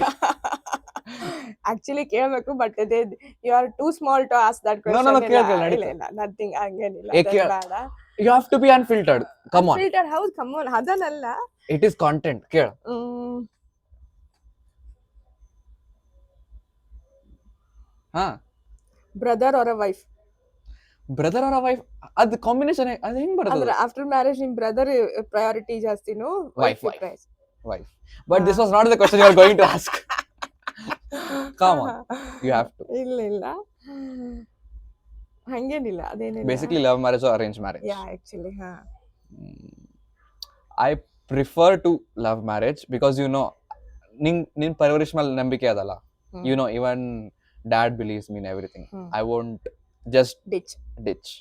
Actually ಕೇಳಬೇಕು but ಅದೇ you are too small to ask that No, question ನಡೀತದೆ. ಇಲ್ಲ nothing ಹಂಗೇನಿಲ್ಲ ಬೇಡ. You have to be unfiltered. Come on. Unfiltered ಹೌದು, come on, ಅದನ್ನಲ್ಲ. It is content. ಕೇಳ. Brother or a wife. Brother or a wife, ಅದ್ combination ಅದು ಹೆಂಗ್ ಬರ್ತದೆ? ಅಂದ್ರೆ ಆಫ್ಟರ್ ಮ್ಯಾರೇಜ್ ನಿಮ್ ಬ್ರದರ್ ಪ್ರಯಾರಿಟಿ ಜಾಸ್ತಿನೋ wife? But this was not the question you are going to ask. Come on, you have to. ಇಲ್ಲ ಹಂಗೇನಿಲ್ಲ, ಅದೇನಿಲ್ಲ. Basically love marriage or arranged marriage? Yeah, actually I prefer to love marriage because ನಿನ್ ಪರಿವರಿಷ್ ಮೇಲೆ ನಂಬಿಕೆ ಅದಲ್ಲ. Even dad believes me in everything. I won't just ditch.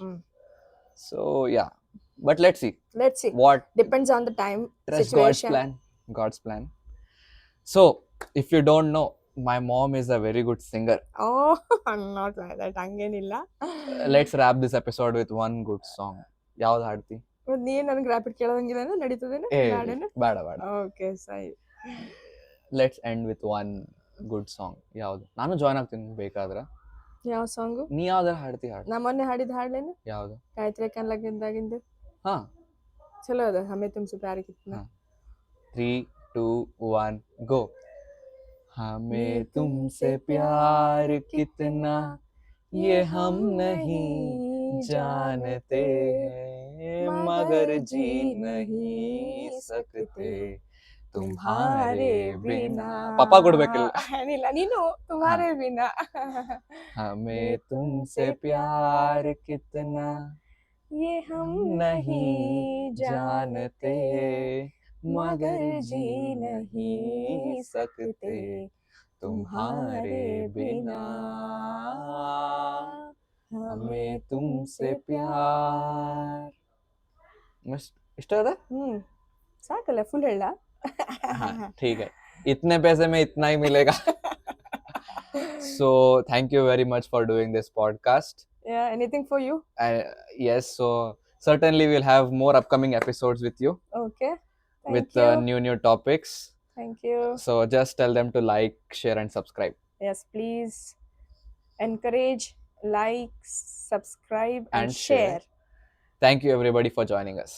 So yeah, but let's see what depends on the time, trust situation. God's plan. So if you don't know, my mom is a very good singer. Oh, I'm not like that, hangeniilla. Let's wrap this episode with one good song. ಯಾವ್ದು ಹಾಡ್ತಿ? ನೀನು ನನಗೆ rapid ಕೇಳೋದಂಗಿಲ್ಲ, ನಡೀತದೇನು? ಬೇಡ. Okay, ಸರಿ. Let's end with one good song. ಯಾವ್ದು? ನಾನು join ಆಗ್ತೀನಿ ಬೇಕಾದ್ರೆ. ಯಾವ ಸಾಂಗು? ನೀ ಯಾವ್ದಾರ ಹಾಡ್ತಿ ಹಾಡು. ನಾ ಮೊನ್ನೆ ಹಾಡಿದ ಹಾಡ್ಲೇನು? ಯಾವ್ದು? ಗಾಯತ್ರಿ ಕನ್ಲಗಿಂದಾಗಿಂದು. ಚಲೋ ಅದ, ಹಮೆ ತುಮ್ಸೆ ಪ್ಯಾರ್ ಕಿತ್ನಾ. 3, 2, 1 go. हमें तुमसे प्यार कितना ये हम नहीं जानते हैं, मगर जी नहीं सकते तुम्हारे बिना. पापा ಕೊಡಬೇಕಿಲ್ಲ, ಏನಿಲ್ಲ, ನೀನು तुम्हारे बिना. हमें तुमसे प्यार कितना ये हम नहीं जानते मगर जी नहीं सकते तुम्हारे बिना, हमें तुमसे प्यार. इष्ट है? साकल फुल हेळ. ठीक है, इतने पैसे में इतना ही मिलेगा. So thank you very much for doing this podcast. Yeah, anything for you? Yes, so certainly we'll have more upcoming episodes with you. Okay. With new topics. Thank you. So just tell them to like, share and subscribe. Yes, please encourage, like, subscribe and share. Thank you everybody for joining us.